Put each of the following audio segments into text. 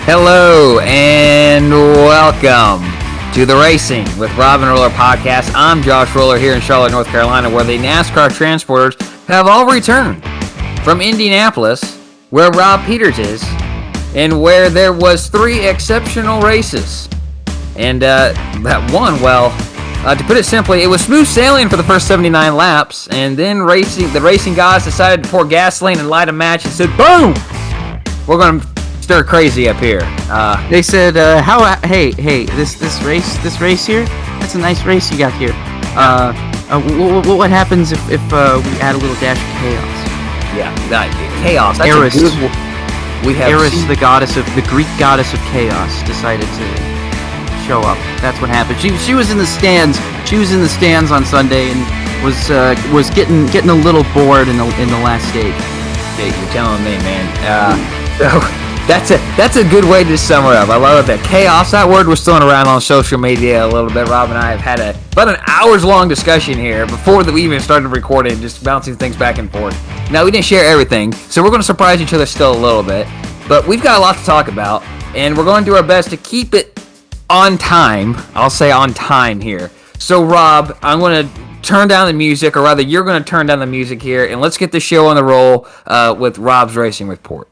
Hello and welcome to the Racing with Rob and Roller podcast. I'm Josh Roller here in Charlotte, North Carolina, where the NASCAR transporters have all returned from Indianapolis, where Rob Peeters is, and where there was 3 exceptional races. And that one, to put it simply, it was smooth sailing for the first 79 laps, and then the racing guys decided to pour gasoline and light a match and said, "Boom! We're going to stir crazy up here." They said, hey, this race here, that's a nice race you got here. What happens if we add a little dash of chaos? Yeah, chaos. That's Eris, the Greek goddess of chaos, decided to show up. That's what happened. She was in the stands. She was in the stands on Sunday and was getting a little bored in the last stage. Yeah, you're telling me, man. So. That's a good way to sum it up. I love that. Chaos, that word was thrown around on social media a little bit. Rob and I have had about an hours-long discussion here before we even started recording, just bouncing things back and forth. Now, we didn't share everything, so we're going to surprise each other still a little bit. But we've got a lot to talk about, and we're going to do our best to keep it on time. I'll say on time here. So, Rob, I'm going to turn down the music, or rather, you're going to turn down the music here, and let's get the show on the roll with Rob's Racing Report.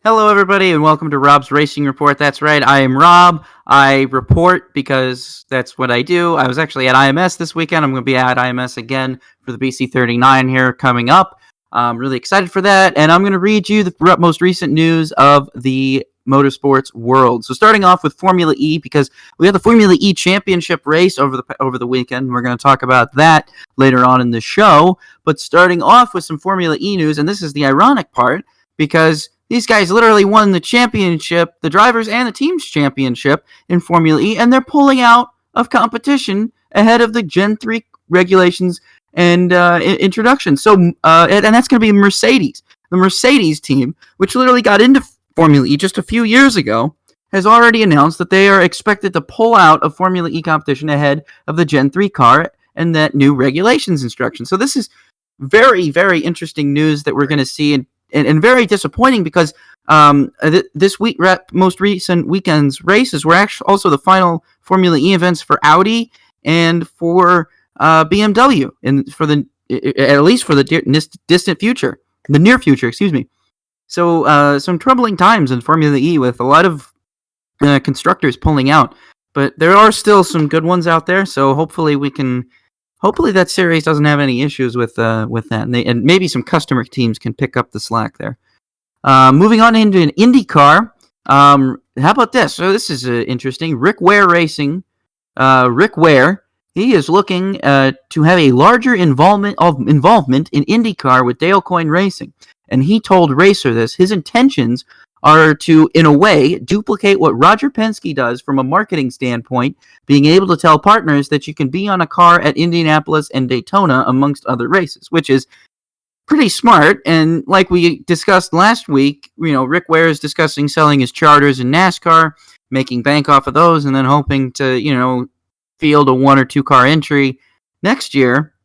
Hello, everybody, and welcome to Rob's Racing Report. That's right, I am Rob. I report because that's what I do. I was actually at IMS this weekend. I'm going to be at IMS again for the BC39 here coming up. I'm really excited for that, and I'm going to read you the most recent news of the motorsports world. So starting off with Formula E, because we have the Formula E Championship race over the weekend. We're going to talk about that later on in the show. But starting off with some Formula E news, and this is the ironic part, because these guys literally won the championship, the drivers and the team's championship in Formula E, and they're pulling out of competition ahead of the Gen 3 regulations and introduction. So, and that's going to be Mercedes. The Mercedes team, which literally got into Formula E just a few years ago, has already announced that they are expected to pull out of Formula E competition ahead of the Gen 3 car and that new regulations instruction. So this is very, very interesting news that we're going to see, and very disappointing because this week, most recent weekend's races were actually also the final Formula E events for Audi and for BMW, and at least for the distant future, the near future, excuse me. So some troubling times in Formula E with a lot of constructors pulling out, but there are still some good ones out there. So hopefully that series doesn't have any issues with that, and maybe some customer teams can pick up the slack there. Moving on into an IndyCar, how about this? So this is interesting. Rick Ware Racing. Rick Ware, he is looking to have a larger involvement in IndyCar with Dale Coyne Racing, and he told Racer this. His intentions are to, in a way, duplicate what Roger Penske does from a marketing standpoint, being able to tell partners that you can be on a car at Indianapolis and Daytona amongst other races, which is pretty smart. And like we discussed last week, Rick Ware is discussing selling his charters in NASCAR, making bank off of those, and then hoping to, field a 1 or 2 car entry next year,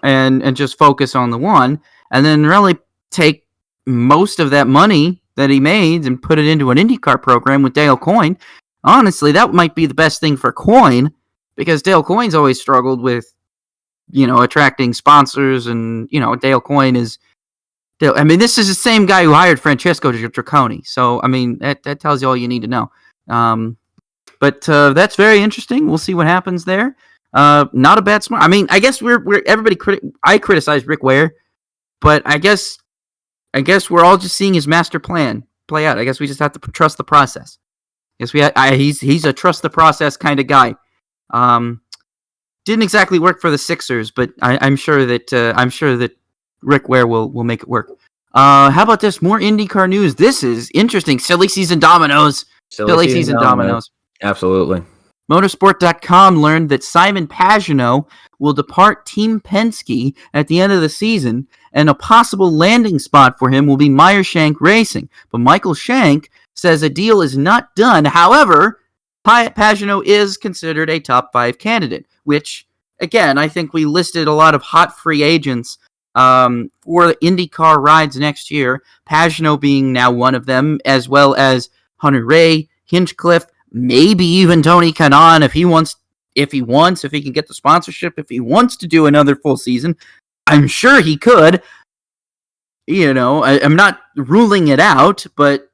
and just focus on the one, and then really take most of that money that he made and put it into an IndyCar program with Dale Coyne. Honestly, that might be the best thing for Coyne, because Dale Coyne's always struggled with, attracting sponsors, and, Dale Coyne is... this is the same guy who hired Francesco Draconi, so, that tells you all you need to know. But that's very interesting. We'll see what happens there. Not a bad smart... I guess I criticize Rick Ware, but I guess we're all just seeing his master plan play out. I guess we just have to trust the process. He's a trust the process kind of guy. Didn't exactly work for the Sixers, but I'm sure that Rick Ware will make it work. How about this? More IndyCar news. This is interesting. Silly season dominoes. Silly season dominoes. Absolutely. Motorsport.com learned that Simon Pagenaud will depart Team Penske at the end of the season, and a possible landing spot for him will be Meyer-Shank Racing. But Michael Shank says a deal is not done. However, Pagenaud is considered a top 5 candidate, which, again, I think we listed a lot of hot free agents for the IndyCar rides next year, Pagenaud being now one of them, as well as Hunter Ray, Hinchcliffe, maybe even Tony Kanaan if he can get the sponsorship, if he wants to do another full season. I'm sure he could. I'm not ruling it out, but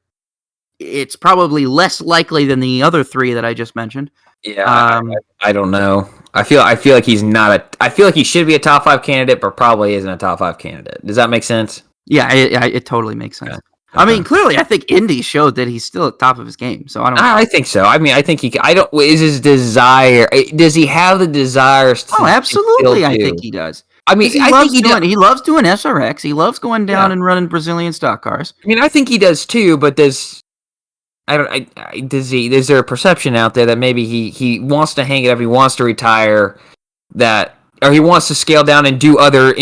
it's probably less likely than the other three that I just mentioned. Yeah, I don't know. I feel like he's not I feel like he should be a top 5 candidate, but probably isn't a top 5 candidate. Does that make sense? Yeah, it totally makes sense. Okay. I mean, clearly, I think Indy showed that he's still at the top of his game. So I don't. I think so. I mean, I think he. I don't. Is his desire? Does he have the desires? Oh, absolutely. I think he does. I mean, he loves doing SRX. He loves going down and running Brazilian stock cars. I mean, I think he does too. But does is there a perception out there that maybe he wants to hang it up? He wants to retire. Or he wants to scale down and do other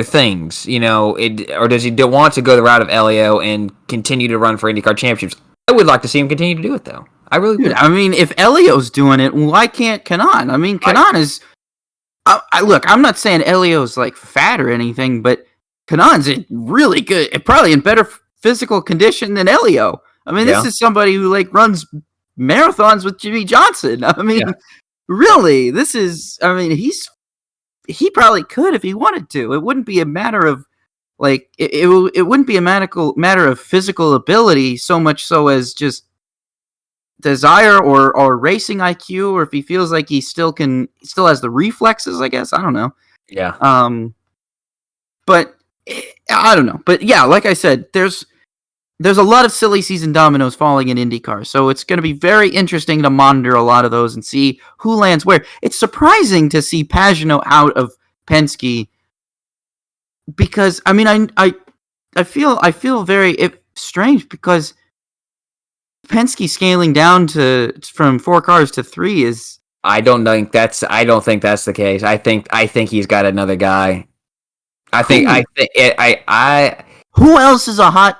things, or does he want to go the route of Elio and continue to run for IndyCar championships? I would like to see him continue to do it, though. I really would. I mean, if Elio's doing it, why can't Kanaan? I mean, Kanaan is. Look, I'm not saying Elio's like fat or anything, but Kanaan's really good, probably in better physical condition than Elio. I mean, this is somebody who like runs marathons with Jimmy Johnson. I mean, really, this is. I mean, he probably could if he wanted to. It wouldn't be a matter of like it wouldn't be a matter of physical ability so much so as just desire or racing IQ, or if he feels like he still has the reflexes, I guess. I don't know. Yeah. But I don't know. But yeah, like I said, there's a lot of silly season dominoes falling in IndyCar, so it's going to be very interesting to monitor a lot of those and see who lands where. It's surprising to see Pagenaud out of Penske because I mean I feel very strange because Penske scaling down from 4 cars to 3 is. I don't think that's the case. I think he's got another guy. Who else is a hot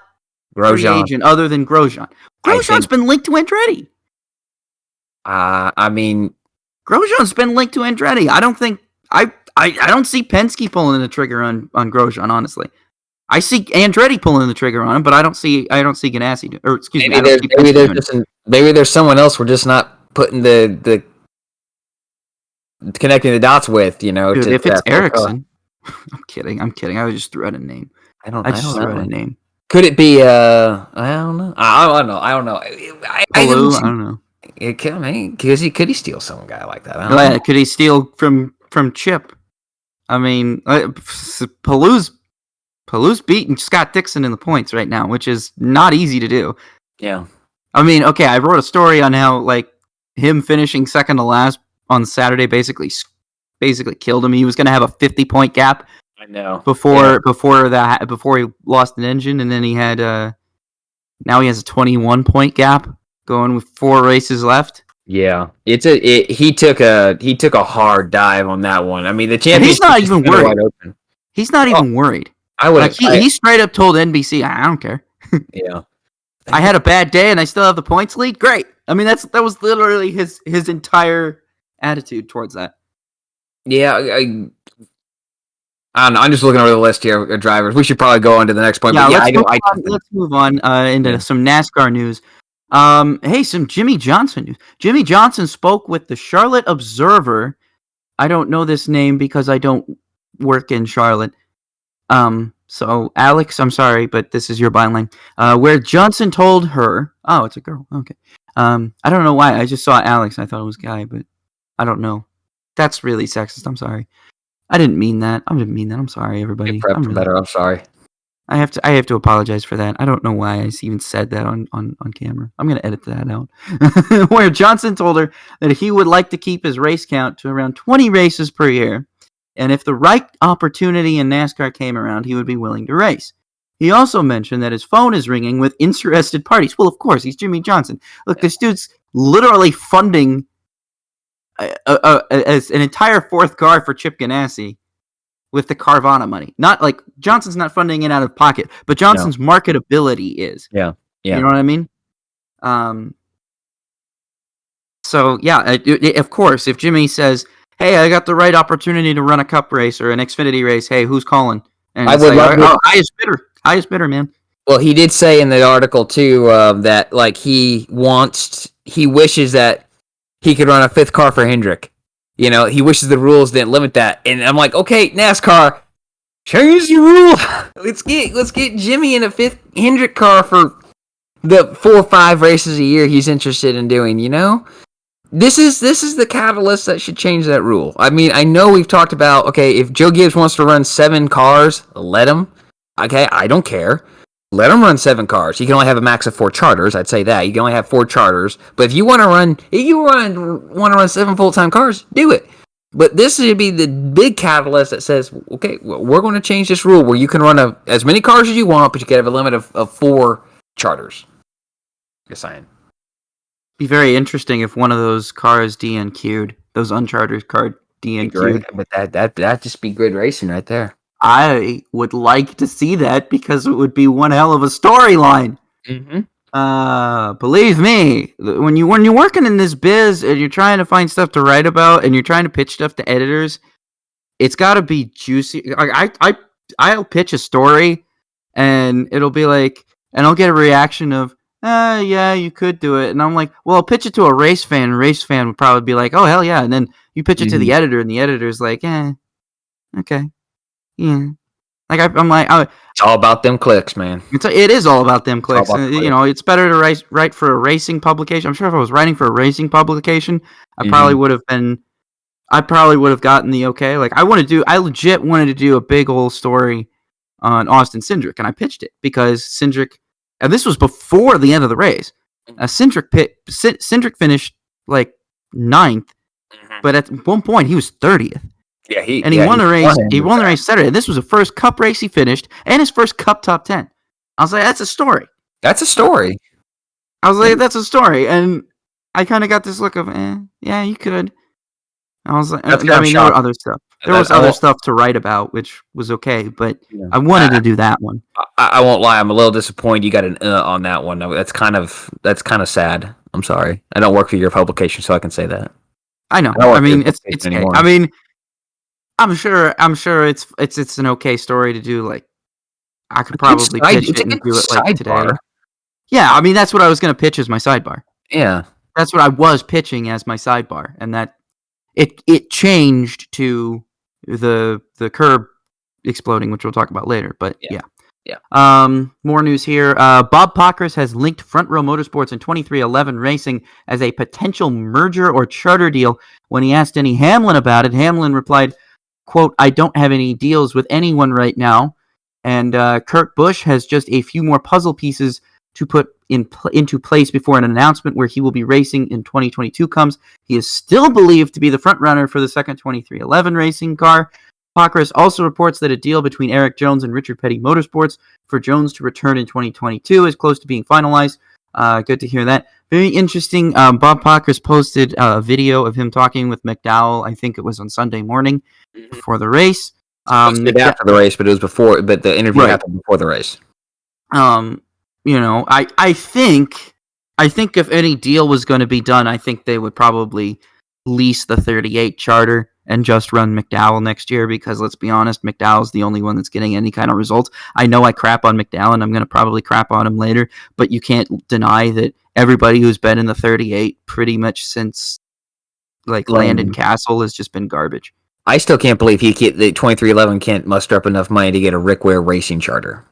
Grosjean agent other than Grosjean? Grosjean's been linked to Andretti. I mean, Grosjean's been linked to Andretti. I don't think I don't see Penske pulling the trigger on Grosjean. Honestly, I see Andretti pulling the trigger on him, but I don't see Ganassi. Or excuse me, maybe there's someone else we're just not putting the connecting the dots with. Dude, if it's Ericsson, I'm kidding. I just threw out a name. I just threw out a name. Could it be? I don't know. I don't know. I don't know. It could. I mean, could he steal some guy like that? I don't know. Could he steal from Chip? I mean, Palou's beating Scott Dixon in the points right now, which is not easy to do. Yeah. I mean, okay, I wrote a story on how like him finishing second to last on Saturday basically killed him. He was going to have a 50-point gap. I know. Before he lost an engine, and then he had now he has a 21-point gap going with 4 races left. Yeah, he took a hard dive on that one. I mean, the championship. He's not even worried. He's not even worried. I would. He straight up told NBC, "I don't care." Yeah. I had a bad day, and I still have the points lead. Great. I mean, that was literally his entire attitude towards that. Yeah, I don't know. I'm just looking over the list here of drivers. We should probably go on to the next point. Let's move on into some NASCAR news. Hey, some Jimmy Johnson news. Jimmy Johnson spoke with the Charlotte Observer. I don't know this name because I don't work in Charlotte. So Alex, I'm sorry, but this is your byline. Where Johnson told her, oh, it's a girl. Okay. I don't know why. I just saw Alex. And I thought it was a guy, but I don't know. That's really sexist. I'm sorry. I didn't mean that. I'm sorry, everybody. I'm sorry. I have to apologize for that. I don't know why I even said that on camera. I'm going to edit that out. Where Johnson told her that he would like to keep his race count to around 20 races per year. And if the right opportunity in NASCAR came around, he would be willing to race. He also mentioned that his phone is ringing with interested parties. Well, of course, he's Jimmy Johnson. Look, this dude's literally funding as an entire 4th car for Chip Ganassi with the Carvana money. Not like Johnson's not funding it out of pocket, but Johnson's marketability is. Yeah. You know what I mean? So yeah, of course, if Jimmy says, "Hey, I got the right opportunity to run a Cup race or an Xfinity race. Hey, who's calling?" And I would highest bidder, man. Well, he did say in the article too that like he wants he wishes that he could run a 5th car for Hendrick. He wishes the rules didn't limit that. And I'm like, okay, NASCAR, change the rule. let's get Jimmy in a 5th Hendrick car for the 4 or 5 races a year he's interested in doing. This is the catalyst that should change that rule. I mean, I know we've talked about, okay, if Joe Gibbs wants to run 7 cars, let him. Okay, I don't care. Let him run 7 cars. He can only have a max of 4 charters. I'd say that. You can only have 4 charters. But if you want to run 7 full-time cars, do it. But this should be the big catalyst that says, okay, we're going to change this rule where you can run as many cars as you want, but you can have a limit of 4 charters. Just saying. Be very interesting if one of those cars DNQ'd, those unchartered cars DNQ'd. But that'd just be good racing right there. I would like to see that because it would be one hell of a storyline. Mm-hmm. Believe me, when you're working in this biz and you're trying to find stuff to write about and you're trying to pitch stuff to editors, it's got to be juicy. I'll pitch a story and it'll be like, and I'll get a reaction of, yeah, you could do it. And I'm like, well, I'll pitch it to a race fan. And a race fan would probably be like, oh, hell yeah. And then you pitch it to the editor, and the editor's like, okay. Yeah. Like, I'm like... it's all about them clicks, man. It is all about them clicks. It's better to write for a racing publication. I'm sure if I was writing for a racing publication, I probably would have gotten the okay. Like, I legit wanted to do a big old story on Austin Cindric, and I pitched it because Cindric... And this was before the end of the race. Cindric finished like 9th, but at one point he was 30th. Yeah, he won the race. He won the race Saturday. And this was the first Cup race he finished, and his first Cup top 10. I was like, that's a story. That's a story. I was like, that's a story, and I kind of got this look of, yeah, you could. I was like, there were other stuff. There was other stuff to write about, which was okay, but I wanted to do that one. I won't lie, I'm a little disappointed you got an on that one. That's kind of sad. I'm sorry. I don't work for your publication, so I can say that. I know. I mean, it's I mean, I'm sure it's an okay story to do. Like, I could probably pitch it and do it like today. Yeah, I mean, that's what I was going to pitch as my sidebar. Yeah, that's what I was pitching as my sidebar, and that it changed to the curb exploding, which we'll talk about later. But yeah. More news here. Bob Pockrass has linked Front Row Motorsports and 2311 Racing as a potential merger or charter deal. When he asked Denny Hamlin about it, Hamlin replied, quote, "I don't have any deals with anyone right now." And Kurt Busch has just a few more puzzle pieces to put into place before an announcement where he will be racing in 2022 comes. He is still believed to be the front runner for the second 2311 racing car. Pockrass also reports that a deal between Eric Jones and Richard Petty Motorsports for Jones to return in 2022 is close to being finalized. Good to hear that. Very interesting. Bob Pockrass posted a video of him talking with McDowell. I think it was on Sunday morning before the race. After the race, but it was before. But the interview happened before the race. I think if any deal was going to be done, I think they would probably lease the 38 charter and just run McDowell next year, because let's be honest, McDowell's the only one that's getting any kind of results. I know I crap on McDowell, and I'm going to probably crap on him later, but you can't deny that everybody who's been in the 38 pretty much since like Landon Castle has just been garbage. I still can't believe the 2311 can't muster up enough money to get a Rick Ware racing charter.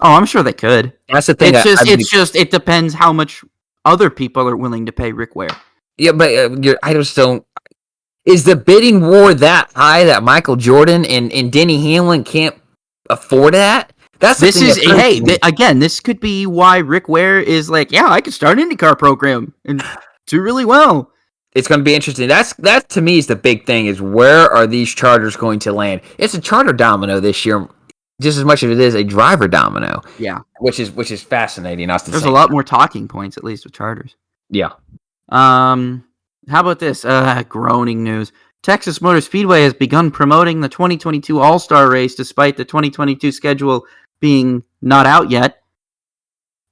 Oh, I'm sure they could. That's the thing. It depends how much other people are willing to pay Rick Ware. Yeah, but I just don't. Is the bidding war that high that Michael Jordan and Denny Hamlin can't afford that? Again, this could be why Rick Ware is like, yeah, I could start an IndyCar program and do really well. It's going to be interesting. That to me is the big thing: is where are these charters going to land? It's a charter domino this year, just as much as it is a driver domino. Yeah, which is fascinating. There's a lot more talking points, at least with charters. Yeah. How about this? Groaning news. Texas Motor Speedway has begun promoting the 2022 All-Star race despite the 2022 schedule being not out yet.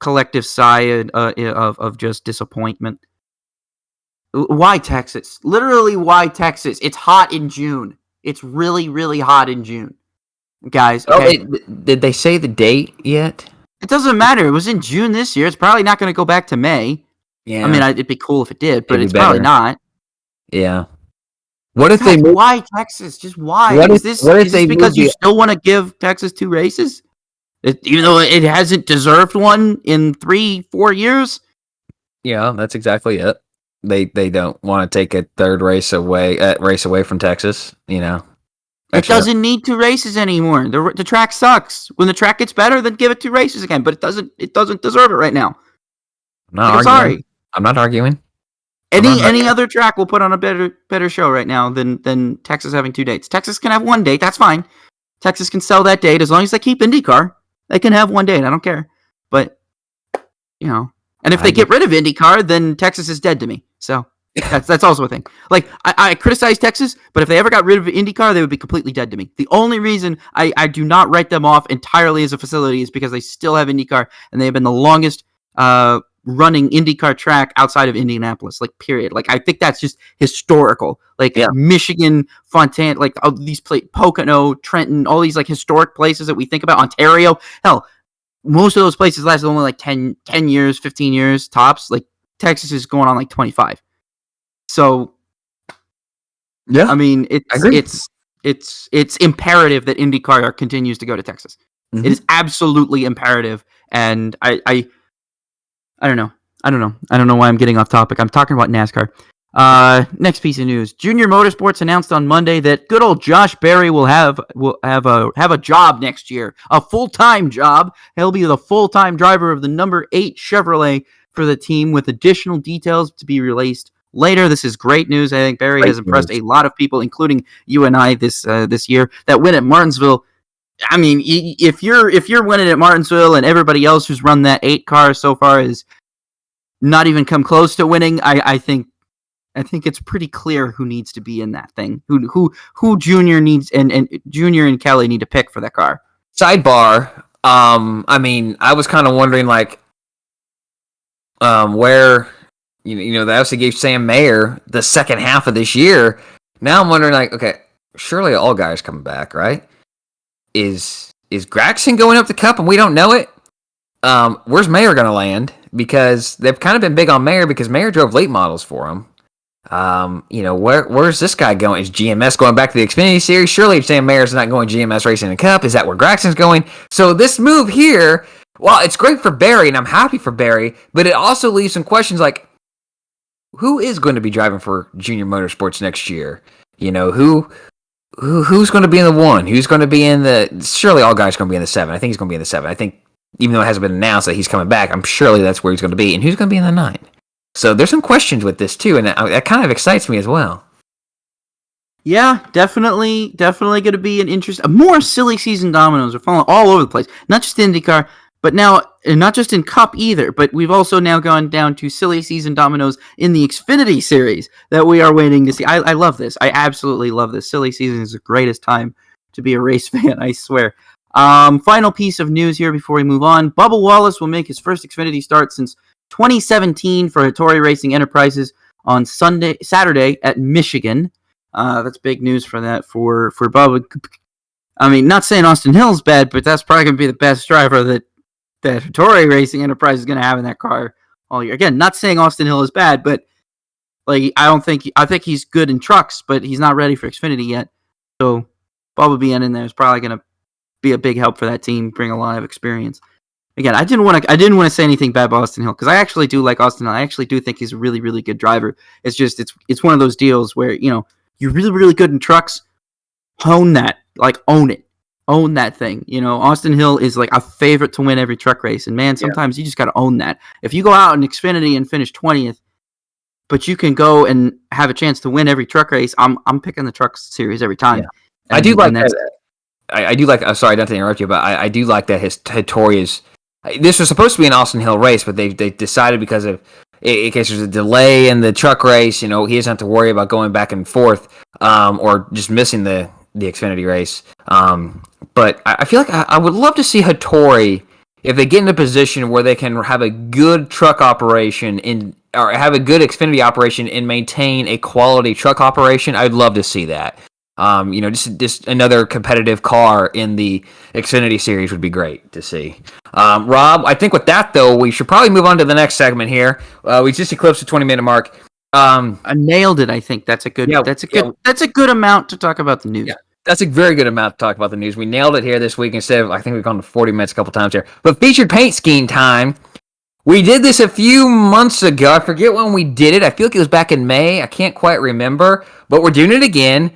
Collective sigh of just disappointment. Why Texas? Literally, why Texas? It's hot in June. It's really, really hot in June. Guys, okay. Did they say the date yet? It doesn't matter. It was in June this year. It's probably not going to go back to May. Yeah. I mean, it'd be cool if it did, but It'd be it's probably better. not. Yeah. What if God, why Texas? Just why? What Is if this they because moved you the? still want to give Texas 2 races? Even though it hasn't deserved one in 3-4 years? Yeah, that's exactly it. They don't want to take a third race away from Texas. It doesn't need 2 races anymore. The track sucks. When the track gets better, then give it 2 races again. But it doesn't deserve it right now. I'm not I'm arguing. sorry. I'm not arguing. Any other track will put on a better show right now than Texas having 2 dates. Texas can have 1 date. That's fine. Texas can sell that date as long as they keep IndyCar. They can have 1 date. I don't care. But and if they get rid of IndyCar, then Texas is dead to me. So that's also a thing. Like I criticize Texas, but if they ever got rid of IndyCar, they would be completely dead to me. The only reason I do not write them off entirely as a facility is because they still have IndyCar and they have been the longest running IndyCar track outside of Indianapolis. Like period. Like I think that's just historical. Like Michigan, Fontana, like these Pocono, Trenton, all these like historic places that we think about. Ontario, hell. Most of those places lasted only like 10 years, 15 years tops. Like Texas is going on like 25. So, yeah, I mean, it's imperative that IndyCar continues to go to Texas. Mm-hmm. It is absolutely imperative. And I don't know. I don't know why I'm getting off topic. I'm talking about NASCAR. Next piece of news: Junior Motorsports announced on Monday that good old Josh Berry will have a job next year, a full-time job. He'll be the full-time driver of the number 8 Chevrolet for the team, with additional details to be released later. This is great news. I think Berry has impressed a lot of people, including you and I this year. That win at Martinsville. I mean, if you're winning at Martinsville and everybody else who's run that 8 car so far is not even come close to winning, I think it's pretty clear who needs to be in that thing. Who Junior needs and Junior and Kelly need to pick for that car. Sidebar. I mean, I was kind of wondering like, where, they obviously gave Sam Mayer the second half of this year. Now I'm wondering like, okay, surely all guys coming back, right? Is Gragson going up the Cup and we don't know it? Where's Mayer going to land? Because they've kind of been big on Mayer because Mayer drove late models for him. Where's this guy going? Is GMS going back to the Xfinity Series? Surely Sam Mayer's not going GMS racing the Cup. Is that where Gragson's going? So this move here, well, it's great for Berry, and I'm happy for Berry, but it also leaves some questions like, who is going to be driving for Junior Motorsports next year? Who's going to be in the 1? Who's going to be in the? Surely all guys are going to be in the 7. I think he's going to be in the 7. I think even though it hasn't been announced that he's coming back, I'm surely that's where he's going to be. And who's going to be in the 9? So there's some questions with this too, and that kind of excites me as well. Yeah, definitely going to be an interest. More silly season dominoes are falling all over the place. Not just in IndyCar, but now not just in Cup either. But we've also now gone down to silly season dominoes in the Xfinity Series that we are waiting to see. I love this. I absolutely love this. Silly season is the greatest time to be a race fan. I swear. Final piece of news here before we move on. Bubba Wallace will make his first Xfinity start since 2017 for Hattori Racing Enterprises on Saturday at Michigan. That's big news for Bubba. I mean, not saying Austin Hill's bad, but that's probably going to be the best driver that Hattori Racing Enterprise is going to have in that car all year. Again, not saying Austin Hill is bad, but like I think he's good in trucks, but he's not ready for Xfinity yet. So Bubba being in there is probably going to be a big help for that team, bring a lot of experience. Again, I didn't want to say anything bad about Austin Hill because I actually do like Austin Hill. I actually do think he's a really, really good driver. It's just it's one of those deals where you're really, really good in trucks. Own that, own it, own that thing. Austin Hill is like a favorite to win every truck race, and man, sometimes you just got to own that. If you go out in Xfinity and finish 20th, but you can go and have a chance to win every truck race, I'm picking the truck series every time. Yeah. I do like that. I do like. Sorry, not to interrupt you, but I do like that his Hattori is. This was supposed to be an Austin Hill race, but they decided because of in case there's a delay in the truck race, he doesn't have to worry about going back and forth or just missing the Xfinity race. But I feel like I would love to see Hattori if they get in a position where they can have a good truck operation or have a good Xfinity operation and maintain a quality truck operation. I'd love to see that. Just another competitive car in the Xfinity Series would be great to see. Rob, I think with that though, we should probably move on to the next segment here. We just eclipsed the 20-minute mark. I nailed it. I think that's a good. Yeah, that's a good amount to talk about the news. Yeah, that's a very good amount to talk about the news. We nailed it here this week instead of, I think we've gone to 40 minutes a couple times here. But featured paint scheme time. We did this a few months ago. I forget when we did it. I feel like it was back in May. I can't quite remember. But we're doing it again.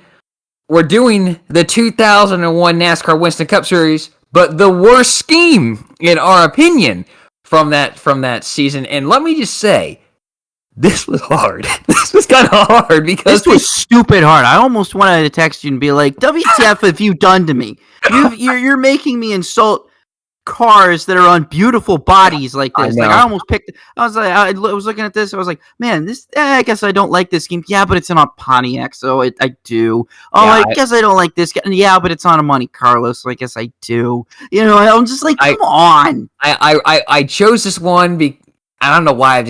We're doing the 2001 NASCAR Winston Cup Series, but the worst scheme, in our opinion, from that season. And let me just say, this was hard. This was kind of hard because this was stupid hard. I almost wanted to text you and be like, "WTF have you done to me? You're making me insult cars that are on beautiful bodies like this." I almost picked. I was looking at this. I was like, "Man, this. I guess I don't like this scheme." Yeah, but it's on a Pontiac, so I do. Oh, yeah, I guess I don't like this. Yeah, but it's on a Monte Carlo, so I guess I do. I'm just like, come on. I chose this one. I don't know why.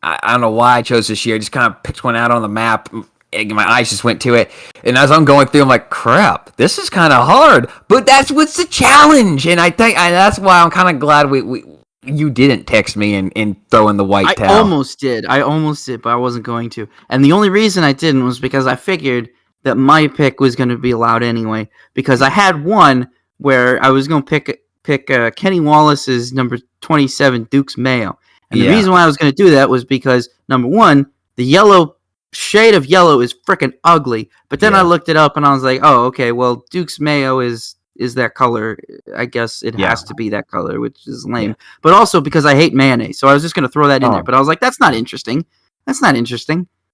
I don't know why I chose this year. I just kind of picked one out on the map. My eyes just went to it. And as I'm going through, I'm like, crap, this is kind of hard. But that's what's the challenge. And I think that's why I'm kind of glad you didn't text me and throw in the white towel. I almost did, but I wasn't going to. And the only reason I didn't was because I figured that my pick was going to be allowed anyway. Because I had one where I was going to pick Kenny Wallace's number 27 Dukes Mayo. And the reason why I was going to do that was because, number one, the shade of yellow is freaking ugly. But then I looked it up and I was like, oh, okay, well, Duke's Mayo is that color. I guess it has to be that color, which is lame. Yeah. But also because I hate mayonnaise. So I was just going to throw that in there. But I was like, that's not interesting.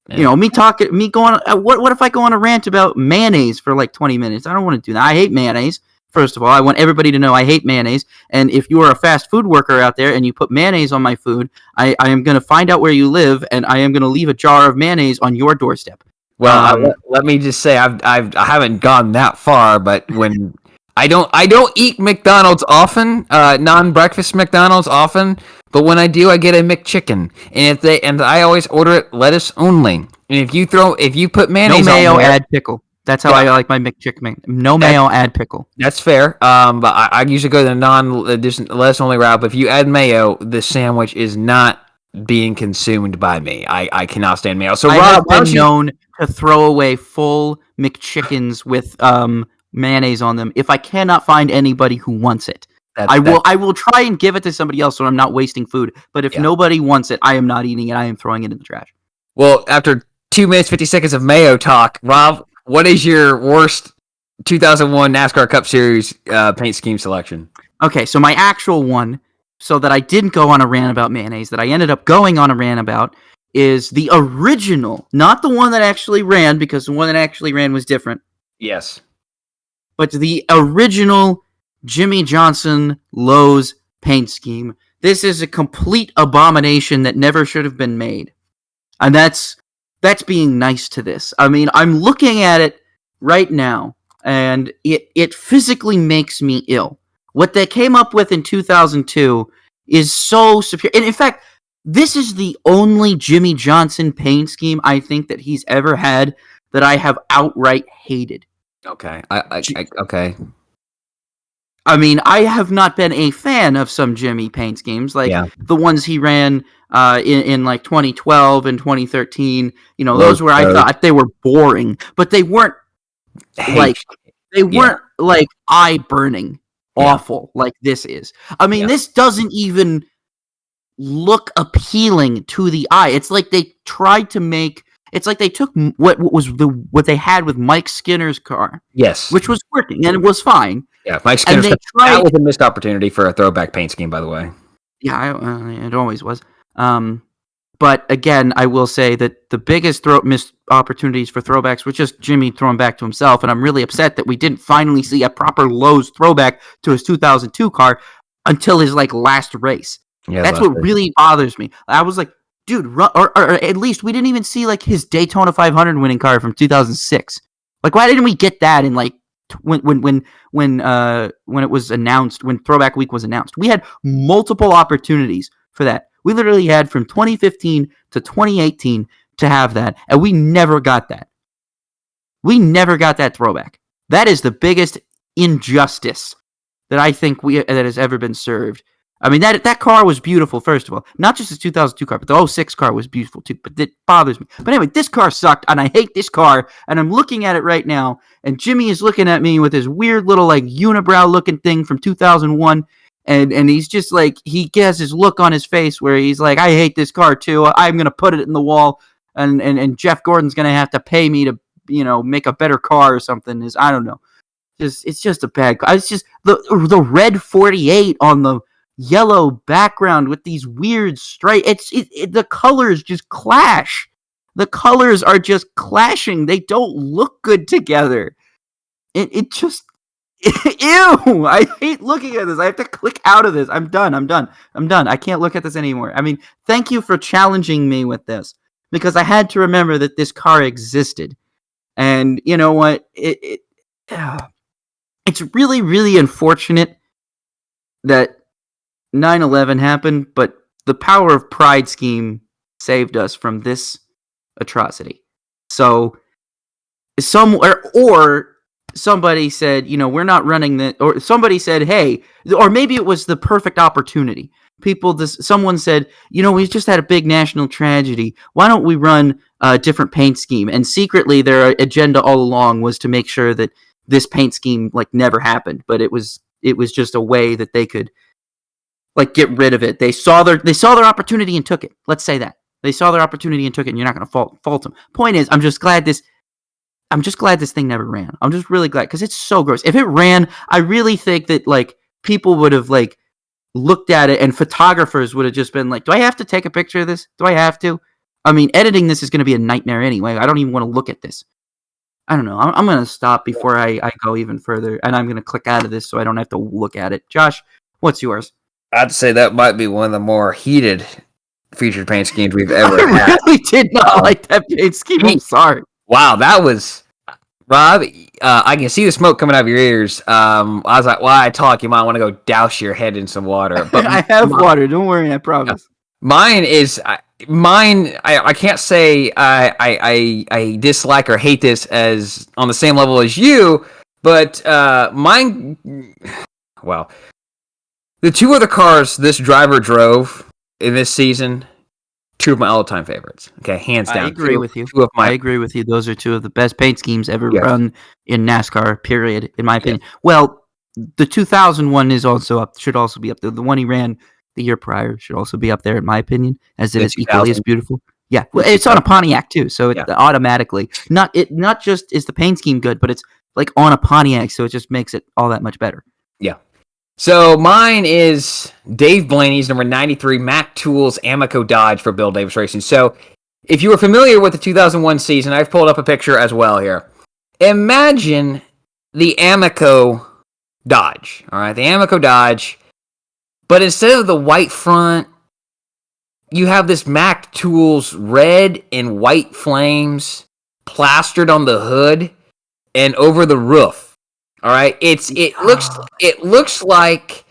Yeah. What if I go on a rant about mayonnaise for like 20 minutes? I don't want to do that. I hate mayonnaise. First of all, I want everybody to know I hate mayonnaise. And if you are a fast food worker out there and you put mayonnaise on my food, I am going to find out where you live, and I am going to leave a jar of mayonnaise on your doorstep. Well, let me just say I haven't gone that far, but when I don't eat McDonald's often, non-breakfast McDonald's often, but when I do, I get a McChicken, and I always order it lettuce only. And if you put mayonnaise, no mayo, on there, add pickle. That's how I like my McChicken. No mayo, add pickle. That's fair. But I usually go the lettuce only route. But if you add mayo, the sandwich is not being consumed by me. I cannot stand mayo. So I have been known to throw away full McChickens with mayonnaise on them if I cannot find anybody who wants it. I will try and give it to somebody else so I'm not wasting food. But if nobody wants it, I am not eating it. I am throwing it in the trash. Well, after 2 minutes 50 seconds of mayo talk, Rob, what is your worst 2001 NASCAR Cup Series paint scheme selection? Okay, so my actual one, so that I didn't go on a rant about mayonnaise, that I ended up going on a rant about, is the original, not the one that actually ran, because the one that actually ran was different. Yes. But the original Jimmy Johnson Lowe's paint scheme. This is a complete abomination that never should have been made. And that's being nice to this. I mean, I'm looking at it right now, and it physically makes me ill. What they came up with in 2002 is so superior. And in fact, this is the only Jimmy Johnson paint scheme I think that he's ever had that I have outright hated. Okay. Okay. I mean, I have not been a fan of some Jimmy paint schemes, like the ones he ran in like 2012 and 2013. Those where I thought they were boring, but they weren't like eye burning awful like this is. I mean, this doesn't even look appealing to the eye. It's like they tried to make. It's like they took what they had with Mike Skinner's car, which was working and it was fine. Yeah, Mike Skinner's car, that was a missed opportunity for a throwback paint scheme, by the way. Yeah, it always was. But again, I will say that the biggest missed opportunities for throwbacks was just Jimmy throwing back to himself, and I'm really upset that we didn't finally see a proper Lowe's throwback to his 2002 car until his last race. Yeah, that's what really bothers me. I was like, dude, or at least we didn't even see his Daytona 500 winning car from 2006. Why didn't we get that in when it was announced, when Throwback Week was announced? We had multiple opportunities for that. We literally had from 2015 to 2018 to have that, and we never got that. We never got that throwback. That is the biggest injustice that I think that has ever been served. I mean, that car was beautiful, first of all. Not just the 2002 car, but the 06 car was beautiful, too. But it bothers me. But anyway, this car sucked, and I hate this car. And I'm looking at it right now, and Jimmy is looking at me with his weird little, like, unibrow-looking thing from 2001. And he's just like, he has his look on his face where he's like, I hate this car, too. I'm going to put it in the wall, and Jeff Gordon's going to have to pay me to, make a better car or something. I don't know. It's just a bad car. It's just the red 48 on the yellow background with these weird stripes. The colors just clash. The colors are just clashing. They don't look good together. It just ew. I hate looking at this. I have to click out of this. I'm done. I can't look at this anymore. I mean, thank you for challenging me with this, because I had to remember that this car existed. And you know what? It's really, really unfortunate that 9/11 happened, but the power of Pride scheme saved us from this atrocity. So somewhere, or somebody said, we're not running that, or somebody said, hey, or maybe it was the perfect opportunity. Someone said, we just had a big national tragedy. Why don't we run a different paint scheme? And secretly, their agenda all along was to make sure that this paint scheme never happened. But it was just a way that they could get rid of it. They saw their opportunity and took it. Let's say that they saw their opportunity and took it. And you're not going to fault them. Point is, I'm just glad this thing never ran. I'm just really glad, because it's so gross. If it ran, I really think that people would have looked at it, and photographers would have just been like, do I have to take a picture of this? Do I have to? I mean, editing this is going to be a nightmare anyway. I don't even want to look at this. I don't know. I'm going to stop before I go even further, and I'm going to click out of this so I don't have to look at it. Josh, what's yours? I'd say that might be one of the more heated featured paint schemes we've ever had. I really did not like that paint scheme. I'm sorry. Wow, that was... Rob, I can see the smoke coming out of your ears. I was like, while I talk, you might want to go douse your head in some water. But I have water. Don't worry, I promise. Mine. I can't say I dislike or hate this as on the same level as you, but mine. Well, the two other cars this driver drove in this season, two of my all-time favorites. Okay, hands down. I agree with you. I agree with you. Those are two of the best paint schemes ever run in NASCAR, period, in my opinion. Well, the 2001 should also be up there. The one he ran the year prior should also be up there, in my opinion, as it is equally as beautiful. Yeah, well, it's on a Pontiac too, so it automatically not just is the paint scheme good, but it's on a Pontiac, so it just makes it all that much better. Yeah. So mine is Dave Blaney's number 93 Mac Tools Amoco Dodge for Bill Davis Racing. So if you were familiar with the 2001 season, I've pulled up a picture as well here. Imagine the Amoco Dodge, all right, the Amoco Dodge, but instead of the white front, you have this Mac Tools red and white flames plastered on the hood and over the roof. All right, it looks like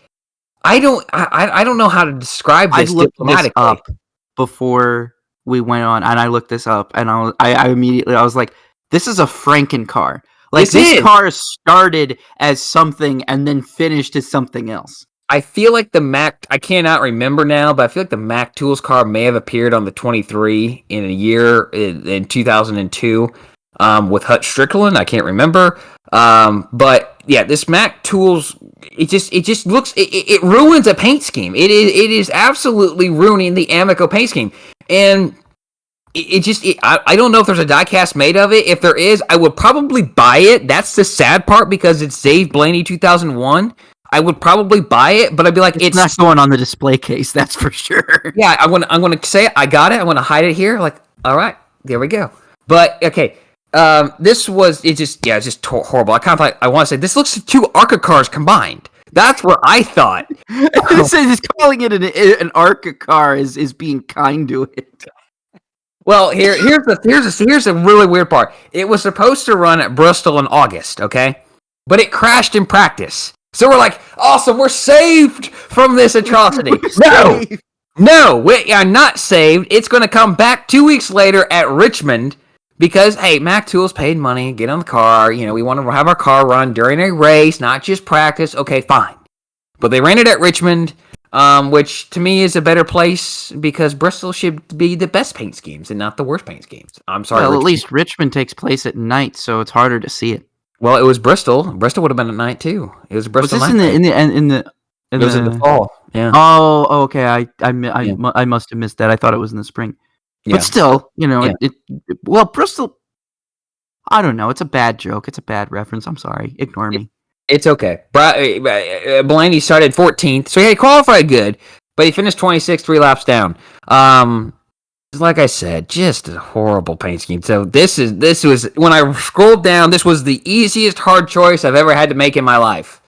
I don't know how to describe this diplomatically. This up before we went on, and I looked this up, and I immediately was like, this is a Franken car. This car started as something and then finished as something else. I feel like the Mac, I cannot remember now, but I feel like the Mac Tools car may have appeared on the 23 in a year in 2002 with Hutch Strickland. I can't remember. But yeah, this Mac Tools, it just looks, it ruins a paint scheme. It is absolutely ruining the Amoco paint scheme. And I don't know if there's a die cast made of it. If there is, I would probably buy it. That's the sad part, because it's Dave Blaney 2001. I would probably buy it, but I'd be like, it's not going on the display case, that's for sure. Yeah, I'm going to say it. I got it. I want to hide it here. All right, there we go. But okay. It's just horrible. I kind of thought, I want to say, this looks like two ARCA cars combined. That's what I thought. Just calling it an ARCA car is being kind to it. Well, here's a really weird part. It was supposed to run at Bristol in August, okay? But it crashed in practice. So we're like, awesome, we're saved from this atrocity. No, we are not saved. It's going to come back 2 weeks later at Richmond, Because, hey, Mac Tools paid money, get on the car. We want to have our car run during a race, not just practice. Okay, fine. But they ran it at Richmond, which to me is a better place because Bristol should be the best paint schemes and not the worst paint schemes. I'm sorry. Well, at least Richmond takes place at night, so it's harder to see it. Well, it was Bristol. Bristol would have been at night too. It was Bristol. Was this in the It was in the fall. Yeah. Oh, okay. I must have missed that. I thought it was in the spring. Yeah. But still, Yeah. Well, Bristol. I don't know. It's a bad joke. It's a bad reference. I'm sorry. Ignore me. It's okay. Blaney started 14th, so he qualified good, but he finished 26th, 3 laps down. Like I said, just a horrible paint scheme. So this was when I scrolled down. This was the easiest hard choice I've ever had to make in my life.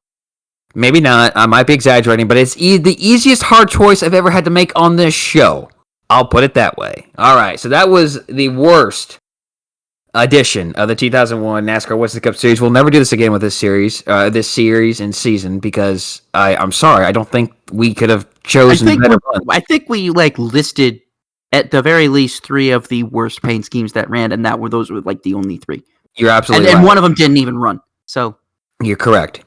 Maybe not. I might be exaggerating, but it's the easiest hard choice I've ever had to make on this show. I'll put it that way. All right, so that was the worst edition of the 2001 NASCAR Winston Cup Series. We'll never do this again with this series and season because I'm sorry. I don't think we could have chosen better ones. I think we listed at the very least 3 of the worst paint schemes that ran, and those were the only 3. You're absolutely right. And one of them didn't even run. So you're correct.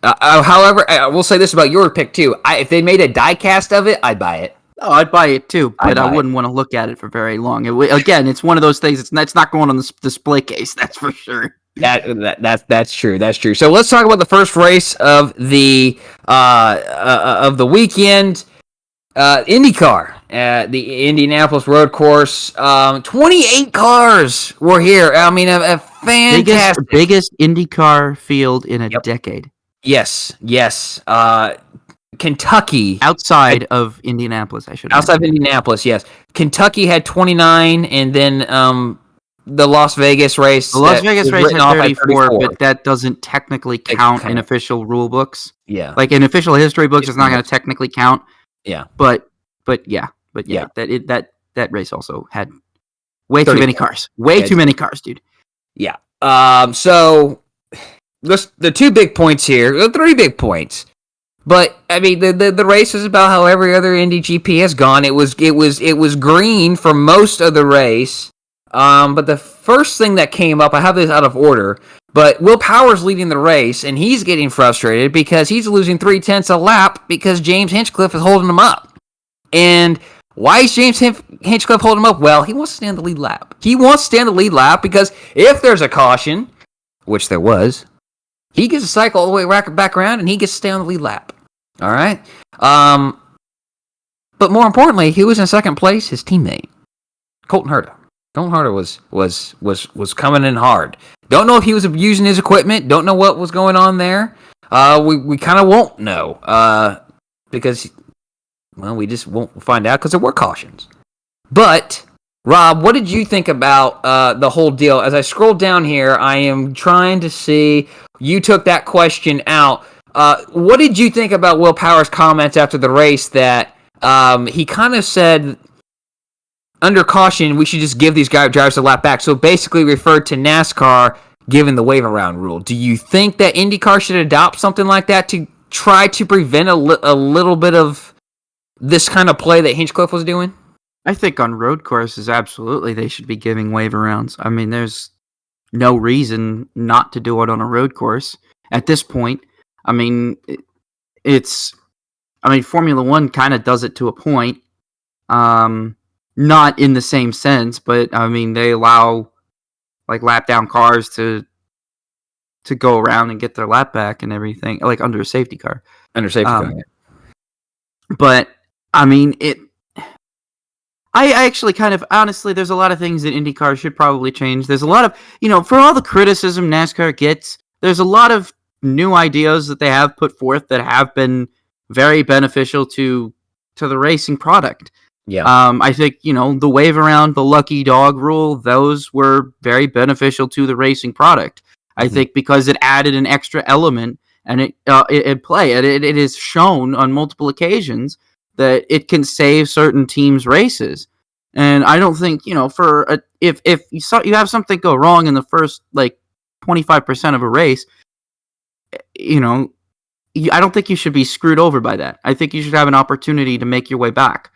However, I will say this about your pick too. If they made a die cast of it, I'd buy it. Oh, I'd buy it too, but I wouldn't want to look at it for very long. Again, it's one of those things. It's not going on the display case. That's for sure. That's true. That's true. So let's talk about the first race of the weekend. IndyCar, the Indianapolis road course. 28 cars were here. I mean, a fantastic biggest IndyCar field in a decade. Yes. Kentucky, outside of Indianapolis, I should. Outside of Indianapolis, yes. Kentucky had 29, and then the Las Vegas race. The Las Vegas race had 34, but that doesn't technically count in official rule books. Yeah, in official history books, it's not going to technically count. Yeah, but that race also had way too many cars. Way too many cars, dude. Yeah. So the 2 big points here, the 3 big points. But I mean, the race is about how every other Indy GP has gone. It was green for most of the race. But the first thing that came up, I have this out of order, but Will Power's leading the race, and he's getting frustrated because he's losing 0.3 a lap because James Hinchcliffe is holding him up. And why is James Hinchcliffe holding him up? Well, he wants to stay on the lead lap. He wants to stay on the lead lap because if there's a caution, which there was, he gets to cycle all the way back around, and he gets to stay on the lead lap. All right. But more importantly, who was in second place? His teammate, Colton Herta. Colton Herta was coming in hard. Don't know if he was abusing his equipment. Don't know what was going on there. We kind of won't know because, well, we just won't find out because there were cautions. But Rob, what did you think about the whole deal? As I scroll down here, I am trying to see. You took that question out. What did you think about Will Power's comments after the race that he kind of said, under caution, we should just give these drivers a lap back? So basically referred to NASCAR giving the wave around rule. Do you think that IndyCar should adopt something like that to try to prevent a little bit of this kind of play that Hinchcliffe was doing? I think on road courses, absolutely, they should be giving wave arounds. I mean, there's no reason not to do it on a road course at this point. I mean, Formula One kind of does it to a point. Not in the same sense, but I mean, they allow lap down cars to go around and get their lap back and everything, under a safety car. Under safety car. But I mean, I actually honestly, there's a lot of things that IndyCar should probably change. There's a lot of, for all the criticism NASCAR gets, there's a lot of new ideas that they have put forth that have been very beneficial to the racing product. Yeah. I think, the wave around, the lucky dog rule, those were very beneficial to the racing product. I think because it added an extra element and it play. It is shown on multiple occasions that it can save certain teams' races. And I don't think, if you have something go wrong in the first 25% of a race, I don't think you should be screwed over by that. I think you should have an opportunity to make your way back.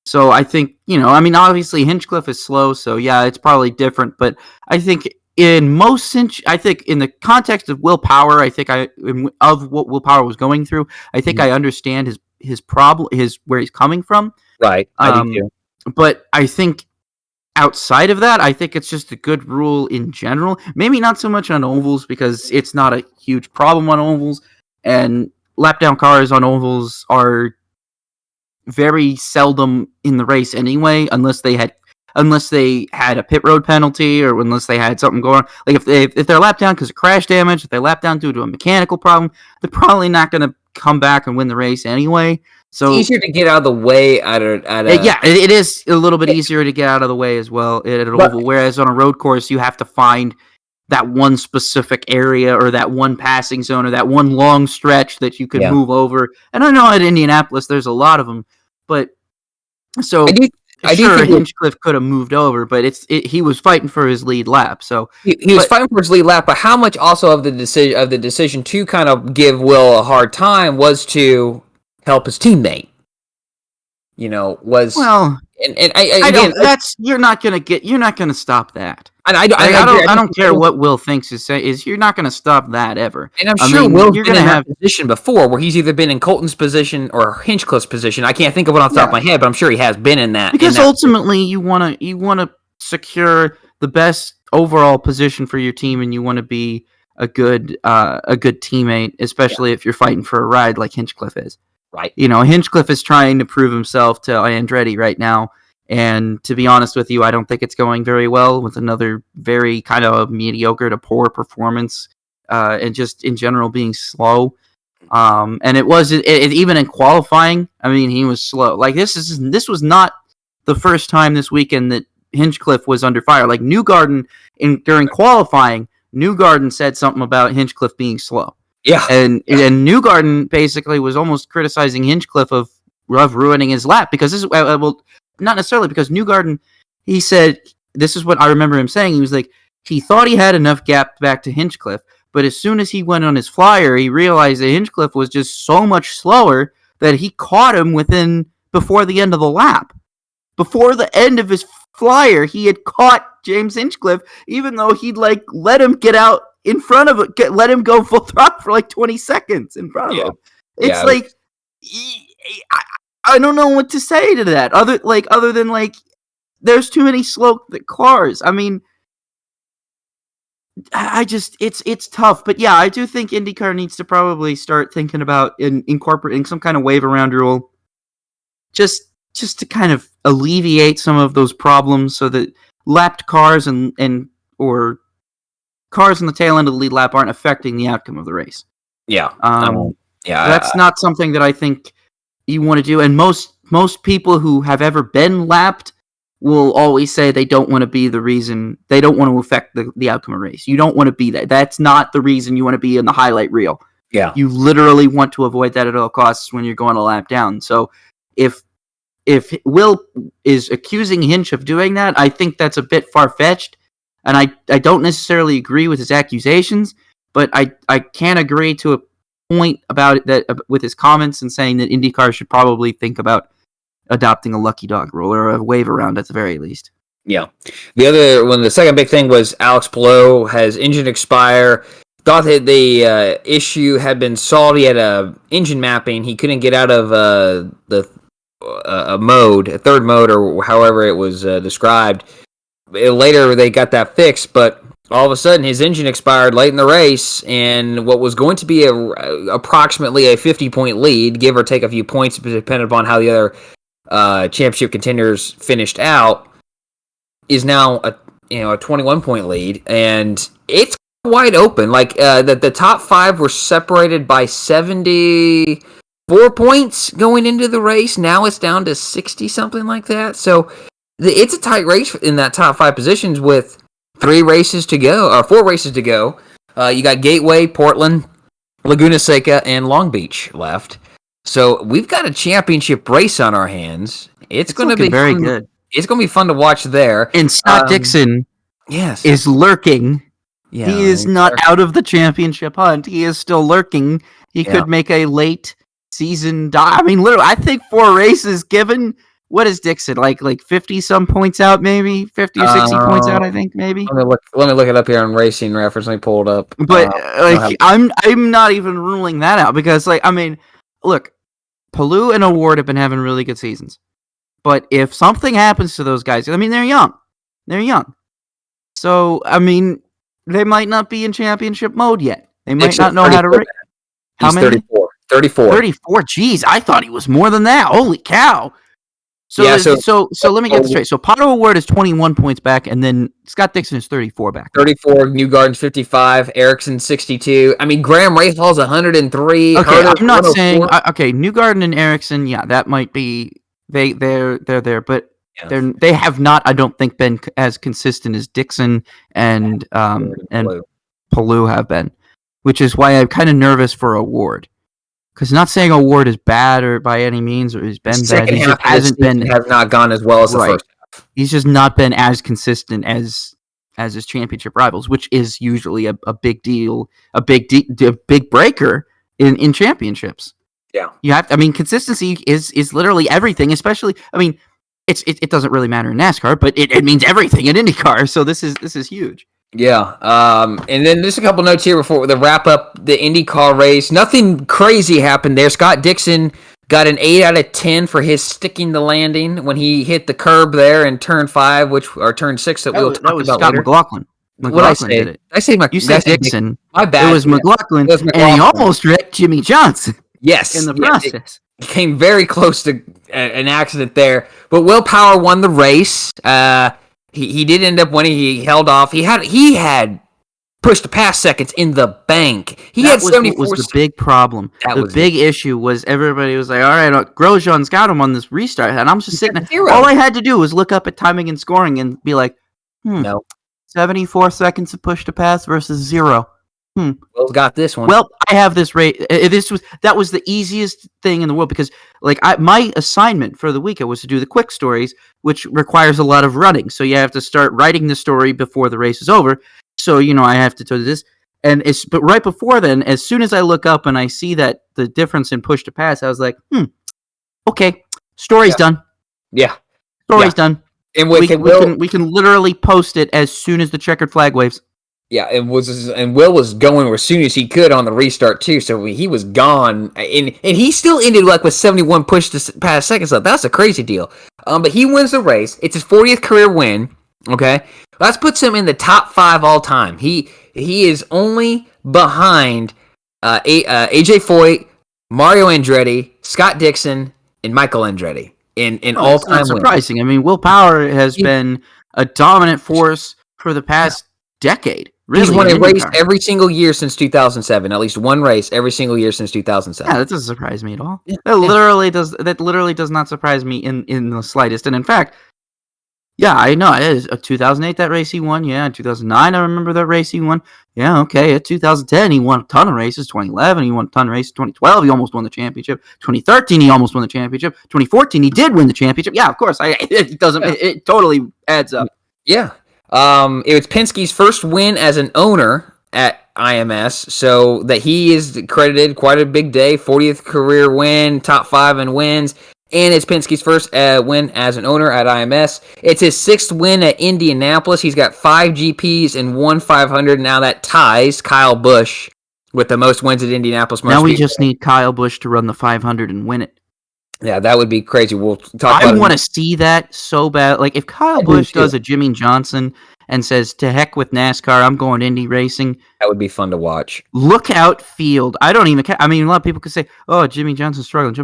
So I think, obviously Hinchcliffe is slow, so yeah, it's probably different. But I think in the context of Will Power, of what Will Power was going through, I think I understand his problem, where he's coming from. Right, I do too. But I think outside of that, I think it's just a good rule in general. Maybe not so much on ovals because it's not a huge problem on ovals, and lap down cars on ovals are very seldom in the race anyway, unless they had a pit road penalty or unless they had something going on. Like if they're lap down because of crash damage, if they lap down due to a mechanical problem, they're probably not going to come back and win the race anyway. So it's easier to get out of the way it is a little bit easier to get out of the way as well at an oval. Whereas on a road course, you have to find that one specific area or that one passing zone or that one long stretch that you can move over. And I know at Indianapolis there's a lot of them, but so I do think Hinchcliffe could have moved over, but he was fighting for his lead lap. So he was fighting for his lead lap. But how much also of the decision to kind of give Will a hard time was to help his teammate. You're not gonna stop that. I don't care what Will thinks is you're not gonna stop that ever. And I'm sure Will's been in that position before, where he's either been in Colton's position or Hinchcliffe's position. I can't think of it off the top of my head, but I'm sure he has been in that. Because ultimately, you wanna secure the best overall position for your team, and you want to be a good teammate, especially if you're fighting for a ride like Hinchcliffe is. Right. Hinchcliffe is trying to prove himself to Andretti right now. And to be honest with you, I don't think it's going very well with another very kind of mediocre to poor performance and just in general being slow. And it was even in qualifying. I mean, he was slow. Like this was not the first time this weekend that Hinchcliffe was under fire. Like Newgarden during qualifying, Newgarden said something about Hinchcliffe being slow. Yeah, and Newgarden basically was almost criticizing Hinchcliffe of ruining his lap because this is not necessarily because Newgarden. He said this is what I remember him saying. He was like he thought he had enough gap back to Hinchcliffe, but as soon as he went on his flyer, he realized that Hinchcliffe was just so much slower that he caught him before the end of the lap. Before the end of his flyer, he had caught James Hinchcliffe, even though he'd let him get out in front of it, let him go full throttle for 20 seconds in front of him. It's I don't know what to say to that other than there's too many slow cars. I mean, it's tough, but yeah, I do think IndyCar needs to probably start thinking about incorporating some kind of wave around rule, just to kind of alleviate some of those problems, so that lapped cars or cars in the tail end of the lead lap aren't affecting the outcome of the race. Yeah. That's not something that I think you want to do. And most people who have ever been lapped will always say they don't want to be the reason. They don't want to affect the outcome of the race. You don't want to be that. That's not the reason you want to be in the highlight reel. Yeah. You literally want to avoid that at all costs when you're going a lap down. So if Will is accusing Hinch of doing that, I think that's a bit far-fetched. And I don't necessarily agree with his accusations, but I can agree to a point about it that with his comments and saying that IndyCar should probably think about adopting a lucky dog rule or a wave around at the very least. Yeah. The second big thing was Alex Palou has engine expire. Thought that the issue had been solved. He had a engine mapping. He couldn't get out of the third mode, or however it was described. Later, they got that fixed, but all of a sudden, his engine expired late in the race, and what was going to be approximately a 50-point lead, give or take a few points, depending upon how the other championship contenders finished out, is now a 21-point lead, and it's wide open. The top five were separated by 74 points going into the race. Now it's down to 60, something like that. So it's a tight race in that top five positions with 4 races to go. You got Gateway, Portland, Laguna Seca, and Long Beach left. So we've got a championship race on our hands. It's going to be very good. It's going to be fun to watch there. And Scott Dixon is lurking. Yeah, he is not out of the championship hunt. He is still lurking. He could make a late season I mean, literally, I think 4 races given what is Dixon like 50 some points out, maybe 50 or 60 points out, I think, maybe. Let me look it up here on Racing Reference. Let me pull it up. But I'm not even ruling that out because look, Palou and Award have been having really good seasons. But if something happens to those guys, they're young. They're young. So, they might not be in championship mode yet. They might not know how to race. How many? 34. 34. 34. Jeez, I thought he was more than that. Holy cow. So let me get this straight. So Pato Award is 21 points back, and then Scott Dixon is 34 back. 34, Newgarden's 55, Ericsson 62. Graham Rahall's 103. Okay, I'm not saying Newgarden and Ericsson, yeah, that might be they're there, but they have not, I don't think, been as consistent as Dixon and Palou have been, which is why I'm kind of nervous for Award. Because not saying Award is bad or by any means or has been bad, he just has not gone as well as the first half. He's just not been as consistent as his championship rivals, which is usually a big deal, a big breaker in championships. Yeah, you have to, consistency is literally everything. Especially, it doesn't really matter in NASCAR, but it means everything in IndyCar. So this is huge. Yeah, and then just a couple notes here before we wrap up the IndyCar race. Nothing crazy happened there. Scott Dixon got an 8 out of 10 for his sticking the landing when he hit the curb there in turn 5, or turn 6 that we'll talk about Scott later. McLaughlin. McLaughlin did it. I say you said Dixon. My bad. It was McLaughlin, and he almost wrecked Jimmy Johnson. Yes, in the process. It came very close to an accident there, but Will Power won the race. He did end up winning. He held off. He had pushed the pass seconds in the bank. He had 74. Was the big problem. The big issue was everybody was like, all right, Grosjean's got him on this restart. And I'm just sitting there. All I had to do was look up at timing and scoring and be like, no. 74 seconds to push to pass versus 0. Will's got this one. Well, I have this rate. That was the easiest thing in the world because, my assignment for the weekend was to do the quick stories, which requires a lot of running. So you have to start writing the story before the race is over. So I have to do this, but right before then, as soon as I look up and I see that the difference in push to pass, I was like, okay, story's done. Yeah, story's done. And we can literally post it as soon as the checkered flag waves. Yeah, and Will was going as soon as he could on the restart too, so he was gone, and he still ended with 71 push to pass seconds left. That's a crazy deal. But he wins the race. It's his 40th career win. Okay, that puts him in the top 5 all time. He is only behind AJ Foyt, Mario Andretti, Scott Dixon, and Michael Andretti in all time. That's surprising. Will Power has been a dominant force for the past decade. Really, he's won a race every single year since 2007. At least one race every single year since 2007. Yeah, that doesn't surprise me at all. Yeah. That literally does not surprise me in the slightest. And in fact, yeah, I know it is. 2008, that race he won. Yeah, in 2009, I remember that race he won. Yeah, okay. In 2010, he won a ton of races. 2011, he won a ton of races. 2012, he almost won the championship. 2013, he almost won the championship. 2014, he did win the championship. Yeah, of course. It totally adds up. Yeah. It was Penske's first win as an owner at IMS, so that he is credited quite a big day. 40th career win, top 5 in wins, and it's Penske's first win as an owner at IMS. It's his 6th win at Indianapolis. He's got 5 GPs and 1 500. Now that ties Kyle Busch with the most wins at Indianapolis Motor Speedway. Now we just need Kyle Busch to run the 500 and win it. Yeah, that would be crazy. We'll talk about I want to see that so bad. If Kyle Busch does a Jimmy Johnson and says, to heck with NASCAR, I'm going Indy racing. That would be fun to watch. Look out field. I don't even care. A lot of people could say, oh, Jimmy Johnson's struggling.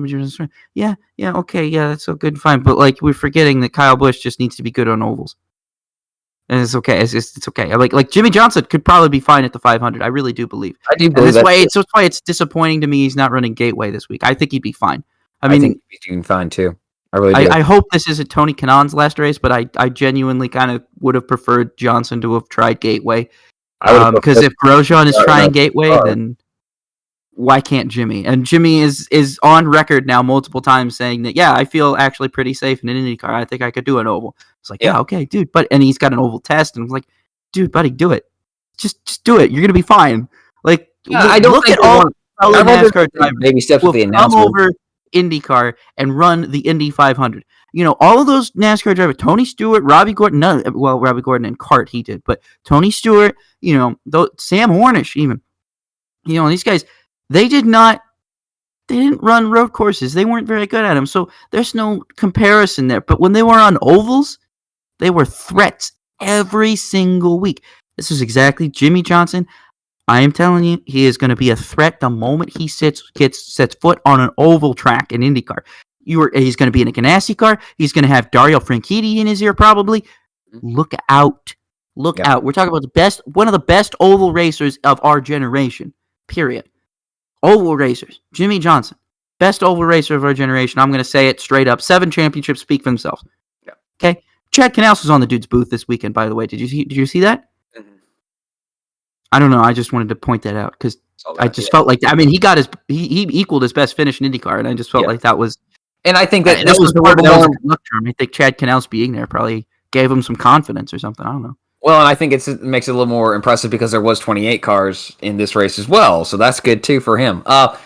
Yeah, okay, yeah, that's so good and fine. But, we're forgetting that Kyle Busch just needs to be good on ovals. And it's okay. It's okay. Like Jimmy Johnson could probably be fine at the 500. I really do believe. I do believe that. That's why it's disappointing to me he's not running Gateway this week. I think he'd be fine. I think he's doing fine too. I really do. I hope this isn't Tony Kanaan's last race, but I genuinely kind of would have preferred Johnson to have tried Gateway. Because if Grosjean is trying Gateway, then why can't Jimmy? And Jimmy is on record now multiple times saying that, yeah, I feel actually pretty safe in an IndyCar. I think I could do an oval. It's like, yeah, okay, dude. And he's got an oval test, and I'm like, dude, buddy, do it. Just do it. You're gonna be fine. I don't look think at all NASCAR drivers. Baby steps with the announcement. Come over IndyCar and run the Indy 500. All of those NASCAR drivers, Tony Stewart, Robbie Gordon, Robbie Gordon and kart he did, but Tony Stewart, Sam Hornish even, these guys, they didn't run road courses. They weren't very good at them. So there's no comparison there. But when they were on ovals, they were threats every single week. This is exactly Jimmy Johnson. I am telling you, he is going to be a threat the moment he sets foot on an oval track in IndyCar. He's going to be in a Ganassi car. He's going to have Dario Franchitti in his ear probably. Look out. Look out. We're talking about one of the best oval racers of our generation, period. Oval racers. Jimmy Johnson. Best oval racer of our generation. I'm going to say it straight up. 7 championships speak for themselves. Yeah. Okay? Chad Knaus was on the dude's booth this weekend, by the way. Did you see that? Mm-hmm. I don't know. I just wanted to point that out because I just felt like, he equaled his best finish in IndyCar, and I just felt like that was. And I think that was part of the luck term. I think Chad Knaus being there probably gave him some confidence or something. I don't know. Well, and I think it makes it a little more impressive because there was 28 cars in this race as well, so that's good too for him. That's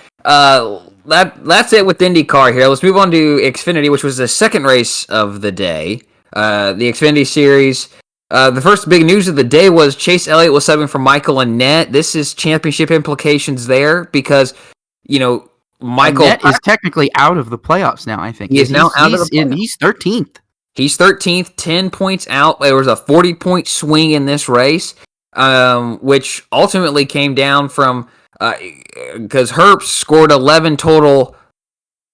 it with IndyCar here. Let's move on to Xfinity, which was the second race of the day. The Xfinity Series. The first big news of the day was Chase Elliott was subbing for Michael Annett. This is championship implications there because, Michael Annett is technically out of the playoffs now, I think. He is now out of the playoffs. He's 13th. He's 13th, 10 points out. There was a 40-point swing in this race, which ultimately came down from because Herbst scored 11 total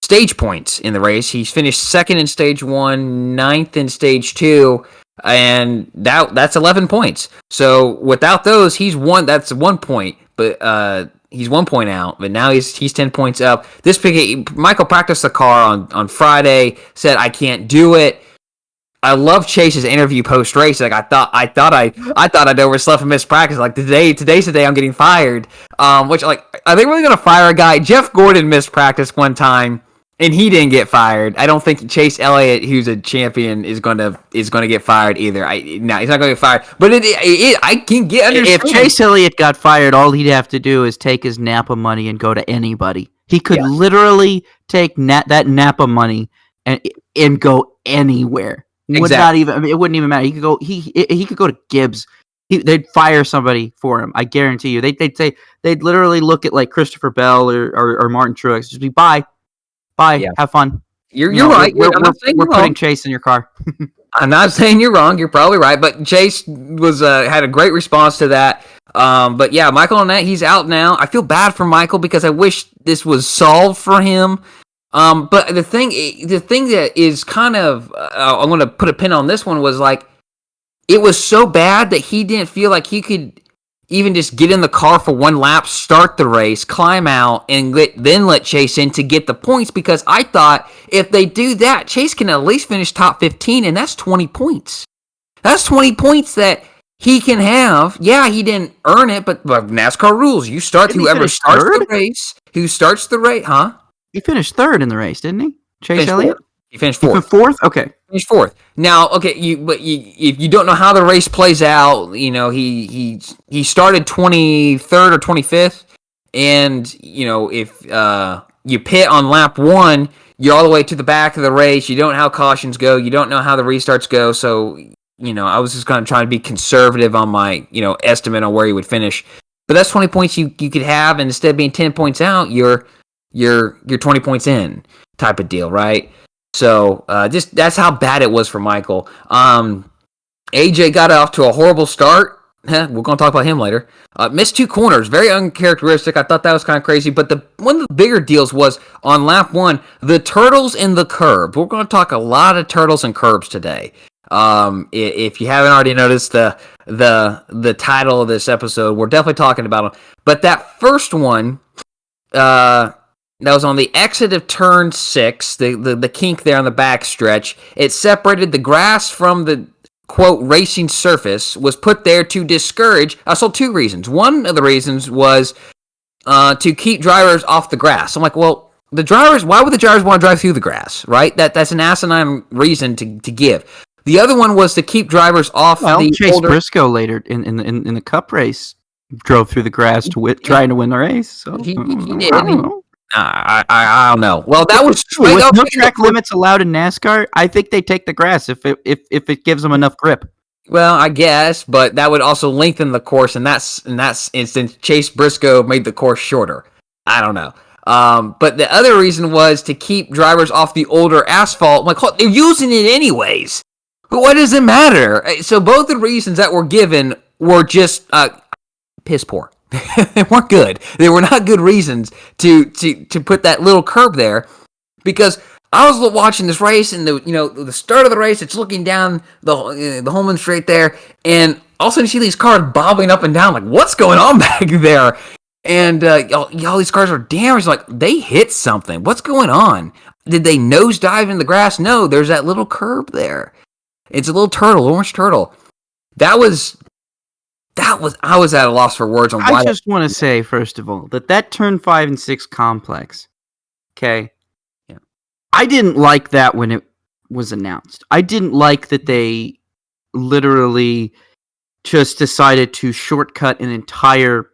stage points in the race. He finished second in stage 1, 9th in stage 2, and that's 11 points. So without those, he's one. That's 1 point, but he's 1 point out. But now he's 10 points up. Michael practiced the car on Friday. Said I can't do it. I love Chase's interview post race. Like I thought I'd overslept and missed practice. Like today's the day I'm getting fired. Which are they really gonna fire a guy? Jeff Gordon missed practice one time and he didn't get fired. I don't think Chase Elliott, who's a champion, is gonna get fired either. He's not gonna get fired. But I can get understand. If Chase Elliott got fired, all he'd have to do is take his Napa money and go to anybody. He could literally take that Napa money and go anywhere. Exactly. It wouldn't even matter. He could go. He could go to Gibbs. They'd fire somebody for him. I guarantee you. They'd literally look at like Christopher Bell or Martin Truex. Just be bye, have fun. You're right. We're putting Chase in your car. I'm not saying you're wrong. You're probably right. But Chase was had a great response to that. But yeah, Michael Annett, he's out now. I feel bad for Michael because I wish this was solved for him. But the thing that is kind of, I'm going to put a pin on this one was like, it was so bad that he didn't feel like he could even just get in the car for one lap, start the race, climb out, and then let Chase in to get the points because I thought if they do that, Chase can at least finish top 15, and that's 20 points. That's 20 points that he can have. Yeah, he didn't earn it, but NASCAR rules. You start whoever starts the race, who starts the race, huh? He finished third in the race, didn't he? Chase Elliott? He finished fourth. Fourth? Okay. Finished fourth. Now, okay, if you don't know how the race plays out, he started 23rd or 25th, and if you pit on lap 1, you're all the way to the back of the race. You don't know how cautions go. You don't know how the restarts go. So, I was just kind of trying to be conservative on my estimate on where he would finish. But that's 20 points you could have, and instead of being 10 points out, you're 20 points in type of deal, right? So just that's how bad it was for Michael. AJ got off to a horrible start. We're going to talk about him later. Missed 2 corners, very uncharacteristic. I thought that was kind of crazy. But one of the bigger deals was on lap 1, the turtles in the curb. We're going to talk a lot of turtles and curbs today. If you haven't already noticed the title of this episode, we're definitely talking about them. But that first one, that was on the exit of turn 6, the kink there on the back stretch. It separated the grass from the, quote, racing surface, was put there to discourage, so 2 reasons. One of the reasons was to keep drivers off the grass. I'm like, well, why would the drivers want to drive through the grass, right? That's an asinine reason to give. The other one was to keep drivers off the Chase Briscoe later in the Cup race drove through the grass trying to win the race. So he did. I don't know. Well, that was With no track limits allowed in NASCAR, I think they take the grass if it gives them enough grip. Well, I guess, but that would also lengthen the course, and in that instance, Chase Briscoe made the course shorter. I don't know. But the other reason was to keep drivers off the older asphalt. Like, they're using it anyways. But what does it matter? So both the reasons that were given were just piss poor. They weren't good. They were not good reasons to put that little curb there, because I was watching this race, and the start of the race, it's looking down the Holman Straight there, and all of a sudden you see these cars bobbing up and down. Like, what's going on back there? And all these cars are damaged. Like, they hit something. What's going on? Did they nosedive in the grass? No, there's that little curb there. It's a little turtle, orange turtle. I was at a loss for words on why. I just want to say, first of all, that turn 5 and 6 complex, okay? Yeah. I didn't like that when it was announced. I didn't like that they literally just decided to shortcut an entire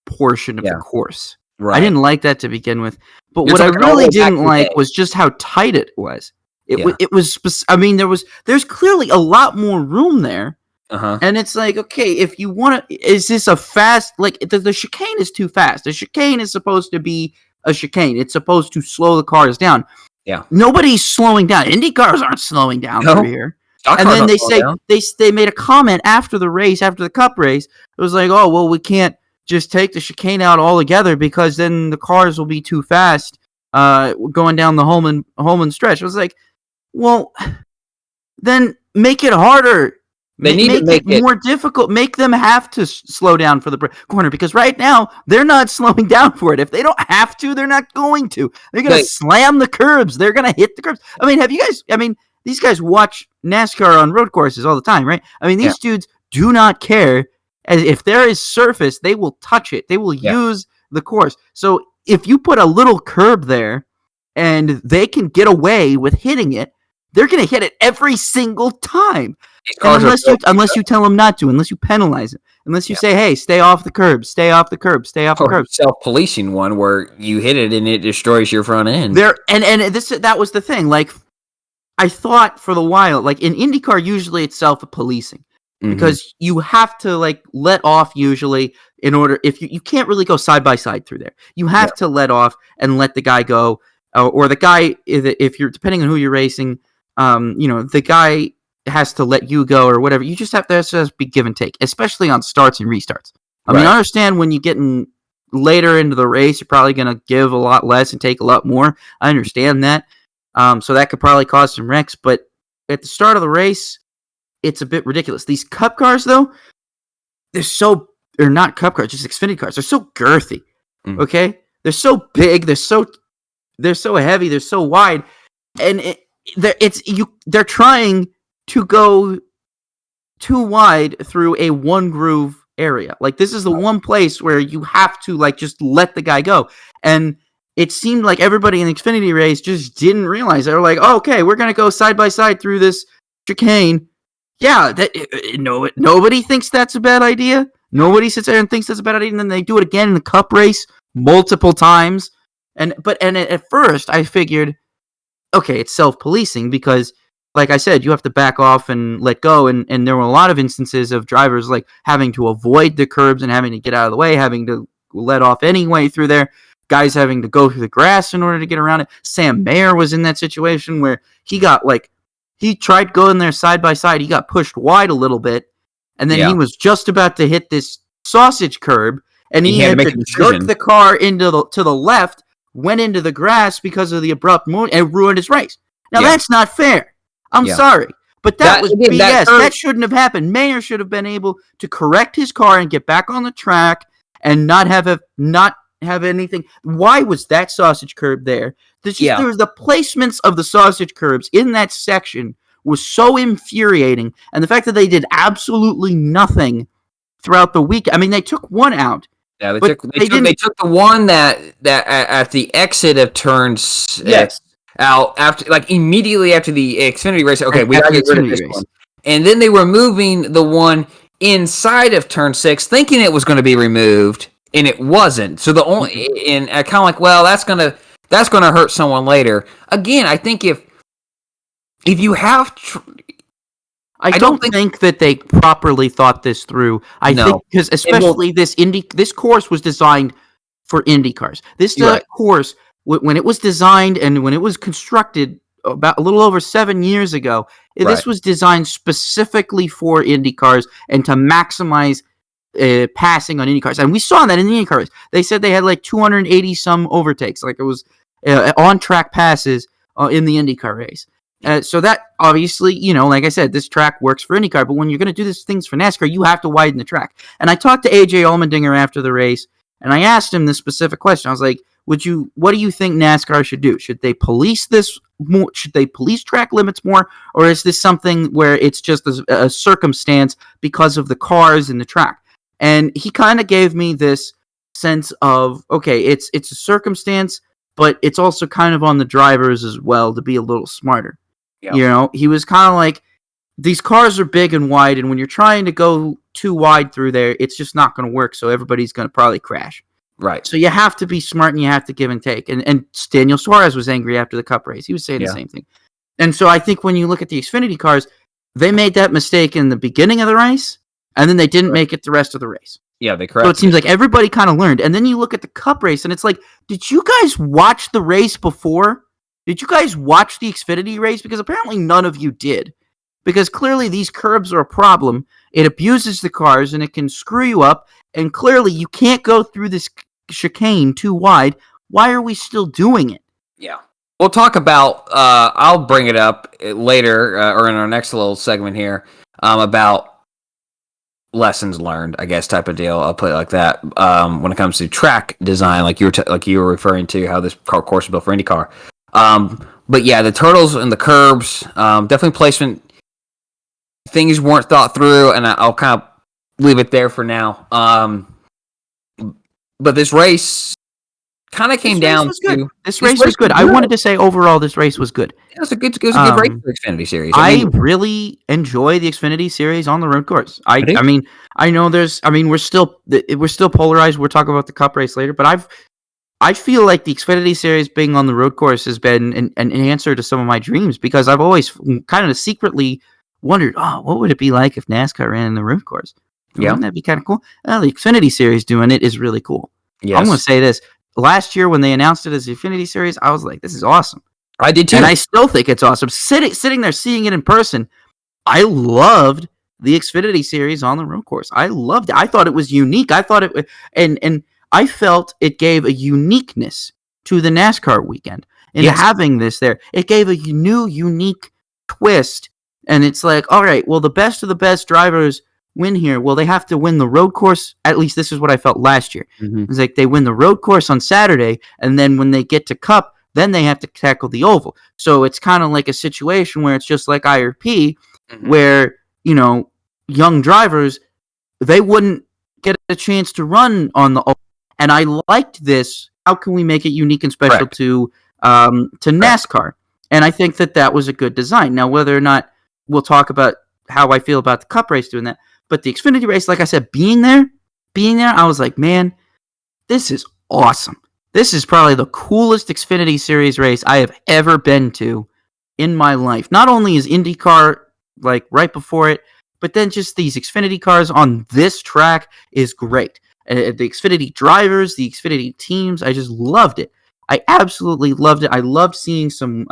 portion of the course. Right. I didn't like that to begin with. But what I really didn't like was just how tight it was. It was. I mean, there's clearly a lot more room there. Uh-huh. And it's like, okay, if you want to, is this a fast, like, the chicane is too fast. The chicane is supposed to be a chicane. It's supposed to slow the cars down. Yeah. Nobody's slowing down. Indy cars aren't slowing down through here. And then they say, they made a comment after the race, after the Cup race. It was like, oh, well, we can't just take the chicane out altogether because then the cars will be too fast going down the Holman stretch. I was like, well, then make it harder. They need to make it more difficult. Make them have to slow down for the corner, because right now they're not slowing down for it. If they don't have to, they're not going to. They're going to slam the curbs. They're going to hit the curbs. I mean, these guys watch NASCAR on road courses all the time, right? I mean, these dudes do not care. As if there is surface, they will touch it. They will use the course. So if you put a little curb there and they can get away with hitting it, they're going to hit it every single time. Unless you tell them not to, unless you penalize it, unless you say, hey, stay off the curb, stay off the curb, stay off the curb. Self-policing one where you hit it and it destroys your front end. That was the thing. Like, I thought for the while, like in IndyCar, usually it's self-policing. Because you have to, like, let off usually in order, if you can't really go side by side through there. You have to let off and let the guy go, or the guy, if you're, depending on who you're racing, the guy has to let you go or whatever. You just have to just be give and take, especially on starts and restarts. I mean, I understand when you're getting later into the race, you're probably going to give a lot less and take a lot more. I understand that. So that could probably cause some wrecks, but at the start of the race, it's a bit ridiculous. These Cup cars, though, they're not Cup cars, just Xfinity cars. They're so girthy, okay? They're so big, they're so heavy, they're so wide, and they're trying to go too wide through a one groove area. Like, this is the one place where you have to, like, just let the guy go. And it seemed like everybody in the Xfinity race just didn't realize. They were like, oh, okay, we're going to go side by side through this chicane. Yeah, nobody thinks that's a bad idea. Nobody sits there and thinks that's a bad idea, and then they do it again in the Cup race multiple times. And at first, I figured, okay, it's self-policing because, like I said, you have to back off and let go, and there were a lot of instances of drivers like having to avoid the curbs and having to get out of the way, having to let off anyway through there, guys having to go through the grass in order to get around it. Sam Mayer was in that situation where he tried going there side by side. He got pushed wide a little bit, and then he was just about to hit this sausage curb, and he had to jerk the car to the left, went into the grass because of the abrupt move, and ruined his race. Now, that's not fair. I'm sorry, but that was BS. That shouldn't have happened. Mayer should have been able to correct his car and get back on the track and not have anything. Why was that sausage curb there? There was the placements of the sausage curbs in that section was so infuriating, and the fact that they did absolutely nothing throughout the week. I mean, they took one out. Yeah, they took the one that at the exit of turns out after, like, immediately after the Xfinity race. Okay, we gotta get rid of this one, and then they were moving the one inside of turn 6, thinking it was going to be removed. and it wasn't. So the only and I kind of like, well, that's gonna hurt someone later. Again, I think if you have, I don't think that they properly thought this through. I think because especially this course was designed for Indy cars. This course, when it was designed and when it was constructed about a little over 7 years ago, this was designed specifically for Indy cars and to maximize passing on Indy cars. And we saw that in the Indy cars. They said they had like 280 some overtakes, like it was on track passes in the IndyCar race. So that obviously, like I said, this track works for IndyCar, but when you're going to do these things for NASCAR, you have to widen the track. And I talked to AJ Allmendinger after the race, and I asked him this specific question. I was like, what do you think NASCAR should do? Should they police this more? Should they police track limits more? Or is this something where it's just a circumstance because of the cars and the track? And he kind of gave me this sense of, okay, it's a circumstance, but it's also kind of on the drivers as well to be a little smarter. Yeah. He was kind of like, these cars are big and wide, and when you're trying to go too wide through there, it's just not going to work, so everybody's going to probably crash. Right. So you have to be smart, and you have to give and take. And Daniel Suarez was angry after the Cup race. He was saying the same thing. And so I think when you look at the Xfinity cars, they made that mistake in the beginning of the race, and then they didn't make it the rest of the race. Yeah, they correct. So it seems like everybody kind of learned. And then you look at the Cup race, and it's like, did you guys watch the race before? Did you guys watch the Xfinity race? Because apparently none of you did. Because clearly these curbs are a problem. It abuses the cars, and it can screw you up. And clearly you can't go through this chicane too wide. Why are we still doing it? Yeah. We'll talk about, I'll bring it up later, or in our next little segment here, about lessons learned, I guess, type of deal. I'll put it like that. When it comes to track design, like you were referring to, how this course is built for IndyCar. But yeah, the turtles and the curbs, definitely placement. Things weren't thought through, and I'll kind of leave it there for now. But this race kind of came down to... This race was good. I wanted to say overall this race was good. It was a good race for the Xfinity Series. I really enjoy the Xfinity Series on the road course. I mean, I know we're still polarized. We'll talk about the Cup race later, but I feel like the Xfinity Series being on the road course has been an answer to some of my dreams, because I've always kind of secretly wondered, what would it be like if NASCAR ran in the road course? Wouldn't that be kind of cool? The Xfinity Series doing it is really cool. Yes. I'm going to say this. Last year when they announced it as the Xfinity Series, I was like, this is awesome. I did too. And I still think it's awesome. Sitting there, seeing it in person, I loved the Xfinity Series on the road course. I loved it. I thought it was unique. I thought it, and I felt it gave a uniqueness to the NASCAR weekend. In having this there, it gave a new, unique twist. And it's like, all right, well, the best of the best drivers win here. Well, they have to win the road course. At least this is what I felt last year. Mm-hmm. It's like they win the road course on Saturday, and then when they get to Cup, then they have to tackle the oval. So it's kind of like a situation where it's just like IRP, where, young drivers, they wouldn't get a chance to run on the oval. And I liked this. How can we make it unique and special to NASCAR? And I think that was a good design. Now, whether or not we'll talk about how I feel about the Cup race doing that, but the Xfinity race, like I said, being there, I was like, man, this is awesome. This is probably the coolest Xfinity Series race I have ever been to in my life. Not only is IndyCar like right before it, but then just these Xfinity cars on this track is great. The Xfinity drivers, the Xfinity teams, I just loved it. I absolutely loved it. I loved seeing some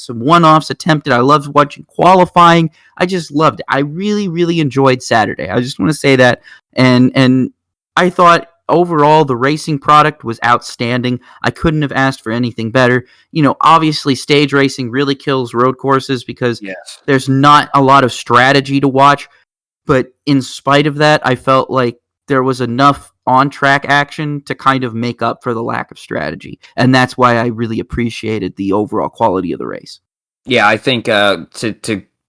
one-offs attempted. I loved watching qualifying. I just loved it. I really, really enjoyed Saturday. I just want to say that. And I thought overall the racing product was outstanding. I couldn't have asked for anything better. Obviously stage racing really kills road courses because there's not a lot of strategy to watch. But in spite of that, I felt like there was enough on-track action to kind of make up for the lack of strategy. And that's why I really appreciated the overall quality of the race. Yeah, I think to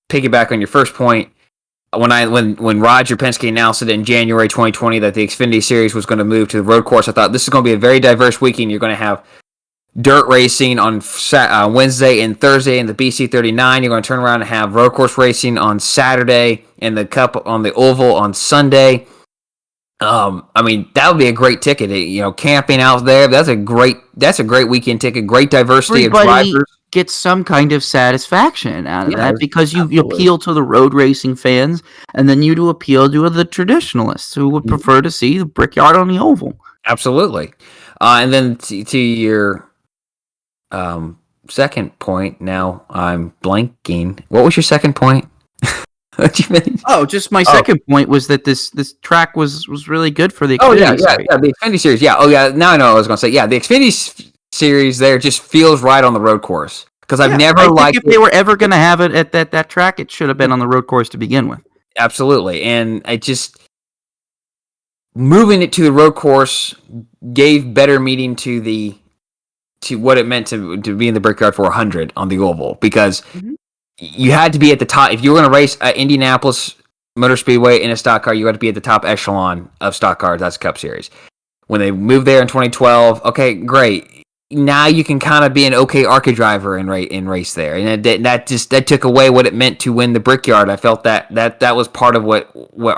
piggyback on your first point, when Roger Penske announced it in January 2020 that the Xfinity Series was going to move to the road course, I thought this is going to be a very diverse weekend. You're going to have dirt racing on Wednesday and Thursday in the BC39. You're going to turn around and have road course racing on Saturday and the Cup on the Oval on Sunday. I mean, that would be a great ticket. Camping out there. That's a great weekend ticket. Great diversity of Everybody drivers. gets some kind of satisfaction out of Yeah, that because you absolutely. appeal to the road racing fans, and then you do appeal to the traditionalists who would prefer to see the Brickyard on the oval. Absolutely. And then to your second point, now I'm blanking. What was your second point? What you mean? Oh, just my second point was that this track was really good for the Xfinity Series. Yeah, the Xfinity Series. Yeah, now I know what I was going to say. Yeah, the Xfinity Series there just feels right on the road course because I've never liked if they were ever going to have it at that track, it should have been on the road course to begin with. Absolutely, and I just moving it to the road course gave better meaning to what it meant to be in the Brickyard 400 on the oval because you had to be at the top. If you were going to race at Indianapolis Motor Speedway in a stock car, you had to be at the top echelon of stock cars. That's Cup Series. When they moved there in 2012, okay, great. Now you can kind of be an okay ARCA driver and race there, and that took away what it meant to win the Brickyard. I felt that was part of what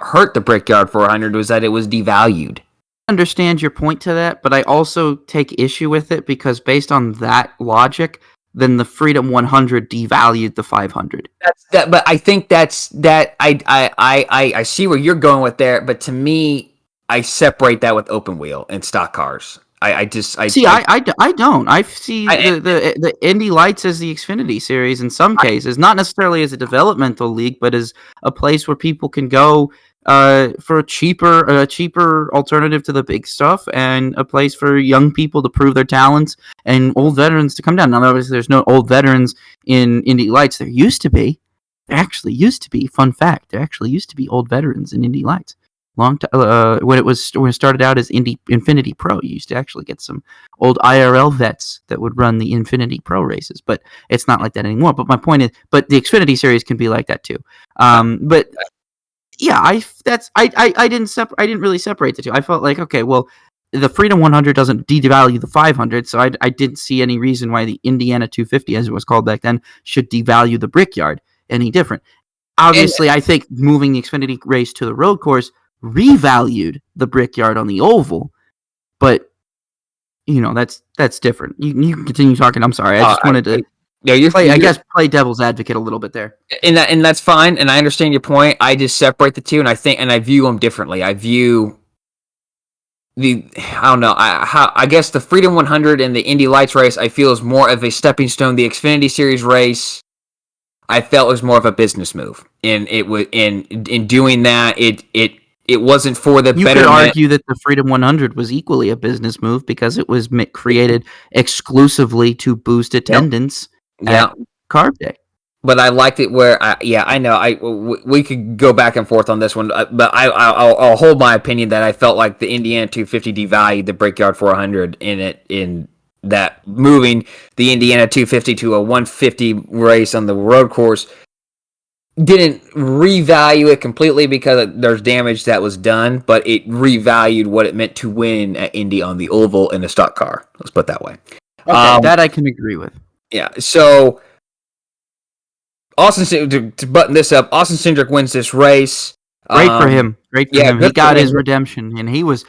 hurt the Brickyard 400 was that it was devalued. I understand your point to that, but I also take issue with it because based on that logic, then the Freedom 100 devalued the 500. But I think I see where you're going with there. But to me, I separate that with open wheel and stock cars. I don't. I see the Indy Lights as the Xfinity Series in some cases, not necessarily as a developmental league, but as a place where people can go for a cheaper alternative to the big stuff, and a place for young people to prove their talents and old veterans to come down. Now, obviously, there's no old veterans in Indy Lights. There used to be. There actually used to be. Fun fact: there actually used to be old veterans in Indy Lights. When it started out as Infinity Pro, you used to actually get some old IRL vets that would run the Infinity Pro races, but it's not like that anymore. But my point is, but the Xfinity Series can be like that too. But yeah, I didn't really separate the two. I felt like, okay, well, the Freedom 100 doesn't devalue the 500, so I didn't see any reason why the Indiana 250, as it was called back then, should devalue the Brickyard any different. Obviously, I think moving the Xfinity race to the road course revalued the Brickyard on the oval, but that's different. You can continue talking. I'm sorry. I just wanted to play devil's advocate a little bit there. And that's fine, and I understand your point. I just separate the two, and I view them differently. I view I guess the Freedom 100 and the Indy Lights race I feel is more of a stepping stone. The Xfinity Series race I felt was more of a business move, and it was in doing that it wasn't for the better. You could argue that the Freedom 100 was equally a business move because it was created exclusively to boost attendance at Carb Day. But I liked it where, I know we could go back and forth on this one, but I'll hold my opinion that I felt like the Indiana 250 devalued the Brickyard 400 in that moving the Indiana 250 to a 150 race on the road course didn't revalue it completely because there's damage that was done, but it revalued what it meant to win at Indy on the oval in a stock car. Let's put it that way. Okay, that I can agree with. Yeah, so Austin, to button this up, Austin Cindric wins this race. Great for him. He got his redemption, and he was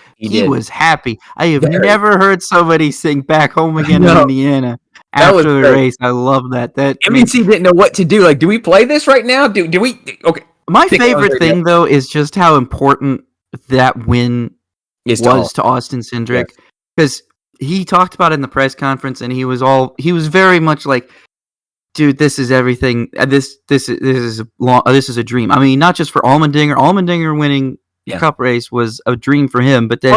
happy. I have never heard somebody sing "Back Home Again" in Indiana after the race. I love that. MNC didn't know what to do. Like, do we play this right now? Do we? Okay. My favorite thing, though, is just how important that win was to Austin Cindric, because he talked about it in the press conference, and he was very much like, dude, this is everything. This is a dream. I mean, not just for Allmendinger. Allmendinger winning the Cup race was a dream for him. But then,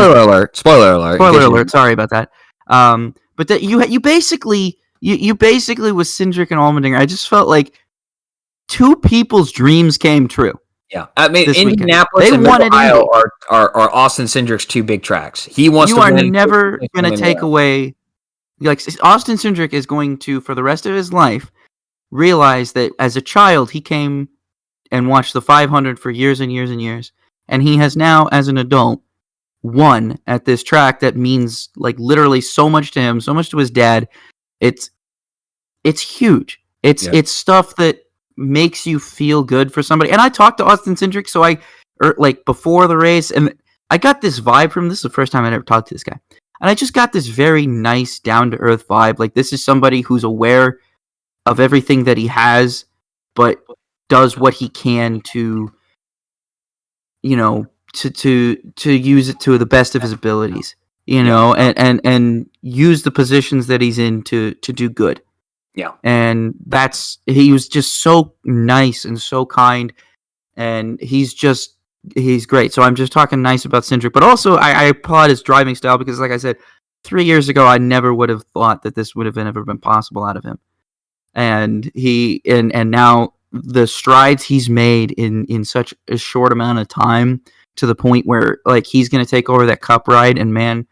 spoiler alert. Sorry about that. But that you basically with Cindric and Allmendinger, I just felt like two people's dreams came true. Yeah, I mean, Indianapolis and Ohio are Austin Cindric's two big tracks. He wants. You are never going to take away. Like, Austin Cindric is going to, for the rest of his life, realize that as a child he came and watched the 500 for years and years and years, and he has now, as an adult, won at this track that means like literally so much to him, so much to his dad. It's huge. It's stuff that makes you feel good for somebody. And I talked to Austin Cindric, so before the race, and I got this vibe from this. Is the first time I'd ever talked to this guy, and I just got this very nice, down to earth vibe. Like this is somebody who's aware of everything that he has, but does what he can to, to use it to the best of his abilities. And use the positions that he's in to do good. Yeah. And he was just so nice and so kind, and he's great. So I'm just talking nice about Cindric, but also I applaud his driving style because, like I said, 3 years ago I never would have thought that this would have ever been possible out of him. And and now the strides he's made in such a short amount of time, to the point where like he's going to take over that Cup ride, and man,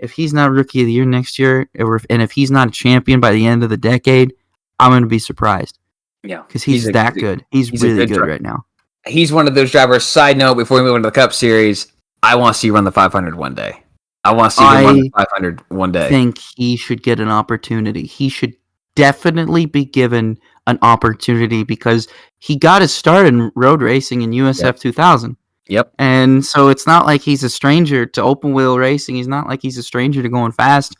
if he's not Rookie of the Year next year, and if he's not a champion by the end of the decade, I'm going to be surprised. Yeah, because he's that good. He's really good right now. He's one of those drivers. Side note, before we move into the Cup Series, I want to see him run the 500 one day. I want to see him run the 500 one day. I think he should get an opportunity. He should definitely be given an opportunity because he got his start in road racing in USF 2000. Yep. And so it's not like he's a stranger to open wheel racing. He's not like he's a stranger to going fast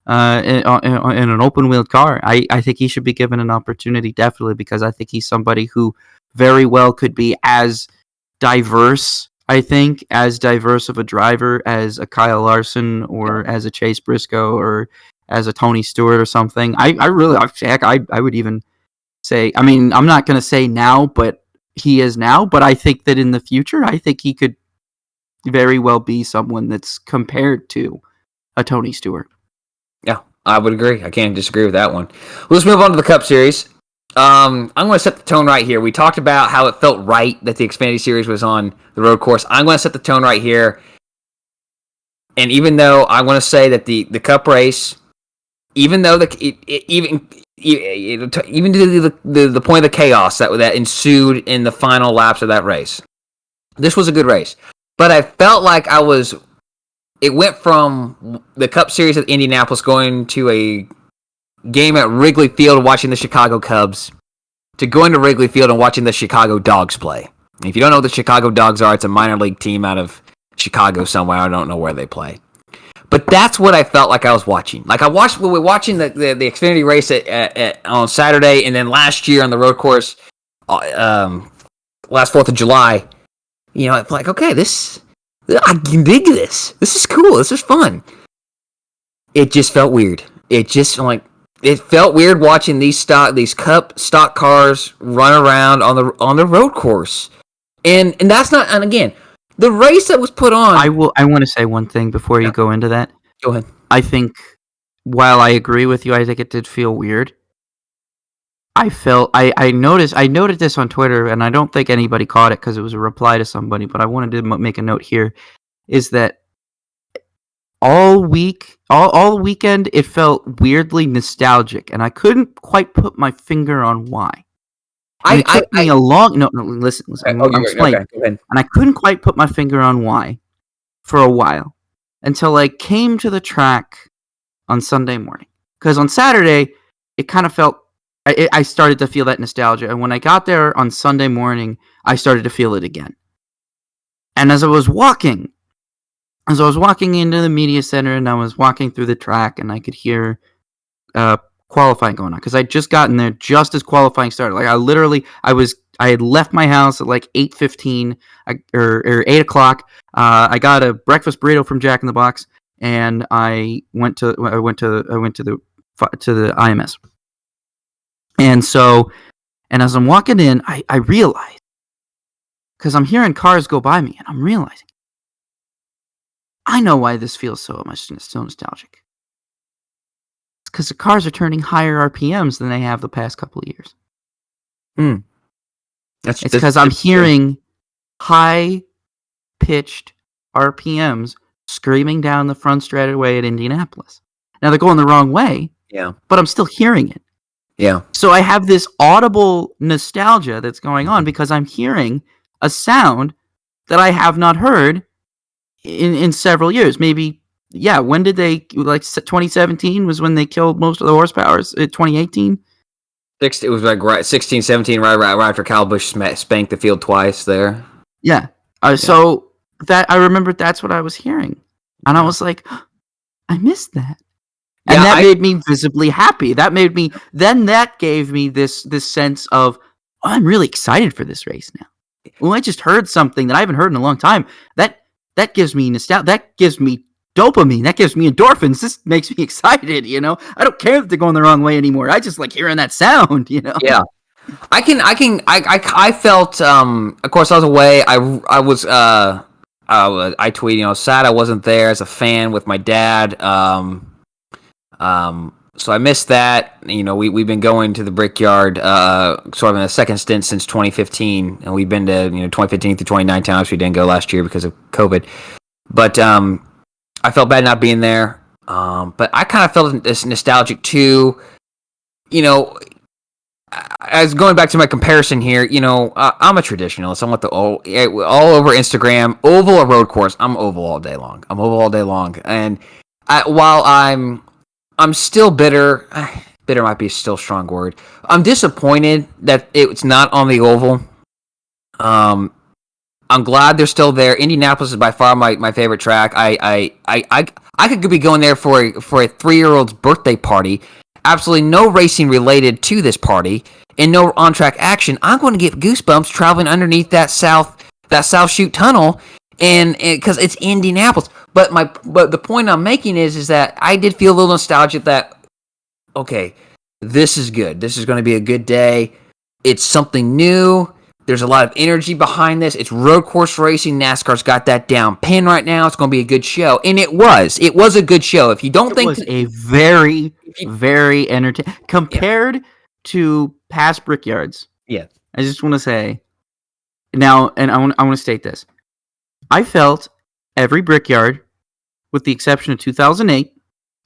in an open wheel car. I think he should be given an opportunity, definitely, because I think he's somebody who very well could be as diverse, as diverse of a driver as a Kyle Larson or as a Chase Briscoe or as a Tony Stewart or something. I would even say, I mean, I'm not going to say now, but he is now, but I think that in the future, I think he could very well be someone that's compared to a Tony Stewart. Yeah, I would agree. I can't disagree with that one. Let's move on to the Cup Series. I'm going to set the tone right here. We talked about how it felt right that the Xfinity Series was on the road course. I'm going to set the tone right here. And even though I want to say that the Cup race, even though even to the point of the chaos that ensued in the final laps of that race, this was a good race. But I felt like it went from the Cup Series at Indianapolis going to a game at Wrigley Field watching the Chicago Cubs to going to Wrigley Field and watching the Chicago Dogs play. And if you don't know what the Chicago Dogs are, it's a minor league team out of Chicago somewhere. I don't know where they play. But that's what I felt like I was watching. Like we were watching the Xfinity race on Saturday, and then last year on the road course, last 4th of July. It's like, okay, I can dig this. This is cool. This is fun. It just felt weird. It felt weird watching these Cup stock cars run around on the road course, and that's not. And again, the race that was put on. I want to say one thing before you go into that. Go ahead. I think, while I agree with you, I think it did feel weird. I noted this on Twitter, and I don't think anybody caught it because it was a reply to somebody, but I wanted to make a note here, is that all weekend it felt weirdly nostalgic, and I couldn't quite put my finger on why. It took me a long... No, listen. I'm explaining. Okay, go ahead. And I couldn't quite put my finger on why for a while until I came to the track on Sunday morning. Because on Saturday, it kind of felt... I started to feel that nostalgia. And when I got there on Sunday morning, I started to feel it again. And as I was walking into the media center and I was walking through the track, and I could hear qualifying going on, because I'd just gotten there just as qualifying started. Like I had left my house at like 8:15 or 8 o'clock. I got a breakfast burrito from Jack in the Box, and I went to the IMS. And as I'm walking in, I realized, because I'm hearing cars go by me, and I'm realizing, I know why this feels so nostalgic. It's because the cars are turning higher RPMs than they have the past couple of years. It's because I'm hearing high-pitched RPMs screaming down the front straightaway at Indianapolis. Now, they're going the wrong way, but I'm still hearing it. Yeah. So I have this audible nostalgia that's going on because I'm hearing a sound that I have not heard in several years. Maybe, when did they, 2017 was when they killed most of the horsepower? 2018? It was like 16, 17, right after Kyle Busch spanked the field twice there. Yeah. So that I remembered that's what I was hearing, and I was like, I missed that. And Yeah, that made me visibly happy. That gave me this sense of, oh, I'm really excited for this race now. Well, I just heard something that I haven't heard in a long time. That gives me nostalgia. That gives me dopamine. That gives me endorphins. This makes me excited. I don't care if they're going the wrong way anymore. I just like hearing that sound. Yeah. I felt, of course I was away. I tweeted, sad I wasn't there as a fan with my dad. So I missed that. We've been going to the Brickyard, sort of in a second stint since 2015, and we've been to 2015 through 2019. Obviously, we didn't go last year because of COVID, but I felt bad not being there. But I kind of felt this nostalgic too. As going back to my comparison here, I'm a traditionalist. I'm with the all over Instagram, oval or road course. I'm oval all day long. And while I'm still bitter. Bitter might be still a strong word. I'm disappointed that it's not on the oval. I'm glad they're still there. Indianapolis is by far my favorite track. I could be going there for a 3-year-old's birthday party. Absolutely no racing related to this party and no on track action. I'm going to get goosebumps traveling underneath that South Chute tunnel, and because it's Indianapolis. But the point I'm making is that I did feel a little nostalgic that, okay, this is good. This is going to be a good day. It's something new. There's a lot of energy behind this. It's road course racing. NASCAR's got that down pin right now. It's going to be a good show. And it was. It was a good show. If you don't think... It was a very, very entertaining... Compared to past Brickyards. Yeah. I just want to say... Now, and I want to state this. I felt every Brickyard, with the exception of 2008,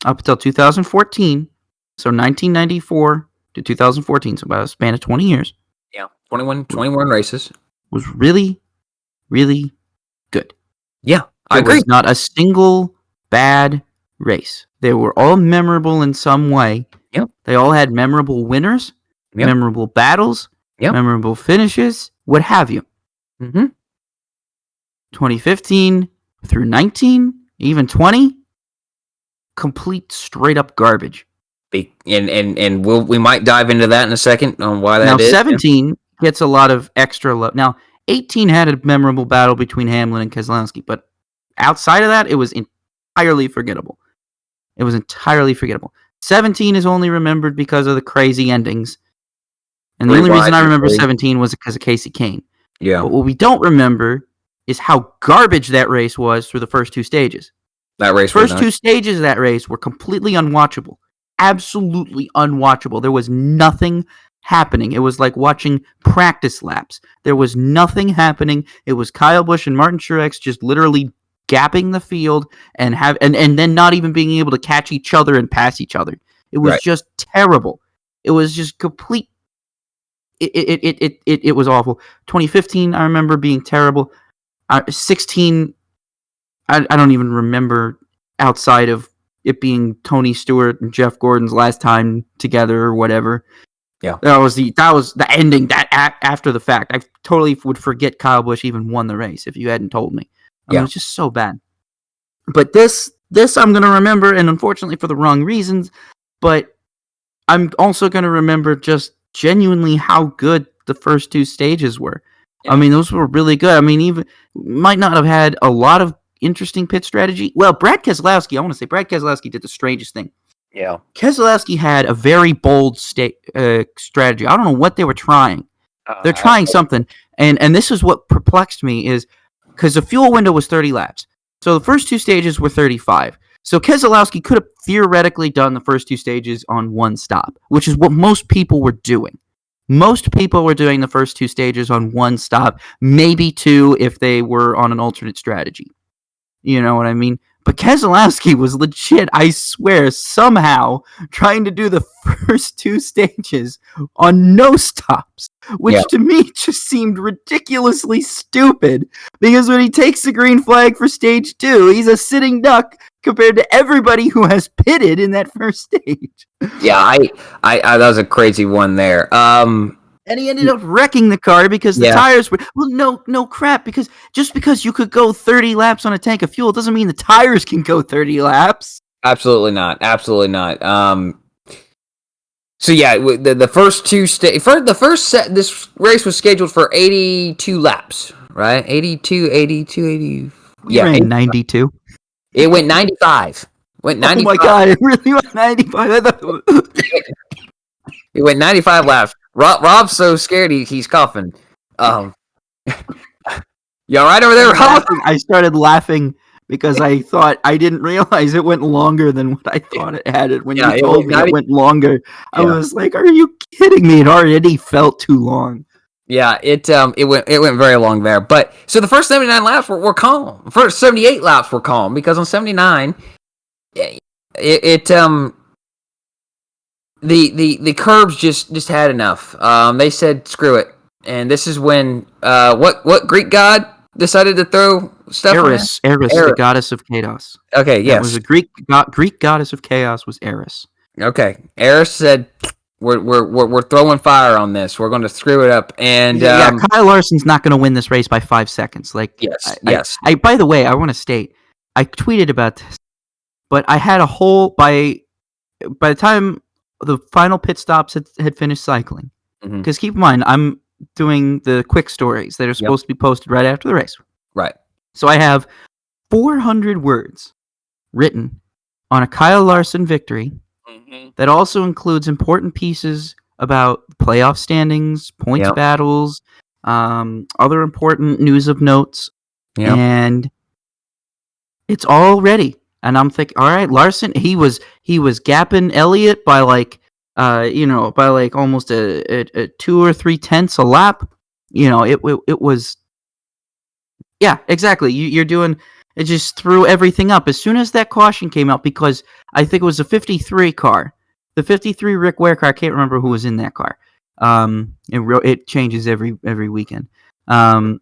up until 2014, so 1994 to 2014, so about a span of 20 years. Yeah, 21 races. Was really, really good. Yeah, I agree. agree. There was not a single bad race. They were all memorable in some way. Yep. They all had memorable winners, memorable battles, memorable finishes, what have you. Mm-hmm. 2015 through 19, even 20, complete straight up garbage. And we might dive into that in a second on why that is. Now 17 gets a lot of extra love. Now 18 had a memorable battle between Hamlin and Keselowski, but outside of that, it was entirely forgettable. 17 is only remembered because of the crazy endings. And the only reason I remember 17 was because of Casey Kane. Yeah. But what we don't remember is how garbage that race was through the first two stages. First two stages of that race were completely unwatchable. Absolutely unwatchable. There was nothing happening. It was like watching practice laps. There was nothing happening. It was Kyle Busch and Martin Truex just literally gapping the field and then not even being able to catch each other and pass each other. It was just terrible. It was just complete. It was awful. 2015, I remember being terrible. 16, I don't even remember outside of it being Tony Stewart and Jeff Gordon's last time together or whatever. Yeah, that was the ending. That after the fact, I totally would forget Kyle Busch even won the race if you hadn't told me. It was just so bad. But this I'm gonna remember, and unfortunately for the wrong reasons. But I'm also gonna remember just genuinely how good the first two stages were. Yeah. I mean, those were really good. I mean, even might not have had a lot of interesting pit strategy. Well, Brad Keselowski did the strangest thing. Yeah. Keselowski had a very bold strategy. I don't know what they were trying. They're trying something. And this is what perplexed me is because the fuel window was 30 laps. So the first two stages were 35. So Keselowski could have theoretically done the first two stages on one stop, which is what most people were doing. Most people were doing the first two stages on one stop, maybe two if they were on an alternate strategy. You know what I mean? But Keselowski was legit, I swear, somehow trying to do the first two stages on no stops, which to me just seemed ridiculously stupid. Because when he takes the green flag for stage 2, he's a sitting duck compared to everybody who has pitted in that first stage. Yeah, I that was a crazy one there. And And he ended up wrecking the car because the tires were no crap, because just because you could go 30 laps on a tank of fuel doesn't mean the tires can go 30 laps. Absolutely not. So yeah, the first two the first set, this race was scheduled for 82 laps, right? 80. We ran 92. It went 95. Went 95. Oh my god, it really went 95. It went 95 laps. Rob's so scared he's coughing. You all right over there, Rob? I started laughing because I didn't realize it went longer than what I thought it had. When you told me it went longer, I was like, "Are you kidding me?" It already felt too long. Yeah, it went very long there. But so the first 79 laps were calm. The first 78 laps were calm because on 79, the curbs just had enough. They said screw it, and this is when what Greek god decided to throw stuff. Eris, the goddess of chaos. Okay, yes, it was a Greek goddess of chaos was Eris. Okay, Eris said, We're throwing fire on this. We're going to screw it up, and Kyle Larson's not going to win this race by 5 seconds. Yes. I by the way, I want to state, I tweeted about this, but I had a whole by the time the final pit stops had finished cycling. Because keep in mind, I'm doing the quick stories that are supposed to be posted right after the race. Right. So I have 400 words written on a Kyle Larson victory. That also includes important pieces about playoff standings, points battles, other important news of notes, and it's all ready. And I'm thinking, all right, Larson, he was gapping Elliott by almost a 2 or 3 tenths a lap. It was, exactly. You're doing. It just threw everything up as soon as that caution came out, because I think it was a 53 car. The 53 Rick Ware car, I can't remember who was in that car. It changes every weekend. But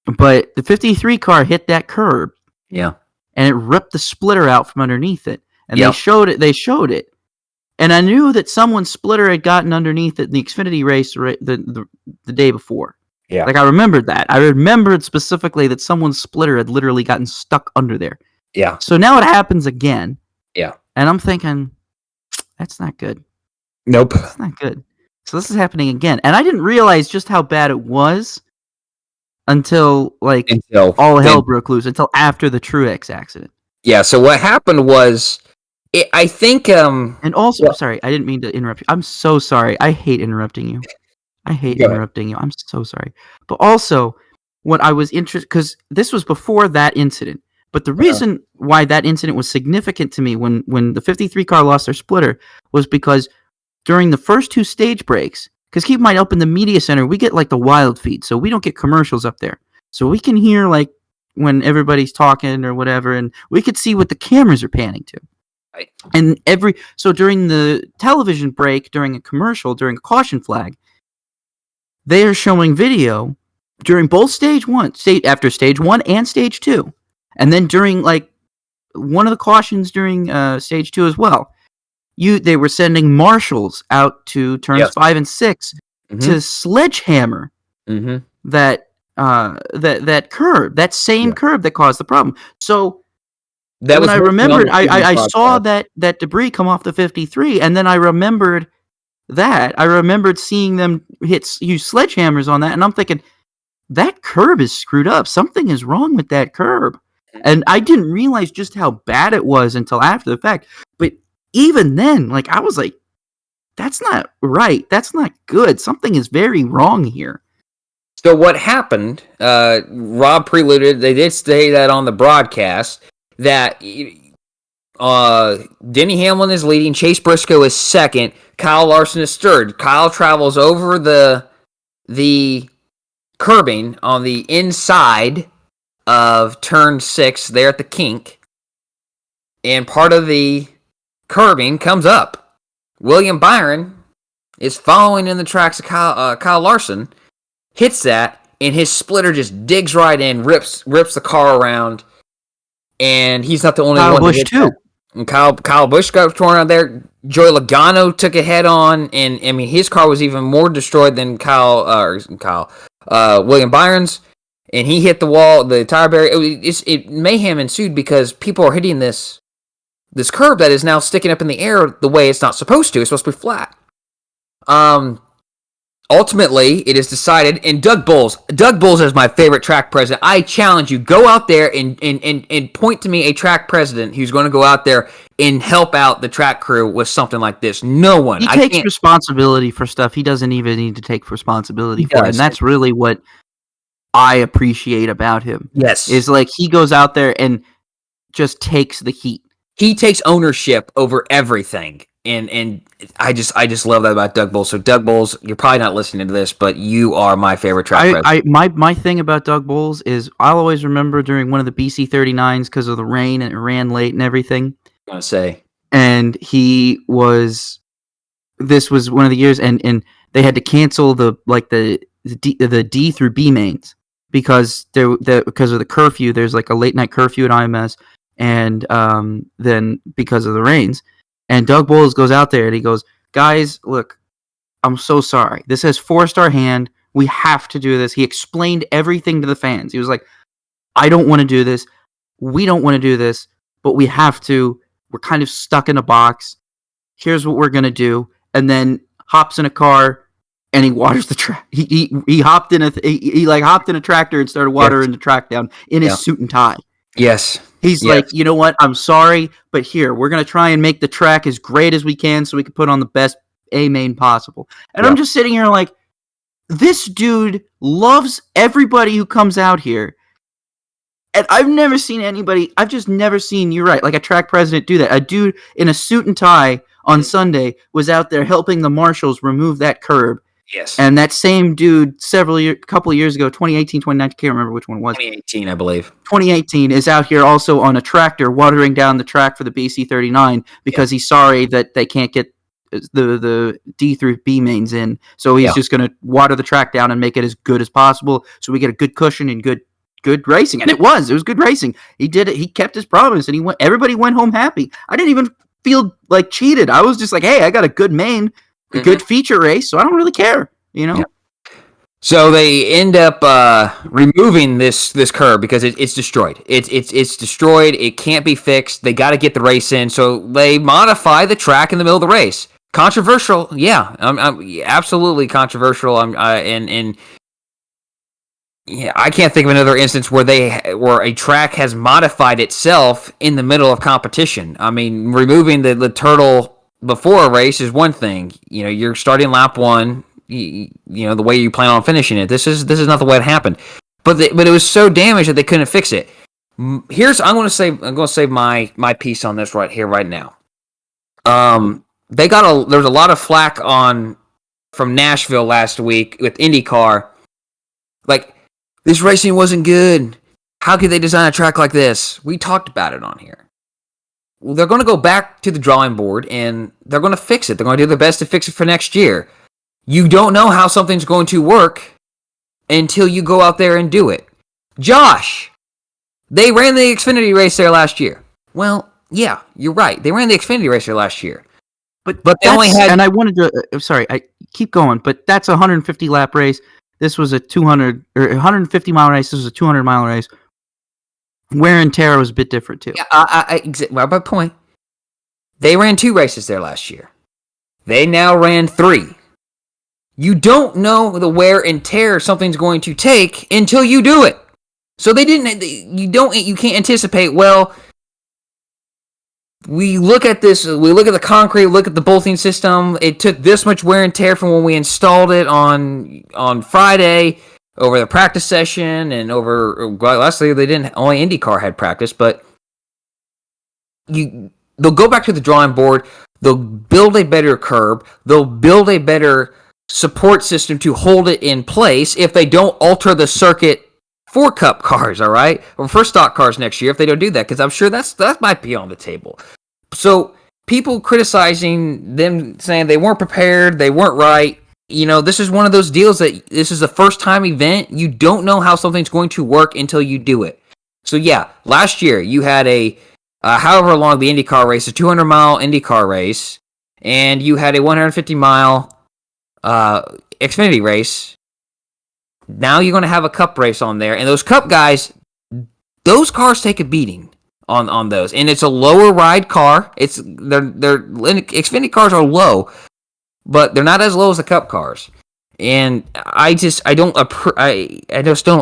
the 53 car hit that curb. Yeah. And it ripped the splitter out from underneath it. And they showed it. And I knew that someone's splitter had gotten underneath it in the Xfinity race the day before. Yeah. I remembered that. I remembered specifically that someone's splitter had literally gotten stuck under there. Yeah. So now it happens again. Yeah. And I'm thinking, that's not good. Nope. That's not good. So this is happening again. And I didn't realize just how bad it was until all hell broke loose, until after the Truex accident. Yeah, so what happened was, I think... and also, sorry, I didn't mean to interrupt you. I'm so sorry. I hate interrupting you. I'm so sorry. But also, what I was interested, because this was before that incident, but the reason why that incident was significant to me when the 53 car lost their splitter was because during the first 2 stage breaks, because keep in mind, up in the media center, we get the wild feed, so we don't get commercials up there. So we can hear when everybody's talking or whatever, and we could see what the cameras are panning to. Right. And so during the television break, during a commercial, during a caution flag, they are showing video during both after stage 1 and stage 2. And then during one of the cautions during stage 2 as well. They were sending marshals out to turns 5 and 6 to sledgehammer that curb, that same curb that caused the problem. So when I remembered, I saw that debris come off the 53, and then I remembered seeing them use sledgehammers on that, and I'm thinking, that curb is screwed up. Something is wrong with that curb. And I didn't realize just how bad it was until after the fact. But even then, I was like, that's not right. That's not good. Something is very wrong here. So what happened, Rob preluded, they did say that on the broadcast, that Denny Hamlin is leading, Chase Briscoe is second, Kyle Larson is third. Kyle travels over the curbing on the inside of turn 6 there at the kink, and part of the curbing comes up. William Byron is following in the tracks of Kyle Larson, hits that, and his splitter just digs right in, rips the car around, and he's not the only one. Busch too. And Kyle Busch got torn out there. Joey Logano took a head on, and I mean his car was even more destroyed than William Byron's, and he hit the wall, the tire barrier. It mayhem ensued because people are hitting this curb that is now sticking up in the air the way it's not supposed to. It's supposed to be flat. Ultimately, it is decided, and Doug Bowles is my favorite track president. I challenge you, go out there and point to me a track president who's going to go out there and help out the track crew with something like this. No one. He takes responsibility for stuff he doesn't even need to take responsibility for, and that's really what I appreciate about him. Yes. Is like he goes out there and just takes the heat. He takes ownership over everything. And I just love that about Doug Bowles. So Doug Bowles, you're probably not listening to this, but you are my favorite track president. My thing about Doug Bowles is I'll always remember during one of the BC 39s because of the rain and it ran late and everything. I'm gonna say. And this was one of the years, and they had to cancel the D through B mains because because of the curfew. There's like a late night curfew at IMS, and then because of the rains. And Doug Bowles goes out there and he goes, guys, look, I'm so sorry. This has 4-star hand. We have to do this. He explained everything to the fans. He was like, I don't want to do this. We don't want to do this, but we have to. We're kind of stuck in a box. Here's what we're going to do. And then hops in a car and he waters the track. He hopped in hopped in a tractor and started watering the track down in his suit and tie. Yes. He's like, you know what? I'm sorry, but here, we're going to try and make the track as great as we can so we can put on the best A main possible. And I'm just sitting here like, this dude loves everybody who comes out here. And I've never seen you're right, like a track president do that. A dude in a suit and tie on Sunday was out there helping the marshals remove that curb. Yes. And that same dude couple of years ago, 2018, 2019, can't remember which one it was. 2018, I believe. 2018 is out here also on a tractor watering down the track for the BC 39 because he's sorry that they can't get the D through B mains in. So he's just going to water the track down and make it as good as possible so we get a good cushion and good racing. And it was good racing. He did it. He kept his promise and everybody went home happy. I didn't even feel like cheated. I was just like, hey, I got a good main. A good feature race, so I don't really care, you know. Yeah. So they end up removing this curb because it's destroyed. It's destroyed. It can't be fixed. They got to get the race in, so they modify the track in the middle of the race. Controversial, yeah. Absolutely controversial. I can't think of another instance where a track has modified itself in the middle of competition. I mean, removing the turtle before a race is one thing. You know, you're starting lap one. You know the way you plan on finishing it. This is not the way it happened. But it was so damaged that they couldn't fix it. I'm going to save my piece on this right here right now. There's a lot of flack from Nashville last week with IndyCar. Like, this racing wasn't good. How could they design a track like this? We talked about it on here. Well, they're going to go back to the drawing board and they're going to fix it. They're going to do their best to fix it for next year. You don't know how something's going to work until you go out there and do it. Josh, they ran the Xfinity race there last year. Well, yeah, you're right. They ran the Xfinity race there last year. But they only had... And I wanted to... sorry, I keep going, but that's a 150-lap race. This was a 150-mile race. This was a 200-mile race. Wear and tear was a bit different, too. Yeah, well, my point. They ran 2 races there last year. They now ran 3. You don't know the wear and tear something's going to take until you do it. So you can't anticipate, well, we look at this, we look at the concrete, look at the bolting system. It took this much wear and tear from when we installed it on Friday. Over the practice session and lastly, only IndyCar had practice, but they'll go back to the drawing board. They'll build a better curb. They'll build a better support system to hold it in place if they don't alter the circuit for Cup cars, all right? Or for stock cars next year if they don't do that, because I'm sure that might be on the table. So people criticizing them, saying they weren't prepared, they weren't right. You know, this is one of those deals that this is a first-time event. You don't know how something's going to work until you do it. So, yeah, last year you had a however long the IndyCar race, a 200-mile IndyCar race, and you had a 150-mile Xfinity race. Now you're going to have a Cup race on there, and those Cup guys, those cars take a beating on those, and it's a lower ride car. Their Xfinity cars are low, but they're not as low as the Cup cars. And I just don't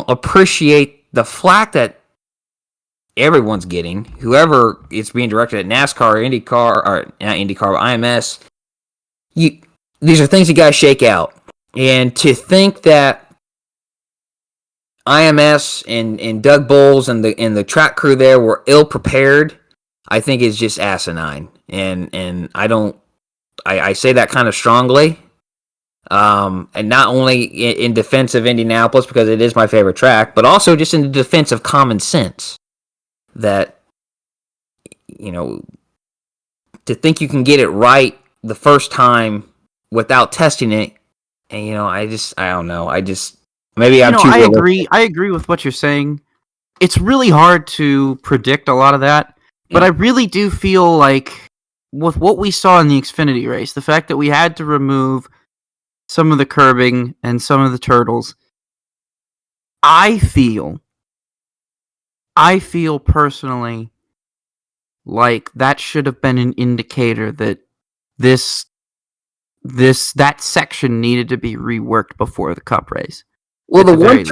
appreciate the flack that everyone's getting. Whoever it's being directed at, NASCAR, IndyCar, or not IndyCar, but IMS. These are things you gotta shake out. And to think that IMS and Doug Bowles and the track crew there were ill prepared, I think is just asinine. And I say that kind of strongly. And not only in defense of Indianapolis, because it is my favorite track, but also just in the defense of common sense. That, to think you can get it right the first time without testing it, and, I don't know. Maybe I'm too realistic. I agree with what you're saying. It's really hard to predict a lot of that, but I really do feel like with what we saw in the Xfinity race, the fact that we had to remove some of the curbing and some of the turtles, I feel personally like that should have been an indicator that that section needed to be reworked before the Cup race. Well, I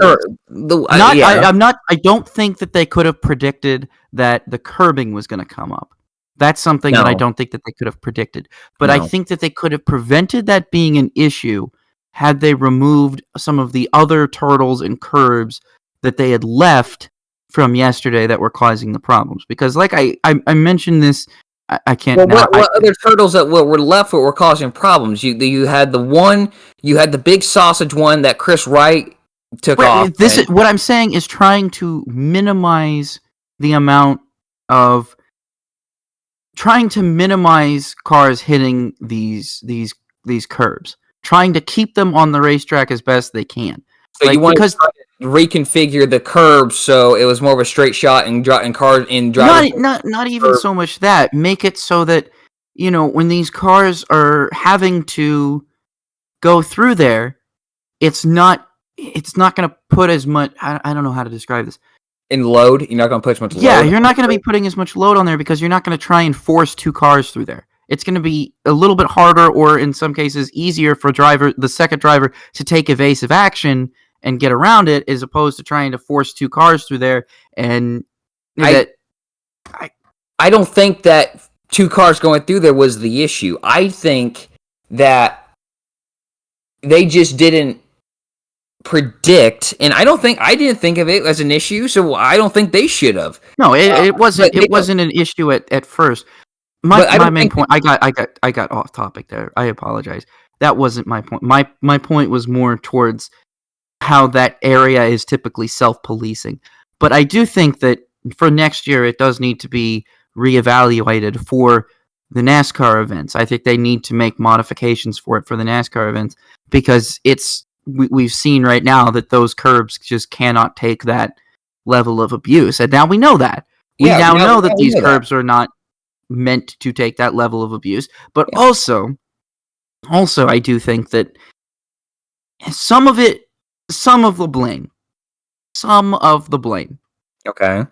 don't think that they could have predicted that the curbing was going to come up. That's something that I don't think that they could have predicted. But I think that they could have prevented that being an issue had they removed some of the other turtles and curbs that they had left from yesterday that were causing the problems. Because like I mentioned this, I can't... Well, what other turtles that were left were causing problems? You had the big sausage one that Chris Wright took off. What I'm saying is trying to minimize the amount of... Trying to minimize cars hitting these curbs. Trying to keep them on the racetrack as best they can. So you want to reconfigure the curbs so it was more of a straight shot and cars in driving. Not even so much that. Make it so that when these cars are having to go through there, it's not going to put as much. I don't know how to describe this. In load, you're not going to put as much load. Yeah, you're not going to be putting as much load on there because you're not going to try and force two cars through there. It's going to be a little bit harder, or in some cases easier for the second driver to take evasive action and get around it, as opposed to trying to force two cars through there. And I don't think that two cars going through there was the issue. I think that they just didn't predict, and I didn't think of it as an issue, so I don't think they should have. No, it wasn't. It wasn't an issue at first. My main point. I got off topic there. I apologize. That wasn't my point. My point was more towards how that area is typically self-policing. But I do think that for next year, it does need to be reevaluated for the NASCAR events. I think they need to make modifications for it for the NASCAR events, because we've seen right now that those curbs just cannot take that level of abuse. And now we know that. We now know that these curbs are not meant to take that level of abuse. But also, I do think that some of the blame. Okay.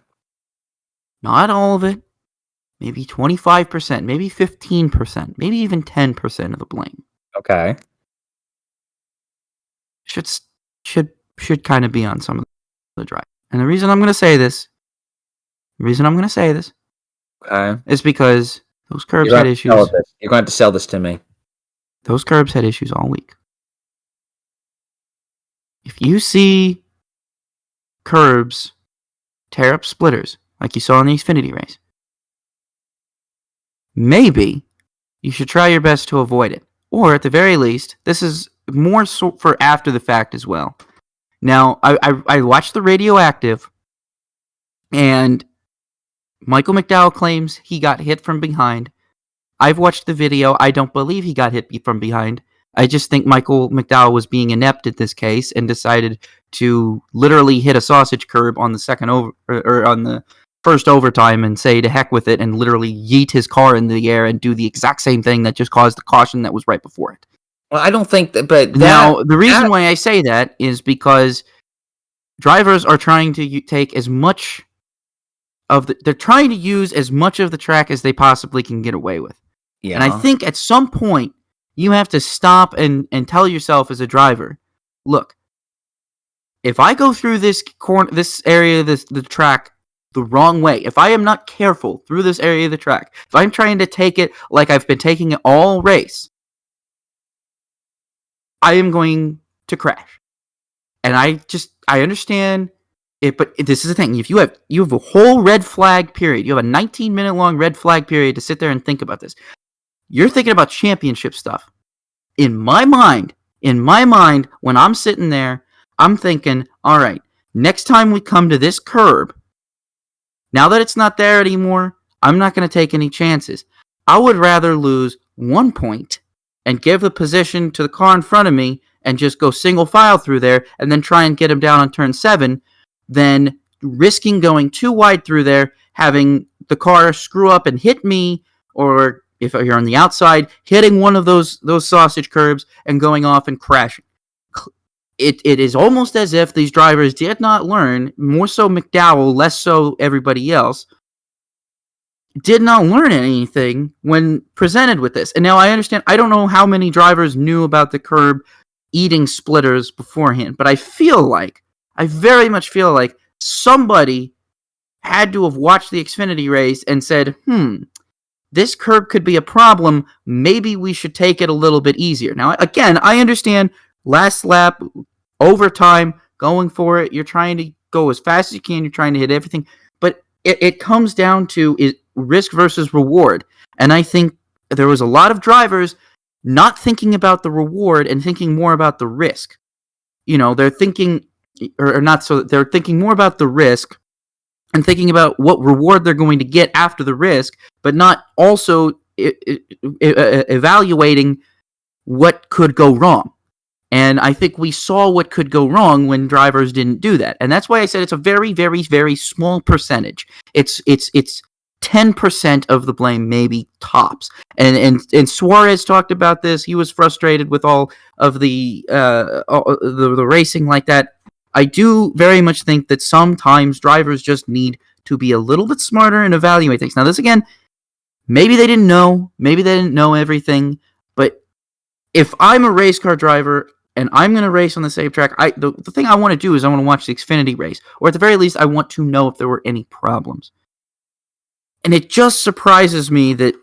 Not all of it. Maybe 25%, maybe 15%, maybe even 10% of the blame. Okay. Should kind of be on some of the drive. And the reason I'm going to say this, okay, is because those curbs had issues. You're going to have to sell this to me. Those curbs had issues all week. If you see curbs tear up splitters like you saw in the Xfinity race, maybe you should try your best to avoid it. Or at the very least, this is more so for after the fact as well. Now, I watched the Radioactive, and Michael McDowell claims he got hit from behind. I've watched the video. I don't believe he got hit from behind. I just think Michael McDowell was being inept at this case and decided to literally hit a sausage curb on the second over, or on the first overtime and say to heck with it and literally yeet his car into the air and do the exact same thing that just caused the caution that was right before it. Well, I don't think that, but now the reason why I say that is because drivers are trying to take as much they're trying to use as much of the track as they possibly can get away with. Yeah. And I think at some point you have to stop and tell yourself as a driver, look, if I go through this area of the track the wrong way, if I am not careful through this area of the track, if I'm trying to take it like I've been taking it all race, I am going to crash. And I understand it, but this is the thing. If you have a whole red flag period, you have a 19-minute long red flag period to sit there and think about this. You're thinking about championship stuff. In my mind, when I'm sitting there, I'm thinking, all right, next time we come to this curb, now that it's not there anymore, I'm not going to take any chances. I would rather lose 1 point and give the position to the car in front of me and just go single file through there and then try and get him down on turn 7 than risking going too wide through there, having the car screw up and hit me, or if you're on the outside, hitting one of those sausage curbs and going off and crashing. It is almost as if these drivers did not learn, more so McDowell, less so everybody else, did not learn anything when presented with this. And now I understand, I don't know how many drivers knew about the curb eating splitters beforehand, but I very much feel like somebody had to have watched the Xfinity race and said, this curb could be a problem. Maybe we should take it a little bit easier. Now, again, I understand last lap, overtime, going for it. You're trying to go as fast as you can. You're trying to hit everything. But it comes down to risk versus reward. And I think there was a lot of drivers not thinking about the reward and thinking more about the risk. They're thinking, or not so, they're thinking more about the risk and thinking about what reward they're going to get after the risk, but not also evaluating what could go wrong. And I think we saw what could go wrong when drivers didn't do that. And that's why I said it's a very, very, very small percentage. It's 10% of the blame, maybe tops. And Suarez talked about this. He was frustrated with all of the racing like that. I do very much think that sometimes drivers just need to be a little bit smarter and evaluate things. Now, this again, maybe they didn't know everything, but if I'm a race car driver and I'm going to race on the same track, the thing I want to do is I want to watch the Xfinity race, or at the very least, I want to know if there were any problems. And it just surprises me that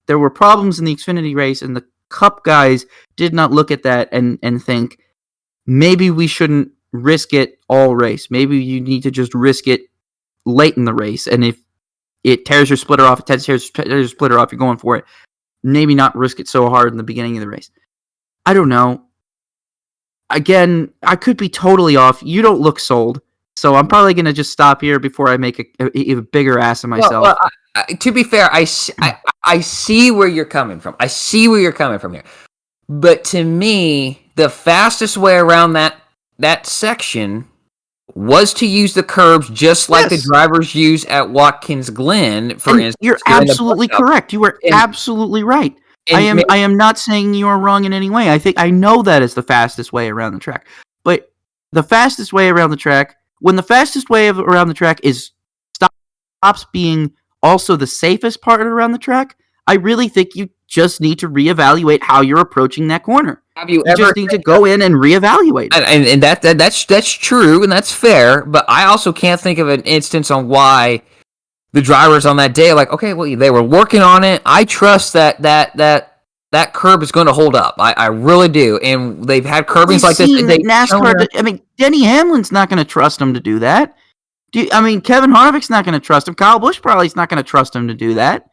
there were problems in the Xfinity race and the Cup guys did not look at that and think, maybe we shouldn't risk it all race. Maybe you need to just risk it late in the race. And if it tears your splitter off, you're going for it. Maybe not risk it so hard in the beginning of the race. I don't know. Again, I could be totally off. You don't look sold. So I'm probably going to just stop here before I make a bigger ass of myself. Well, to be fair, I see where you're coming from. I see where you're coming from here. But to me, the fastest way around that section was to use the curbs just like the drivers use at Watkins Glen, for instance. You're absolutely correct. You are absolutely right. I am not saying you are wrong in any way. I know that is the fastest way around the track. But the fastest way around the track, when the fastest way around the track stops being also the safest part around the track, I really think you just need to reevaluate how you're approaching that corner. You just need to go in and reevaluate it. And that's true and that's fair, but I also can't think of an instance on why the drivers on that day are like, okay, well, they were working on it. I trust that curb is going to hold up. I really do. And they've had curbings like this. NASCAR. Denny Hamlin's not going to trust them to do that. Kevin Harvick's not going to trust him. Kyle Busch probably is not going to trust him to do that.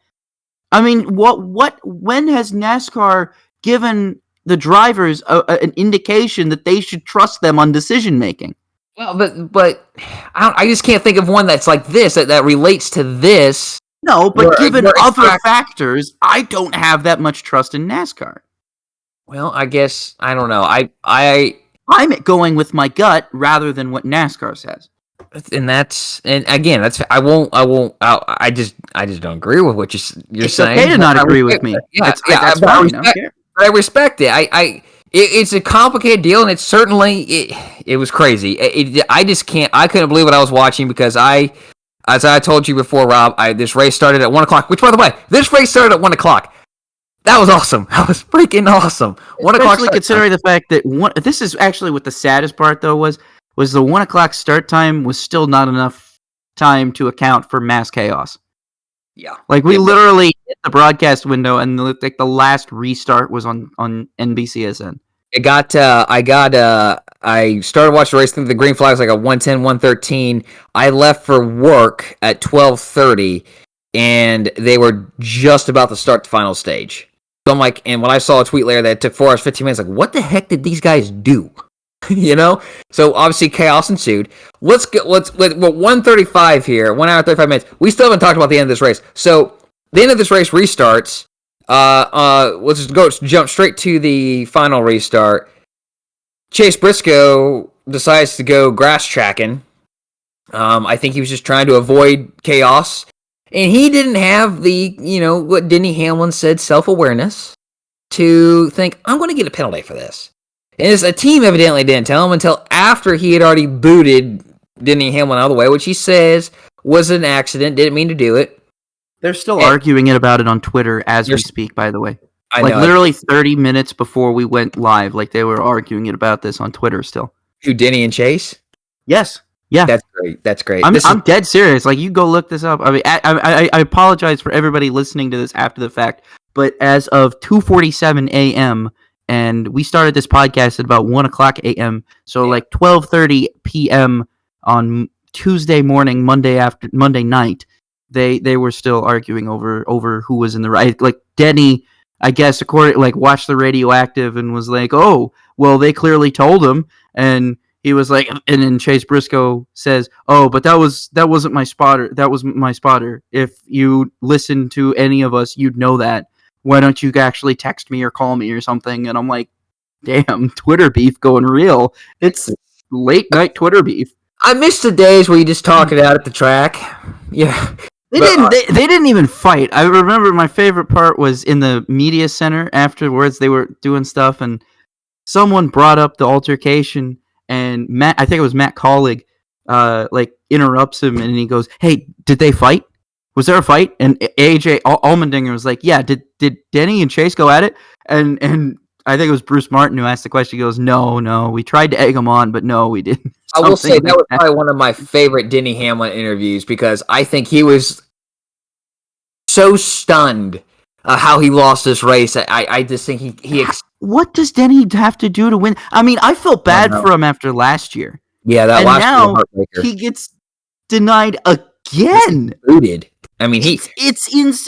When has NASCAR given the drivers an indication that they should trust them on decision making? Well, but I just can't think of one that's like this that relates to this. No, but given other factors, I don't have that much trust in NASCAR. Well, I guess I don't know. I'm going with my gut rather than what NASCAR says. and again, I just don't agree with what you're It's saying. okay to not agree with me. Yeah, That's fine. I don't care. I respect it. It's a complicated deal, and it's certainly it was crazy. I just can't. I couldn't believe what I was watching because as I told you before, Rob, this race started at 1 o'clock. Which, by the way, this race started at 1 o'clock. That was awesome. That was freaking awesome. 1 o'clock. Especially considering the fact that this is actually what the saddest part though was the 1 o'clock start time was still not enough time to account for mass chaos. Yeah, like we literally hit the broadcast window, and the last restart was on NBCSN. I started watching the race. The green flag was like a 110, 113. I left for work at 12:30, and they were just about to start the final stage. So I'm like, and when I saw a tweet later that it took 4 hours, 15 minutes, like, what the heck did these guys do? You know? So obviously chaos ensued. Let's 135 here, 1 hour, 35 minutes. We still haven't talked about the end of this race. So the end of this race restarts. Let's just jump straight to the final restart. Chase Briscoe decides to go grass tracking. I think he was just trying to avoid chaos. And he didn't have the, what Denny Hamlin said, self-awareness to think, I'm going to get a penalty for this. And a team evidently didn't tell him until after he had already booted Denny Hamlin out of the way, which he says was an accident, didn't mean to do it. They're still arguing about it on Twitter as we speak, by the way. I know. Literally 30 minutes before we went live, they were arguing about this on Twitter still. Who, Denny and Chase? Yes. Yeah. That's great. I'm dead serious. You go look this up. I mean, I apologize for everybody listening to this after the fact, but as of 2:47 a.m., and we started this podcast at about 1 o'clock a.m., so 12:30 p.m. on Tuesday morning, Monday night, they were still arguing over who was in the right. Denny, I guess, watched the radioactive and was like, oh, well, they clearly told him, and he was like, and then Chase Briscoe says, oh, but that wasn't my spotter. That was my spotter. If you listened to any of us, you'd know that. Why don't you actually text me or call me or something? And I'm like, damn, Twitter beef going real. It's late night Twitter beef. I miss the days where you just talk it out at the track. Yeah. They didn't even fight. I remember my favorite part was in the media center afterwards. They were doing stuff, and someone brought up the altercation, and I think it was Matt Collig, interrupts him, and he goes, "Hey, did they fight? Was there a fight?" And AJ Allmendinger was like, "Yeah, did Denny and Chase go at it?" And I think it was Bruce Martin who asked the question. He goes, No, we tried to egg him on, but no, we didn't." I will say that was probably one of my favorite Denny Hamlin interviews because I think he was so stunned how he lost this race. I just think he what does Denny have to do to win? I mean, I felt bad for him after last year. Yeah, that last year was a heartbreaker. He gets denied again. Booted. I mean,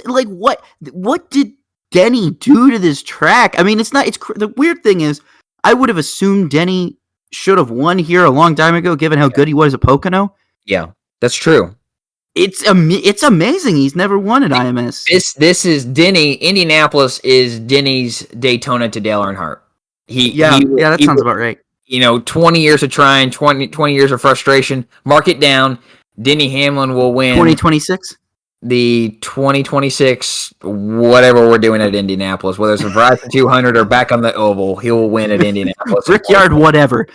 what did Denny do to this track? I mean, the weird thing is, I would have assumed Denny should have won here a long time ago, given how good he was at Pocono. Yeah, that's true. It's amazing he's never won at IMS. This is Denny. Indianapolis is Denny's Daytona to Dale Earnhardt. That sounds about right. 20 years of trying, 20 years of frustration. Mark it down. Denny Hamlin will win 2026. The 2026 whatever we're doing at Indianapolis, whether it's a Verizon 200 or back on the oval, he will win at Indianapolis. Brickyard, whatever.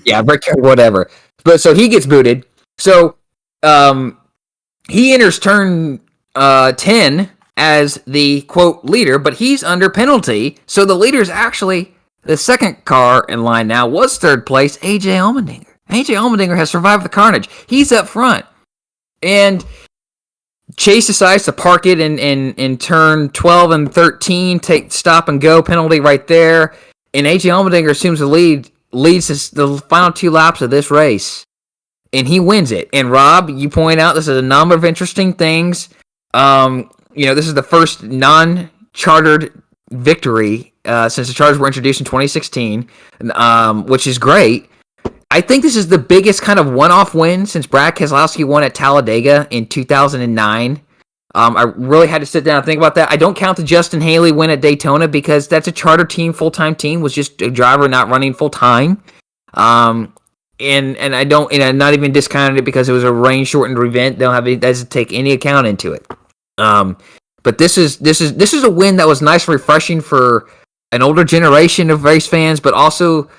Yeah, Brickyard, whatever. But so he gets booted. So he enters turn 10 as the quote leader, but he's under penalty. So the leader is actually the second car in line now. Was third place AJ Allmendinger. AJ Allmendinger has survived the carnage. He's up front, and Chase decides to park it in turn 12 and 13, take stop and go penalty right there, and AJ Allmendinger assumes the leads the final 2 laps of this race, and he wins it. And Rob, you point out this is a number of interesting things. This is the first non-chartered victory since the charters were introduced in 2016, which is great. I think this is the biggest kind of one-off win since Brad Keselowski won at Talladega in 2009. I really had to sit down and think about that. I don't count the Justin Haley win at Daytona because that's a charter team, full-time team, was just a driver not running full-time. and I don't, and I'm not even discounting it because it was a rain shortened event. They don't have any, that doesn't take any account into it. But this is a win that was nice and refreshing for an older generation of race fans, but also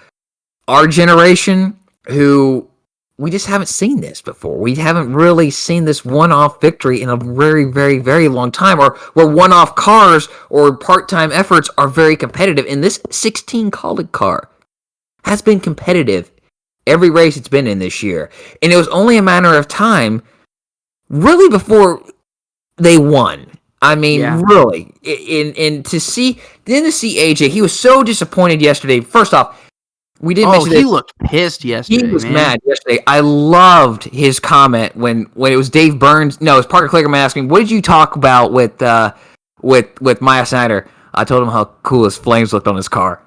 our generation who we just haven't seen this before. We haven't really seen this one-off victory in a very, very, very long time, or where one-off cars or part-time efforts are very competitive. And this 16 Kaulig car has been competitive every race it's been in this year. And it was only a matter of time, really, before they won. I mean, really. And to see AJ, he was so disappointed yesterday. First off, we didn't mention he looked pissed yesterday. He was mad yesterday. I loved his comment when it was Dave Burns. No, it was Parker Kligerman asking, "What did you talk about with Maya Snyder?" I told him how cool his flames looked on his car.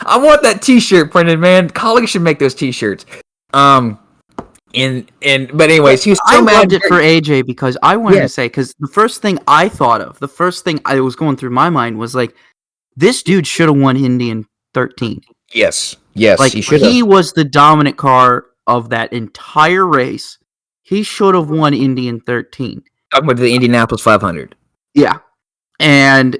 I want that T-shirt printed, man. Colleagues should make those T-shirts. But anyways, he was so mad. I loved it for AJ because I wanted to say, because the first thing I thought of, the first thing I was going through my mind was like, this dude should have won Indy in 13. Yes, like he was the dominant car of that entire race. He should have won Indy in 13. Talking about the Indianapolis 500. Yeah, and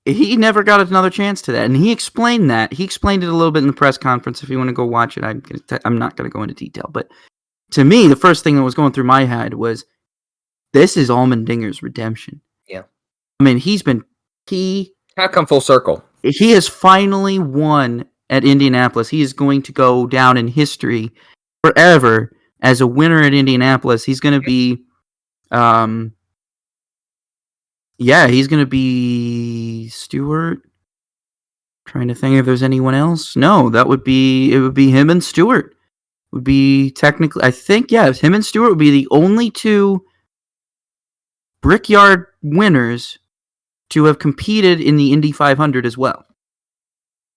he never got another chance to that. And he explained that. He explained it a little bit in the press conference. If you want to go watch it, I'm not going to go into detail. But to me, the first thing that was going through my head was, this is Allmendinger's redemption. Yeah, I mean, he kind of come full circle. He has finally won at Indianapolis. He is going to go down in history forever as a winner at Indianapolis. He's going to be, he's going to be Stewart. Trying to think if there's anyone else. No, it would be him and Stewart. Would be technically, I think, him and Stewart would be the only two Brickyard winners to have competed in the Indy 500 as well.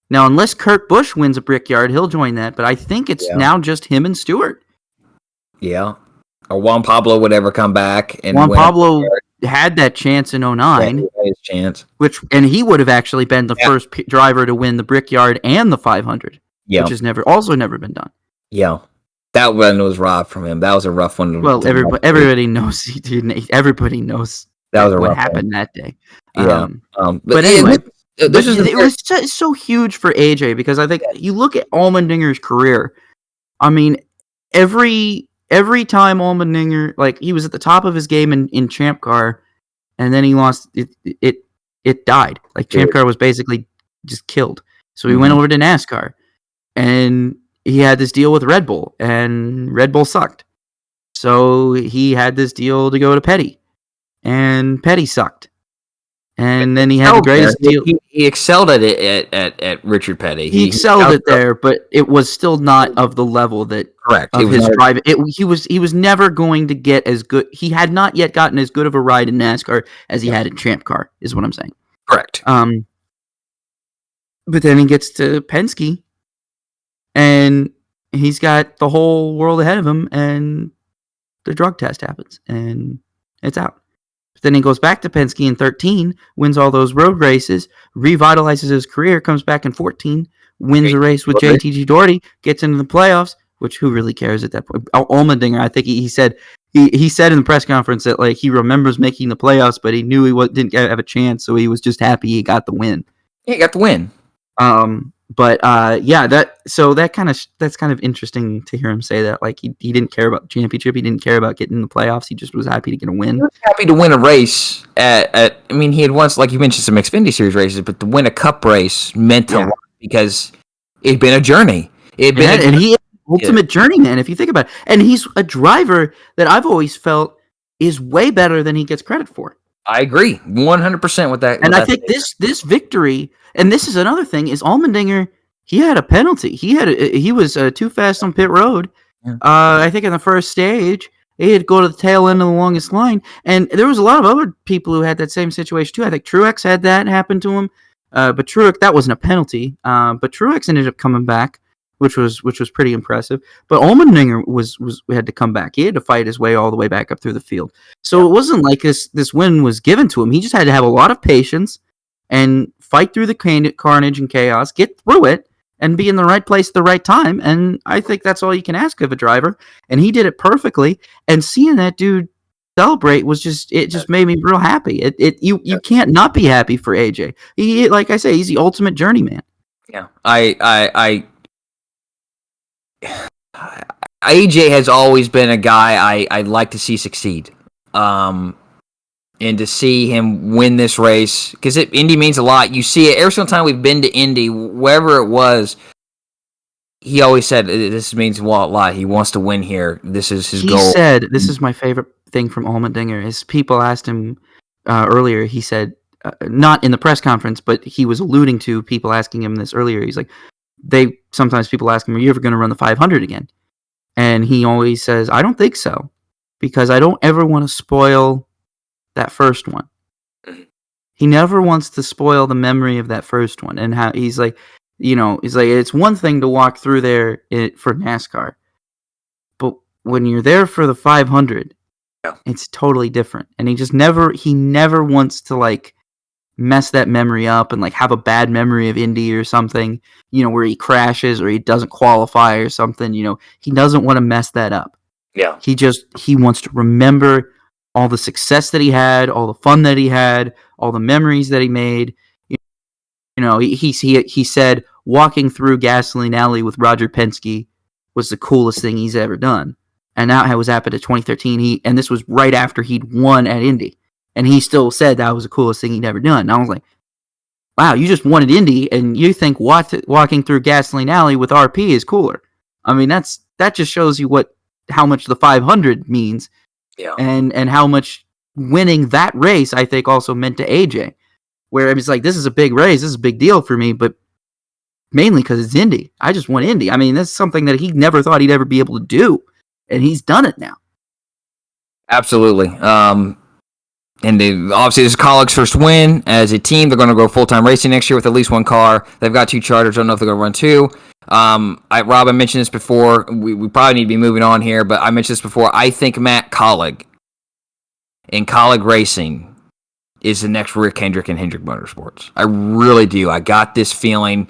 Now, unless Kurt Busch wins a Brickyard, he'll join that, but I think it's now just him and Stewart. Yeah. Or Juan Pablo would ever come back. And Juan Pablo had that chance in 09. Yeah, he had his chance. And he would have actually been the first driver to win the Brickyard and the 500, which has never been done. Yeah. That one was robbed from him. That was a rough one. Everybody knows. Everybody knows that was what happened that day. Yeah. But anyway... it was so huge for AJ because I think you look at Allmendinger's career. I mean, every time Allmendinger, like, he was at the top of his game in Champ Car, and then he lost. It died. Like, Champ Car was basically just killed. So he went over to NASCAR, and he had this deal with Red Bull, and Red Bull sucked. So he had this deal to go to Petty, and Petty sucked. And then he had the greatest deal. He excelled at it at Richard Petty. He excelled it there, but it was still not of the level that of his drive. He was never going to get as good. He had not yet gotten as good of a ride in NASCAR as he had in Champ Car, is what I'm saying. Correct. But then he gets to Penske, and he's got the whole world ahead of him, and the drug test happens, and it's out. Then he goes back to Penske in 13, wins all those road races, revitalizes his career, comes back in 14, wins a race with JTG Doherty, gets into the playoffs, which who really cares at that point? Allmendinger, I think he said he said in the press conference that, like, he remembers making the playoffs, but he knew he didn't have a chance, so he was just happy he got the win. Yeah, he got the win. That's kind of interesting to hear him say that. Like, he didn't care about the championship. He didn't care about getting in the playoffs. He just was happy to get a win. He was happy to win a race I mean, he had once, like you mentioned, some Xfinity Series races, but to win a Cup race meant a lot because it'd been a journey. He is ultimate journeyman, if you think about it. And he's a driver that I've always felt is way better than he gets credit for. I agree 100% with that. And I think this victory, and this is another thing, is Allmendinger. He had a penalty. He was too fast on pit road. Yeah. I think in the first stage, he had to go to the tail end of the longest line, and there was a lot of other people who had that same situation too. I think Truex had that happen to him, but Truex, that wasn't a penalty. But Truex ended up coming back, which was pretty impressive. But Allmendinger had to come back. He had to fight his way all the way back up through the field. So It wasn't like this win was given to him. He just had to have a lot of patience and fight through the carnage and chaos, get through it, and be in the right place at the right time. And I think that's all you can ask of a driver. And he did it perfectly. And seeing that dude celebrate was just made me real happy. You can't not be happy for AJ. He, like I say, he's the ultimate journeyman. Yeah, AJ has always been a guy I'd like to see succeed. And to see him win this race, because Indy means a lot. You see it every single time we've been to Indy, wherever it was. He always said this means a lot. He wants to win here. This is his goal. He said, this is my favorite thing from Allmendinger, is people asked him earlier, he said, not in the press conference, but he was alluding to people asking him this earlier. He's like, sometimes people ask him, are you ever going to run the 500 again? And he always says, I don't think so, because I don't ever want to spoil that first one. He never wants to spoil the memory of that first one. And how he's like, it's one thing to walk through there for NASCAR, but when you're there for the 500, it's totally different. And he never wants to like mess that memory up and like have a bad memory of Indy or something, where he crashes or he doesn't qualify or something. He doesn't want to mess that up. Yeah. He wants to remember all the success that he had, all the fun that he had, all the memories that he made. He said walking through Gasoline Alley with Roger Penske was the coolest thing he's ever done. And that was happened in 2013. And this was right after he'd won at Indy. And he still said that was the coolest thing he'd ever done. And I was like, wow, you just won at Indy and you think walking through Gasoline Alley with RP is cooler. I mean, that just shows you how much the 500 means. Yeah. And how much winning that race, I think, also meant to AJ. Where it's like, this is a big race, this is a big deal for me, but mainly because it's Indy. I just won Indy. I mean, that's something that he never thought he'd ever be able to do, and he's done it now. Absolutely. And obviously, this is Kaulig's first win as a team. They're going to go full-time racing next year with at least one car. They've got two charters. I don't know if they're going to run two. Rob, I mentioned this before. We probably need to be moving on here, but I mentioned this before. I think Matt Kaulig in Kaulig Racing is the next Rick Hendrick and Hendrick Motorsports. I really do. I got this feeling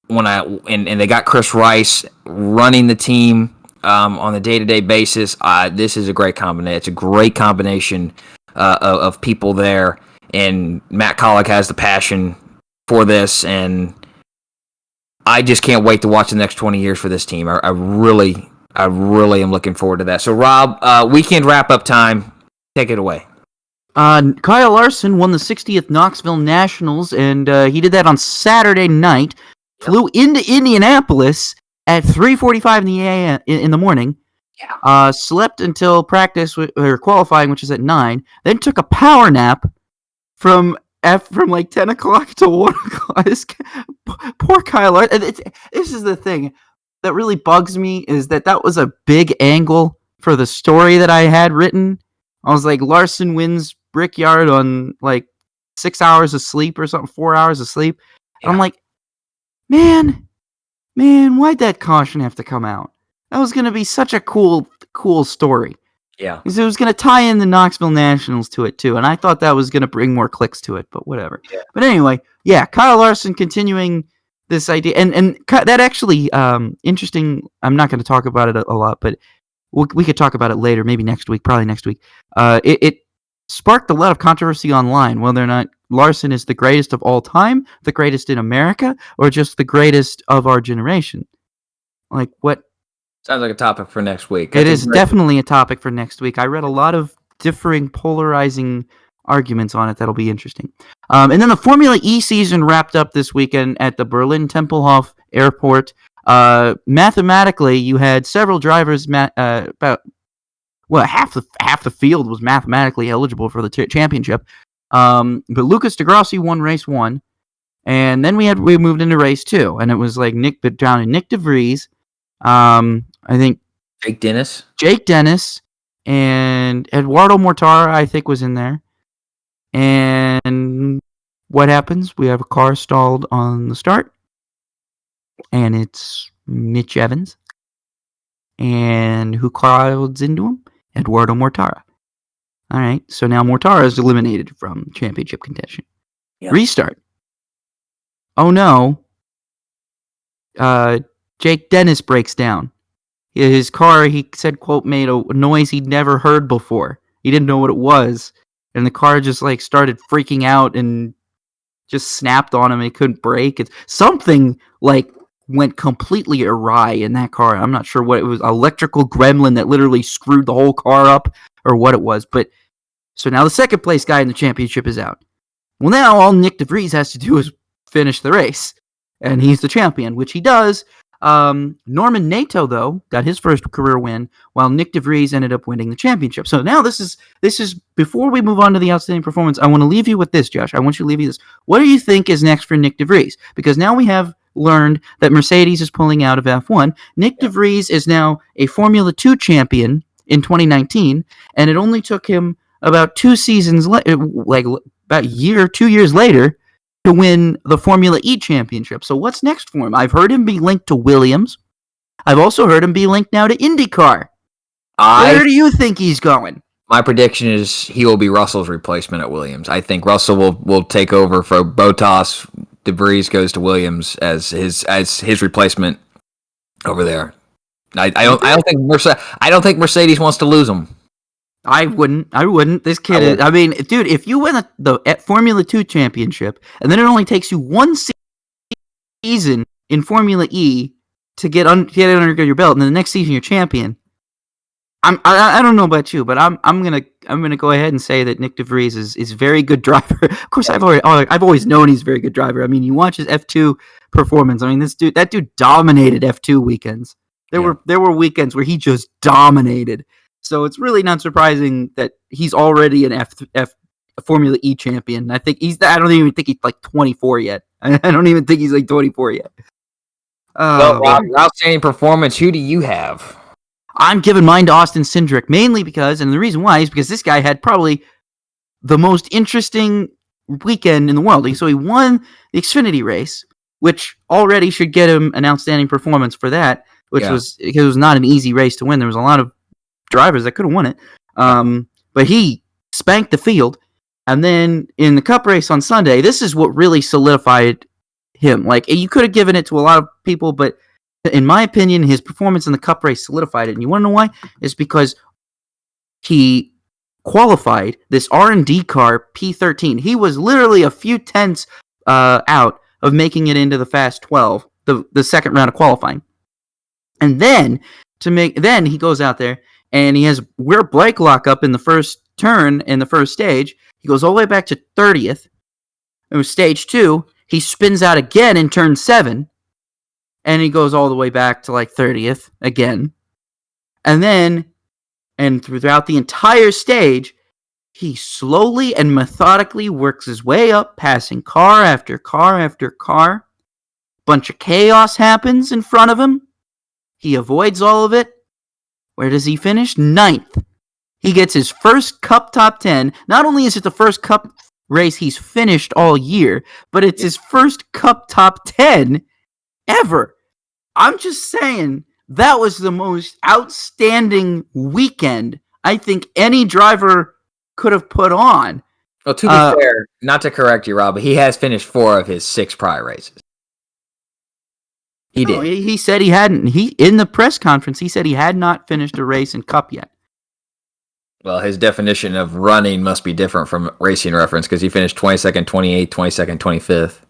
and they got Chris Rice running the team on a day-to-day basis. This is a great combination. It's a great combination of people there, and Matt Kaulig has the passion for this, and I just can't wait to watch the next 20 years for this team. I really am looking forward to that. So, Rob, weekend wrap-up time. Take it away. Kyle Larson won the 60th Knoxville Nationals, and he did that on Saturday night. Flew into Indianapolis at 3:45 in the morning. Yeah. Slept until practice or qualifying, which is at 9. Then took a power nap from like 10 o'clock to 1 o'clock. Poor Kyle Larson. This is the thing that really bugs me, is that was a big angle for the story that I had written. I was like, Larson wins Brickyard on like 6 hours of sleep or something, 4 hours of sleep. Yeah. And I'm like, man, why'd that caution have to come out? That was going to be such a cool story. Yeah. Because it was going to tie in the Knoxville Nationals to it too. And I thought that was going to bring more clicks to it, but whatever. Yeah. But anyway, yeah, Kyle Larson continuing this idea. And that actually, interesting, I'm not going to talk about it a lot, but we could talk about it later, maybe probably next week. It sparked a lot of controversy online, whether or not Larson is the greatest of all time, the greatest in America, or just the greatest of our generation. Like, what? Sounds like a topic for next week. It is definitely a topic for next week. I read a lot of differing, polarizing arguments on it that'll be interesting. And then the Formula E season wrapped up this weekend at the Berlin Tempelhof Airport. Mathematically, you had several drivers. About half the field was mathematically eligible for the championship. But Lucas deGrassi won race 1, and then we moved into race 2, and it was like Nick DeVries. I think Jake Dennis, and Eduardo Mortara, I think, was in there. And what happens? We have a car stalled on the start, and it's Mitch Evans. And who crowds into him? Eduardo Mortara. All right, so now Mortara is eliminated from championship contention. Yep. Restart. Oh no. Jake Dennis breaks down. His car, he said, quote, made a noise he'd never heard before. He didn't know what it was. And the car just like started freaking out and just snapped on him. It couldn't brake. Something like went completely awry in that car. I'm not sure what it was. Electrical gremlin that literally screwed the whole car up or what it was. But so now the second place guy in the championship is out. Well, now all Nick DeVries has to do is finish the race. And he's the champion, which he does. Norman Nato, though, got his first career win, while Nick DeVries ended up winning the championship. So now this is before we move on to the outstanding performance, I want to leave you with this, Josh. I want you to leave you this. What do you think is next for Nick DeVries? Because now we have learned that Mercedes is pulling out of F1. Nick DeVries is now a Formula 2 champion in 2019, and it only took him about 2 seasons, about a year, 2 years later, to win the Formula E championship. So what's next for him? I've heard him be linked to Williams. I've also heard him be linked now to IndyCar. Where do you think he's going? My prediction is he will be Russell's replacement at Williams. I think Russell will take over for Bottas. DeVries goes to Williams as his replacement over there. I don't think Mercedes wants to lose him. I wouldn't. This kid I mean, dude, if you win the Formula 2 championship, and then it only takes you 1 season in Formula E to get under your belt, and then the next season you're champion, I don't know about you, but I'm gonna go ahead and say that Nick DeVries is a very good driver. Of course, I've always known he's a very good driver. I mean, you watch his F2 performance. I mean, that dude dominated F2 weekends. There were weekends where he just dominated. So it's really not surprising that he's already an F Formula E champion. I don't even think he's like 24 yet. I don't even think he's like 24 yet. Well, Rob, outstanding performance. Who do you have? I'm giving mine to Austin Cindric, mainly because, and the reason why is because this guy had probably the most interesting weekend in the world. So he won the Xfinity race, which already should get him an outstanding performance for that, which was not an easy race to win. There was a lot of drivers that could have won it, but he spanked the field. And then in the Cup race on Sunday, this is what really solidified him. Like, you could have given it to a lot of people, but in my opinion, his performance in the Cup race solidified it. And you want to know why? It's because he qualified this R&D car P13. He was literally a few tenths out of making it into the Fast 12, the second round of qualifying. And then he goes out there and he has rear brake lock up in the first turn in the first stage. He goes all the way back to 30th. It was stage 2. He spins out again in turn 7. And he goes all the way back to like 30th again. And throughout the entire stage, he slowly and methodically works his way up, passing car after car after car. Bunch of chaos happens in front of him. He avoids all of it. Where does he finish? 9th. He gets his first Cup top 10. Not only is it the first Cup race he's finished all year, but it's his first Cup top 10 ever. I'm just saying, that was the most outstanding weekend I think any driver could have put on. Well, to be fair, not to correct you, Rob, but he has finished 4 of his 6 prior races. He did. He said he hadn't. In the press conference, he said he had not finished a race in Cup yet. Well, his definition of running must be different from Racing Reference, because he finished 22nd, 28th, 22nd, 25th.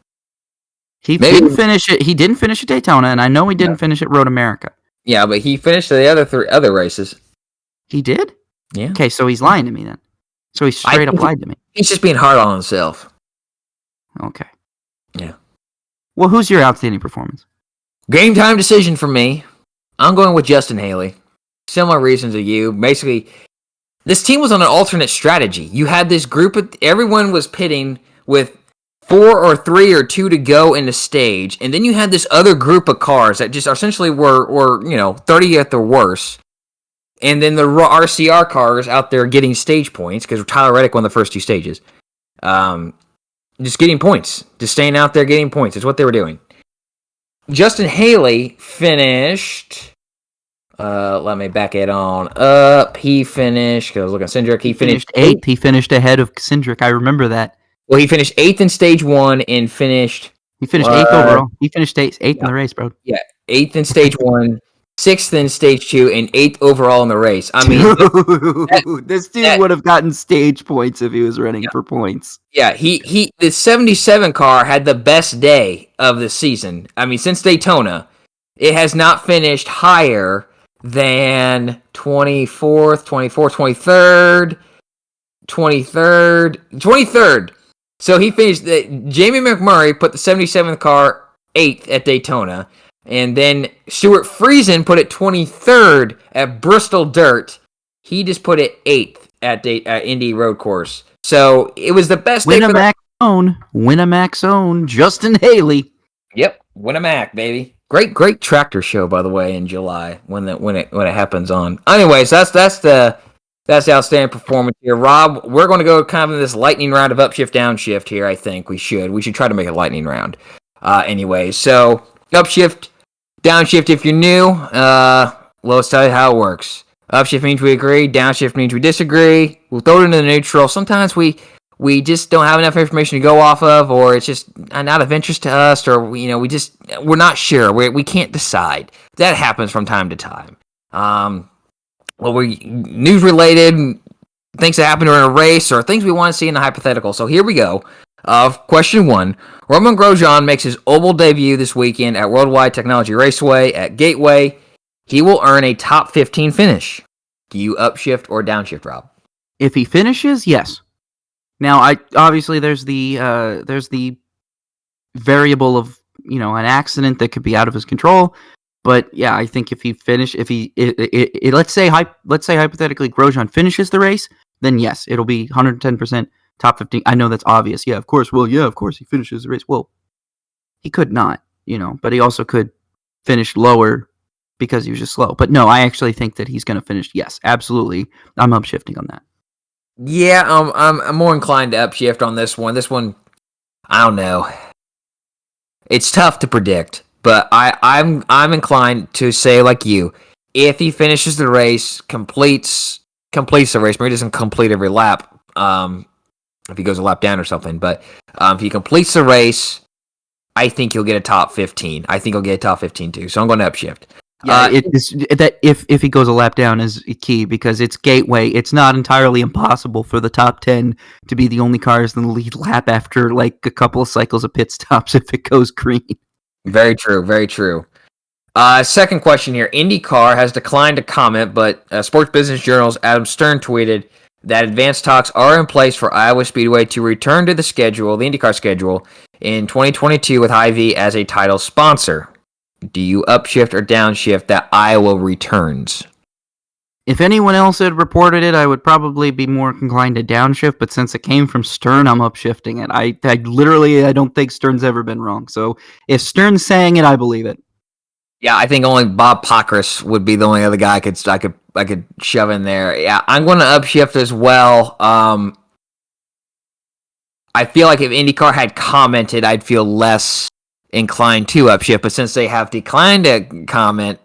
He didn't finish it. He didn't finish at Daytona, and I know he didn't finish at Road America. Yeah, but he finished the other races. He did? Yeah. Okay, so he's lying to me then. So he straight up lied to me. He's just being hard on himself. Okay. Yeah. Well, who's your outstanding performance? Game time decision for me. I'm going with Justin Haley. Similar reasons to you. Basically, this team was on an alternate strategy. You had this group of everyone was pitting with 4 or 3 or 2 to go in the stage, and then you had this other group of cars that just essentially were 30th or worse. And then the RCR cars out there getting stage points, because Tyler Reddick won the first 2 stages. Just getting points. Just staying out there getting points. It's what they were doing. Justin Haley finished... let me back it on up. He finished... Because I was looking at Cindric. He finished 8th. He finished ahead of Cindric. I remember that. Well, he finished 8th in stage 1 and finished He finished eighth overall. He finished eighth in the race, bro. Yeah, 8th in stage 1, 6th in stage 2, and 8th overall in the race. I mean, this dude would have gotten stage points if he was running for points. Yeah, the 77 car had the best day of the season. I mean, since Daytona, it has not finished higher than 24th, 24th, 23rd. So he finished. Jamie McMurray put the 77th car 8th at Daytona, and then Stuart Friesen put it 23rd at Bristol Dirt. He just put it 8th at Indy Road Course. So it was the best day for Winamac's own Justin Haley. Yep, Winamac, baby. Great tractor show, by the way, in July when it happens on. Anyways, that's the outstanding performance here, Rob. We're going to go kind of in this lightning round of upshift downshift here. I think we should try to make a lightning round. Anyways, so upshift, downshift. If you're new, let's tell you how it works. Upshift means we agree. Downshift means we disagree. We'll throw it into the neutral. Sometimes we just don't have enough information to go off of, or it's just not of interest to us, or we're not sure. We can't decide. That happens from time to time. News related things that happen during a race, or things we want to see in a hypothetical. So here we go. Question 1. Roman Grosjean makes his oval debut this weekend at Worldwide Technology Raceway at Gateway. He will earn a top 15 finish. Do you upshift or downshift, Rob? If he finishes, yes. Now, obviously there's the variable of an accident that could be out of his control, but yeah, I think if he let's say hypothetically Grosjean finishes the race, then yes, it'll be 110% top 15. I know that's obvious. Yeah, of course. Well, yeah, of course he finishes the race. Well, he could not, but he also could finish lower because he was just slow. But no, I actually think that he's going to finish. Yes, absolutely. I'm upshifting on that. Yeah, I'm more inclined to upshift on this one. This one, I don't know. It's tough to predict, but I'm inclined to say like you. If he finishes the race, completes the race, maybe he doesn't complete every lap. If he goes a lap down or something, but if he completes the race, I think he'll get a top 15. I think he'll get a top 15 too. So I'm going to upshift. Yeah, if he goes a lap down is key because it's Gateway. It's not entirely impossible for the top 10 to be the only cars in the lead lap after like a couple of cycles of pit stops if it goes green. Very true. Very true. Second question here. IndyCar has declined to comment, but Sports Business Journal's Adam Stern tweeted that advanced talks are in place for Iowa Speedway to return to the IndyCar schedule, in 2022 with Hy-Vee as a title sponsor. Do you upshift or downshift that Iowa returns? If anyone else had reported it, I would probably be more inclined to downshift, but since it came from Stern, I'm upshifting it. I don't think Stern's ever been wrong. So if Stern's saying it, I believe it. Yeah, I think only Bob Pockrass would be the only other guy I could shove in there. Yeah, I'm going to upshift as well. I feel like if IndyCar had commented, I'd feel less inclined to upshift, but since they have declined to comment,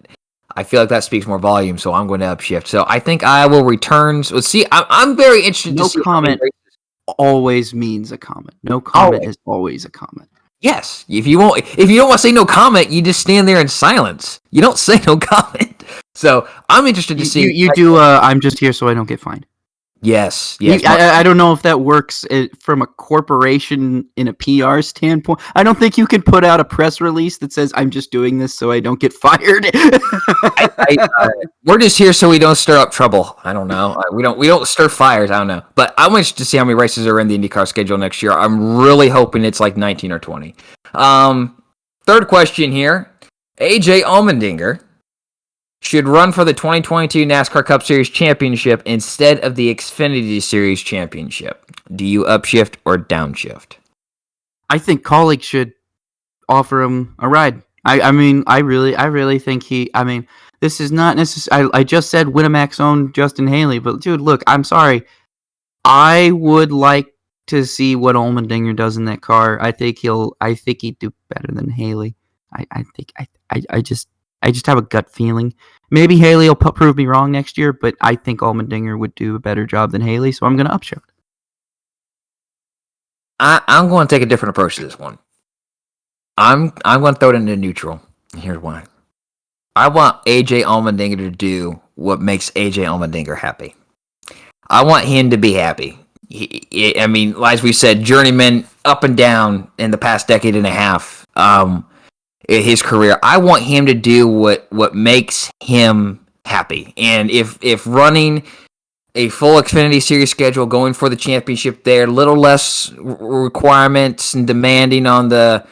I feel like that speaks more volume, so I'm going to upshift. So I think Iowa returns. Let's see. I'm very interested to see. No comment always means a comment. No comment is always a comment. Yes. If you don't want to say no comment, you just stand there in silence. You don't say no comment. So I'm interested to see. You do. I'm just here so I don't get fined. Yes. I don't know if that works from a corporation in a PR standpoint. I don't think you can put out a press release that says, I'm just doing this so I don't get fired. We're just here so we don't stir up trouble. I don't know. We don't stir fires. I don't know. But I'm interested to see how many races are in the IndyCar schedule next year. I'm really hoping it's like 19 or 20. Third question here. AJ Allmendinger should run for the 2022 NASCAR Cup Series championship instead of the Xfinity Series championship. Do you upshift or downshift? I think Kaulig should offer him a ride. I really think this is not necessary. I just said Winamac's own Justin Haley, but dude, look, I'm sorry. I would like to see what Allmendinger does in that car. I think he'd do better than Haley. I just have a gut feeling. Maybe Haley will prove me wrong next year, but I think Allmendinger would do a better job than Haley, so I'm going to upshift. I'm going to take a different approach to this one. I'm going to throw it into neutral. Here's why. I want AJ Allmendinger to do what makes AJ Allmendinger happy. I want him to be happy. I mean, as we said, journeyman up and down in the past decade and a half. His career. I want him to do what makes him happy. And if running a full Xfinity Series schedule, going for the championship there, little less requirements and demanding on the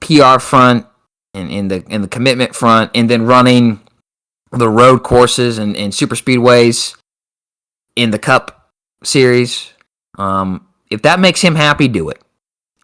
PR front and in the commitment front, and then running the road courses and super speedways in the Cup Series. If that makes him happy, do it.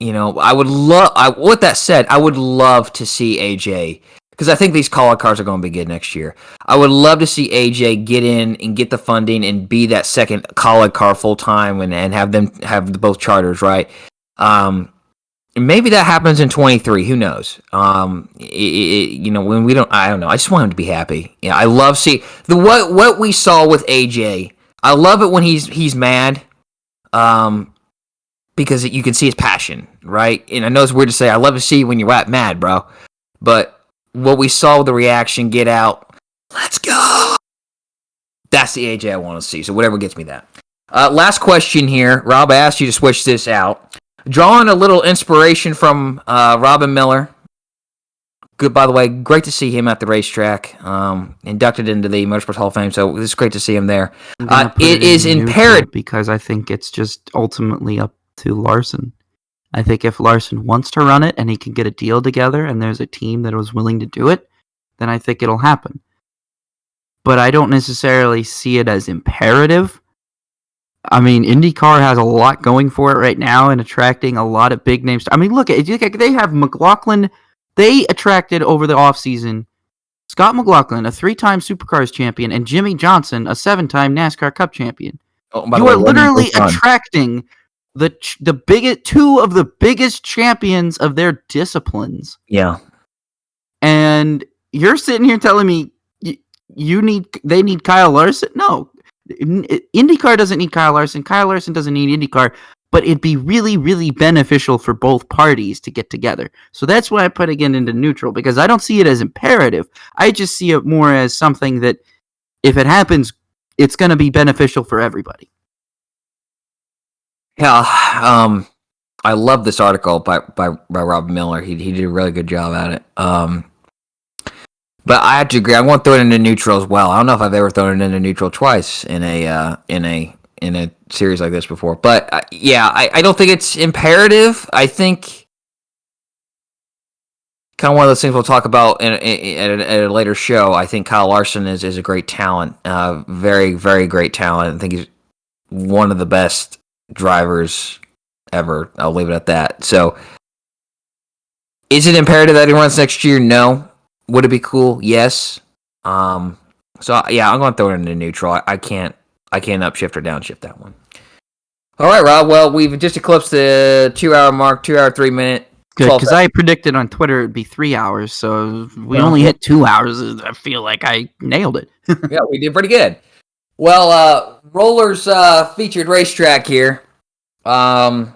I would love. With that said, I would love to see AJ, because I think these call cars are going to be good next year. I would love to see AJ get in and get the funding and be that second call car full time and have them have both charters, right? And maybe that happens in 23. Who knows? When we don't, I don't know. I just want him to be happy. Yeah, I love what we saw with AJ. I love it when he's mad. Because you can see his passion, right? And I know it's weird to say, I love to see when you're mad, bro. But what we saw with the reaction, get out, let's go. That's the AJ I want to see. So whatever gets me that. Last question here. Rob, I asked you to switch this out. Drawing a little inspiration from Robin Miller. Good, by the way, great to see him at the racetrack. Inducted into the Motorsports Hall of Fame, so it's great to see him there. It is imperative. Because I think it's just ultimately up to Larson. I think if Larson wants to run it and he can get a deal together and there's a team that was willing to do it, then I think it'll happen. But I don't necessarily see it as imperative. I mean, IndyCar has a lot going for it right now and attracting a lot of big names. I mean, look, they have McLaughlin. They attracted over the offseason Scott McLaughlin, a 3-time Supercars champion, and Jimmy Johnson, a 7-time NASCAR Cup champion. You are literally attracting the biggest, two of the biggest champions of their disciplines. Yeah. And you're sitting here telling me they need Kyle Larson? No. IndyCar doesn't need Kyle Larson. Kyle Larson doesn't need IndyCar. But it'd be really, really beneficial for both parties to get together. So that's why I put it into neutral, because I don't see it as imperative. I just see it more as something that, if it happens, it's going to be beneficial for everybody. Yeah, I love this article by Rob Miller. He did a really good job at it. But I have to agree. I want to throw it into neutral as well. I don't know if I've ever thrown it into neutral twice in a series like this before. But I don't think it's imperative. I think kind of one of those things we'll talk about at a later show. I think Kyle Larson is a great talent, very, very great talent. I think he's one of the best drivers ever. I'll leave it at that. So, is it imperative that he runs next year? No. Would it be cool? Yes. I'm going to throw it into neutral. I can't upshift or downshift that one. All right, Rob. Well, we've just eclipsed the 2-hour mark, 2 hour, 3 minute. Good, because I predicted on Twitter it'd be 3 hours, so we only hit 2 hours. I feel like I nailed it. Yeah, we did pretty good. Well, Rollers featured racetrack here. I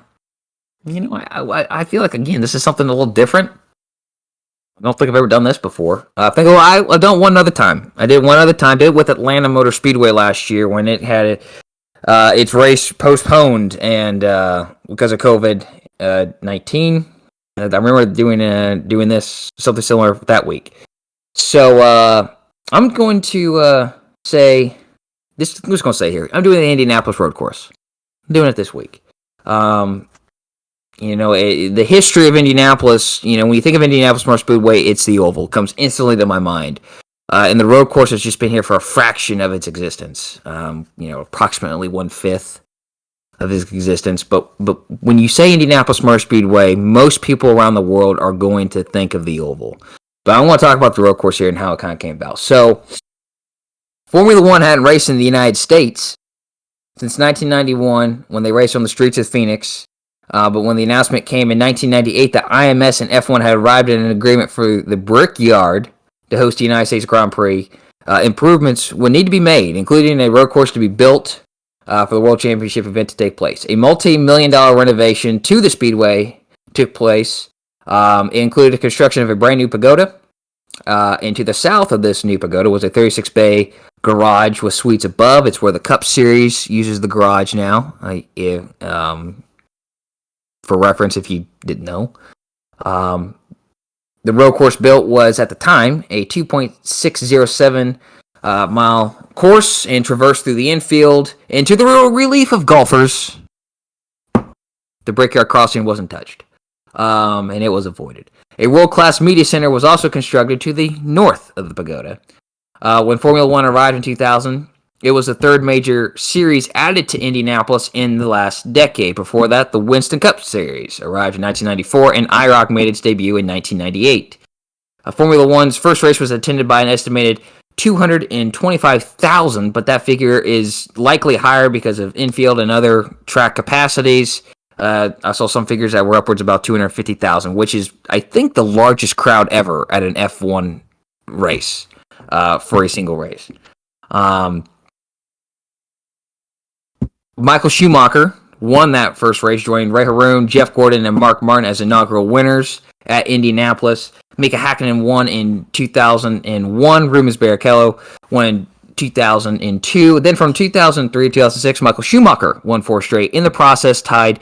feel like, again, this is something a little different. I don't think I've ever done this before. I've done one other time. I did one other time. Did it with Atlanta Motor Speedway last year when it had its race postponed and because of COVID-19. I remember doing this something similar that week. So I'm going to say this. I'm just going to say here. I'm doing the Indianapolis Road Course. I'm doing it this week. The history of Indianapolis, when you think of Indianapolis Motor Speedway, it's the oval. It comes instantly to my mind. And the road course has just been here for a fraction of its existence, approximately 1/5 of its existence. But when you say Indianapolis Motor Speedway, most people around the world are going to think of the oval. But I want to talk about the road course here and how it kind of came about. So, Formula One hadn't raced in the United States since 1991 when they raced on the streets of Phoenix. But when the announcement came in 1998 that IMS and F1 had arrived at an agreement for the Brickyard to host the United States Grand Prix, improvements would need to be made, including a road course to be built for the World Championship event to take place. A multi-million-dollar renovation to the Speedway took place. It included the construction of a brand new pagoda. And to the south of this new pagoda was a 36-bay garage with suites above. It's where the Cup Series uses the garage now. For reference, if you didn't know. The road course built was, at the time, a 2.607 mile course and traversed through the infield. And to the real relief of golfers, the Brickyard Crossing wasn't touched, and it was avoided. A world-class media center was also constructed to the north of the pagoda. When Formula One arrived in 2000, it was the third major series added to Indianapolis in the last decade. Before that, the Winston Cup Series arrived in 1994, and IROC made its debut in 1998. Formula One's first race was attended by an estimated 225,000, but that figure is likely higher because of infield and other track capacities. I saw some figures that were upwards of about 250,000, which is, I think, the largest crowd ever at an F1 race for a single race. Michael Schumacher won that first race, joining Ray Harroun, Jeff Gordon, and Mark Martin as inaugural winners at Indianapolis. Mika Hakkinen won in 2001. Rubens Barrichello won in 2002. Then from 2003 to 2006, Michael Schumacher won 4 straight. In the process, tied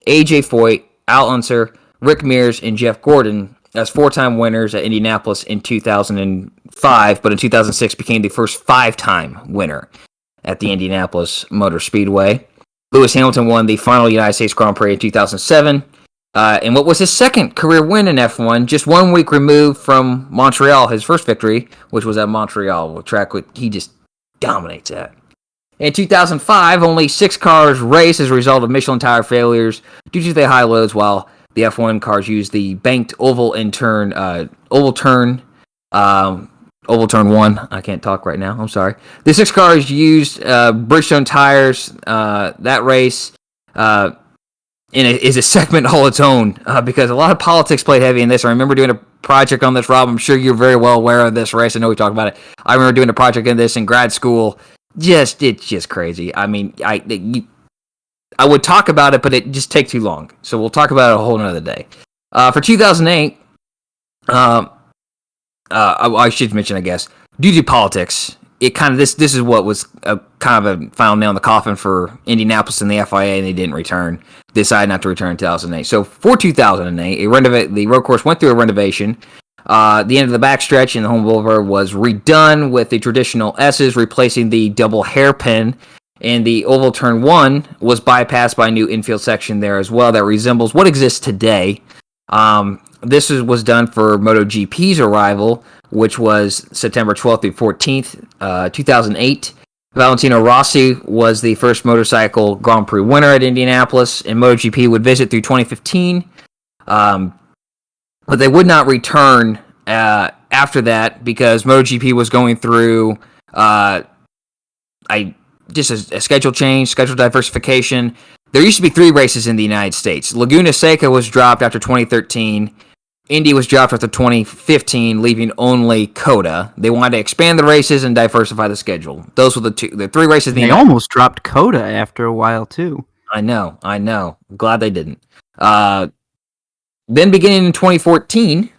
AJ Foyt, Al Unser, Rick Mears, and Jeff Gordon as 4-time winners at Indianapolis in 2005, but in 2006 became the first 5-time winner at the Indianapolis Motor Speedway. Lewis Hamilton won the final United States Grand Prix in 2007, and what was his second career win in F1, just 1 week removed from Montreal, his first victory, which was at Montreal, a track he just dominates at. In 2005, only 6 cars raced as a result of Michelin tire failures due to the high loads, while the F1 cars used the banked oval turn 1. I can't talk right now. I'm sorry. The 6 cars used Bridgestone tires. That race is a segment all its own because a lot of politics played heavy in this. I remember doing a project on this, Rob. I'm sure you're very well aware of this race. I know we talked about it. I remember doing a project in this in grad school. It's just crazy. I mean, I would talk about it, but it just takes too long. So we'll talk about it a whole nother day. For 2008, I should mention, I guess, due to politics, it kind of this is what was kind of a final nail in the coffin for Indianapolis and the FIA, and they didn't return. Decided not to return in 2008. So for 2008, the road course went through a renovation. The end of the backstretch and the home boulevard was redone with the traditional S's, replacing the double hairpin. And the oval turn 1 was bypassed by a new infield section there as well that resembles what exists today. This was done for MotoGP's arrival, which was September 12th through 14th, 2008. Valentino Rossi was the first motorcycle Grand Prix winner at Indianapolis, and MotoGP would visit through 2015. But they would not return after that because MotoGP was going through just a schedule change, schedule diversification. There used to be 3 races in the United States. Laguna Seca was dropped after 2013. Indy was dropped after 2015, leaving only COTA. They wanted to expand the races and diversify the schedule. Those were the 3 races. They almost dropped COTA after a while, too. I know. I'm glad they didn't. Then beginning in 2014,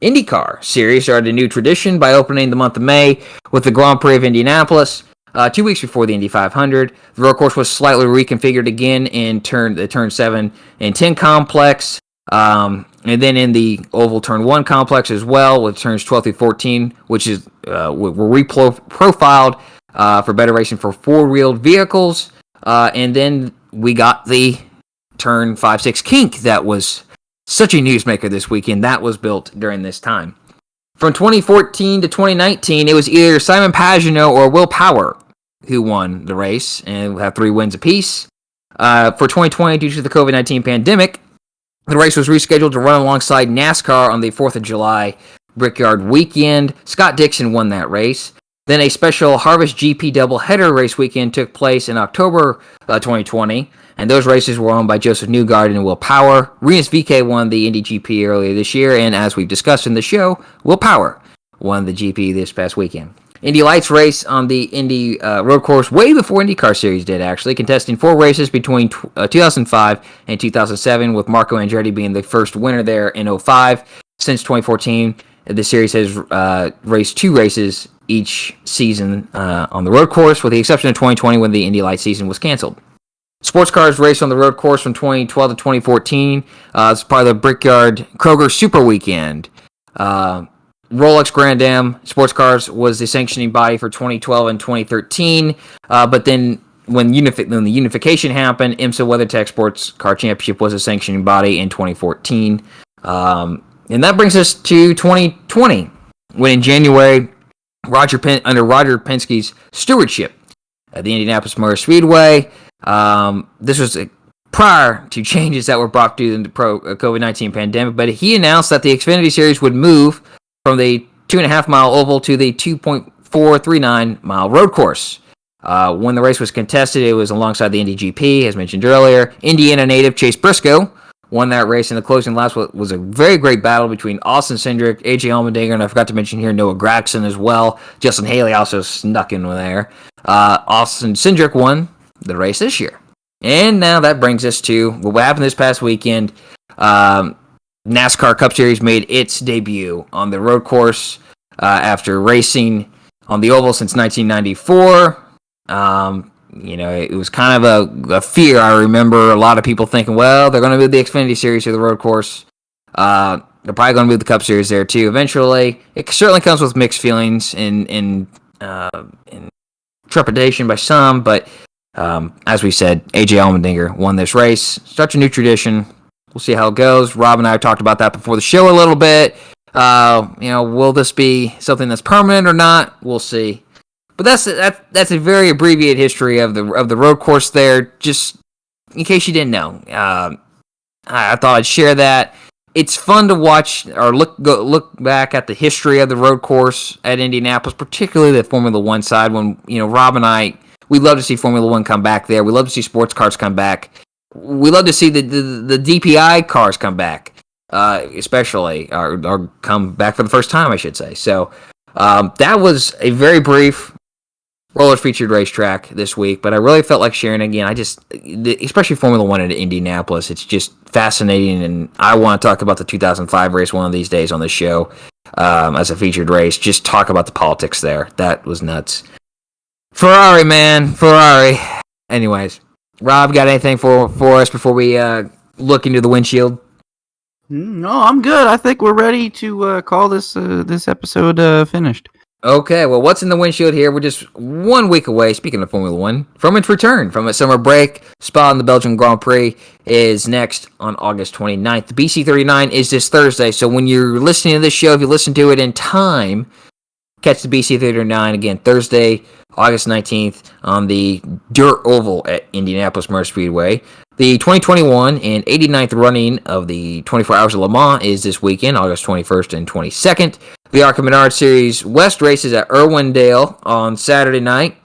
IndyCar Series started a new tradition by opening the month of May with the Grand Prix of Indianapolis. 2 weeks before the Indy 500, the road course was slightly reconfigured again in the Turn 7 and 10 complex, and then in the Oval Turn 1 complex as well, with turns 12 through 14, which is were reprofiled for better racing for 4-wheeled vehicles, and then we got the Turn 5-6 kink that was such a newsmaker this weekend. That was built during this time. From 2014 to 2019, it was either Simon Pagenaud or Will Power who won the race, and we'll have 3 wins apiece. For 2020, due to the COVID-19 pandemic, the race was rescheduled to run alongside NASCAR on the 4th of July Brickyard weekend. Scott Dixon won that race. Then a special Harvest GP doubleheader race weekend took place in October 2020, and those races were owned by Joseph Newgarden and Will Power. Rinus VeeKay won the Indy GP earlier this year, and as we've discussed in the show, Will Power won the GP this past weekend. Indy Lights race on the Indy road course way before IndyCar Series did, actually, contesting 4 races between 2005 and 2007, with Marco Andretti being the first winner there in 2005. Since 2014, the series has raced 2 races each season on the road course, with the exception of 2020 when the Indy Lights season was canceled. Sports cars raced on the road course from 2012 to 2014. It's part of the Brickyard Kroger Super Weekend. Rolex Grand Am Sports Cars was the sanctioning body for 2012 and 2013, but then when the unification happened, IMSA WeatherTech Sports Car Championship was a sanctioning body in 2014. And that brings us to 2020, when in January, under Roger Penske's stewardship at the Indianapolis Motor Speedway, this was prior to changes that were brought due to the COVID-19 pandemic, but he announced that the Xfinity Series would move from the 2.5-mile oval to the 2.439-mile road course. When the race was contested, it was alongside the Indy GP, as mentioned earlier. Indiana native Chase Briscoe won that race in the closing laps. Was a very great battle between Austin Cindric, AJ Allmendinger, and I forgot to mention here Noah Gragson as well. Justin Haley also snuck in there. Austin Cindric won the race this year. And now that brings us to what happened this past weekend. NASCAR Cup Series made its debut on the road course after racing on the oval since 1994. It was kind of a fear. I remember a lot of people thinking, well, they're going to move the Xfinity Series to the road course. They're probably going to move the Cup Series there too eventually. It certainly comes with mixed feelings and trepidation by some, but as we said, AJ Allmendinger won this race. Such a new tradition. We'll see how it goes. Rob and I talked about that before the show a little bit. Will this be something that's permanent or not? We'll see. But that's a very abbreviated history of the road course there. Just in case you didn't know, I thought I'd share that. It's fun to watch or look back at the history of the road course at Indianapolis, particularly the Formula One side. When Rob and I, we love to see Formula One come back there. We love to see sports cars come back. We love to see the DPI cars come back, especially, or come back for the first time, I should say. So that was a very brief roller featured racetrack this week, but I really felt like sharing again. Especially Formula One in Indianapolis, it's just fascinating, and I want to talk about the 2005 race one of these days on the show as a featured race. Just talk about the politics there. That was nuts. Ferrari, man. Ferrari. Anyways. Rob, got anything for us before we look into the windshield? No, I'm good. I think we're ready to call this episode finished. Okay, well, what's in the windshield here? We're just 1 week away, speaking of Formula One, from its return from its summer break. Spa in the Belgian Grand Prix is next on August 29th. The BC39 is this Thursday, so when you're listening to this show, if you listen to it in time, catch the BC39 again Thursday, August 19th on the Dirt Oval at Indianapolis Motor Speedway. The 2021 and 89th running of the 24 Hours of Le Mans is this weekend, August 21st and 22nd. The ARCA Menard Series West races at Irwindale on Saturday night.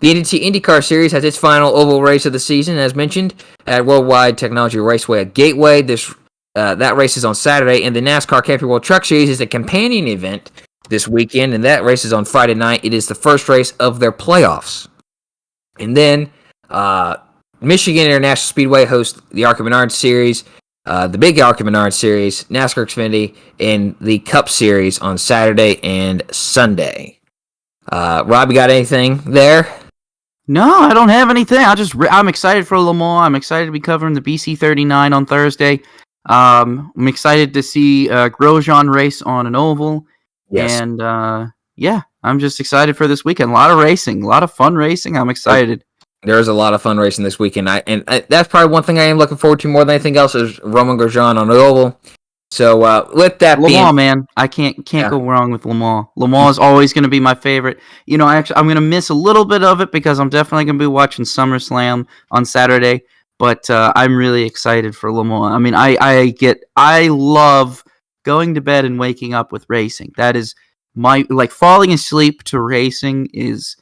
The NTT IndyCar Series has its final oval race of the season, as mentioned, at Worldwide Technology Raceway at Gateway. That race is on Saturday, and the NASCAR Camping World Truck Series is a companion event this weekend, and that race is on Friday night. It is the first race of their playoffs. And then Michigan International Speedway hosts the ARCA Menard Series, the big ARCA Menard Series, NASCAR Xfinity, and the Cup Series on Saturday and Sunday. Rob, you got anything there? No, I don't have anything. I'm excited for Le Mans. I'm excited to be covering the BC39 on Thursday. I'm excited to see Grosjean race on an oval. Yes. And I'm just excited for this weekend. A lot of racing, a lot of fun racing. I'm excited. There's a lot of fun racing this weekend. That's probably one thing I am looking forward to more than anything else is Romain Grosjean on the oval. So with that Le Mans, man, I can't go wrong with Le Mans. Le Mans is always going to be my favorite. I'm going to miss a little bit of it because I'm definitely going to be watching SummerSlam on Saturday. But I'm really excited for Le Mans. I mean, I love going to bed and waking up with racing. That is falling asleep to racing is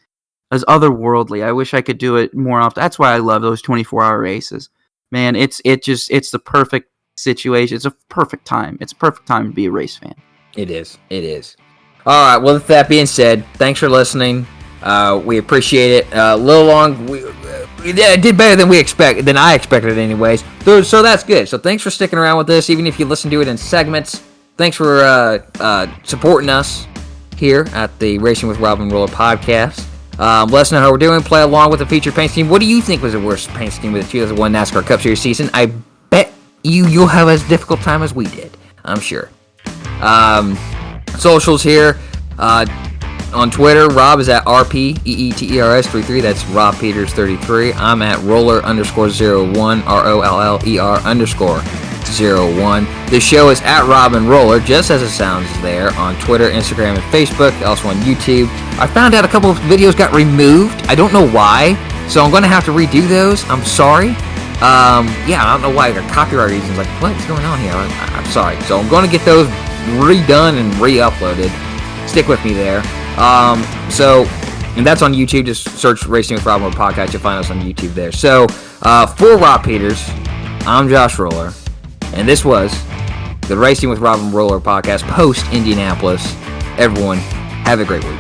otherworldly. I wish I could do it more often. That's why I love those 24-hour races. Man, it's the perfect situation. It's a perfect time. It's a perfect time to be a race fan. It is. All right. Well, with that being said, thanks for listening. We appreciate it. A little long. It did better than I expected, anyways. So that's good. So thanks for sticking around with us, even if you listen to it in segments. Thanks for supporting us here at the Racing with Rob and Roller podcast. Let us know how we're doing. Play along with the featured paint scheme. What do you think was the worst paint scheme of the 2001 NASCAR Cup Series season? I bet you'll have as difficult time as we did. I'm sure. Socials here. On Twitter, Rob is at RPEETERS33. That's Rob Peeters 33. I'm at roller_01, ROLLER_01. The show is at Rob and Roller, just as it sounds there, on Twitter, Instagram, and Facebook, also on YouTube. I found out a couple of videos got removed. I don't know why, so I'm going to have to redo those. I'm sorry. I don't know why. They're copyright reasons. Like, what's going on here? I'm sorry. So I'm going to get those redone and re-uploaded. Stick with me there. And that's on YouTube. Just search Racing with Rob and Roller podcast. You'll find us on YouTube there. So, for Rob Peeters, I'm Josh Roller, and this was the Racing with Rob and Roller podcast post Indianapolis. Everyone, have a great week.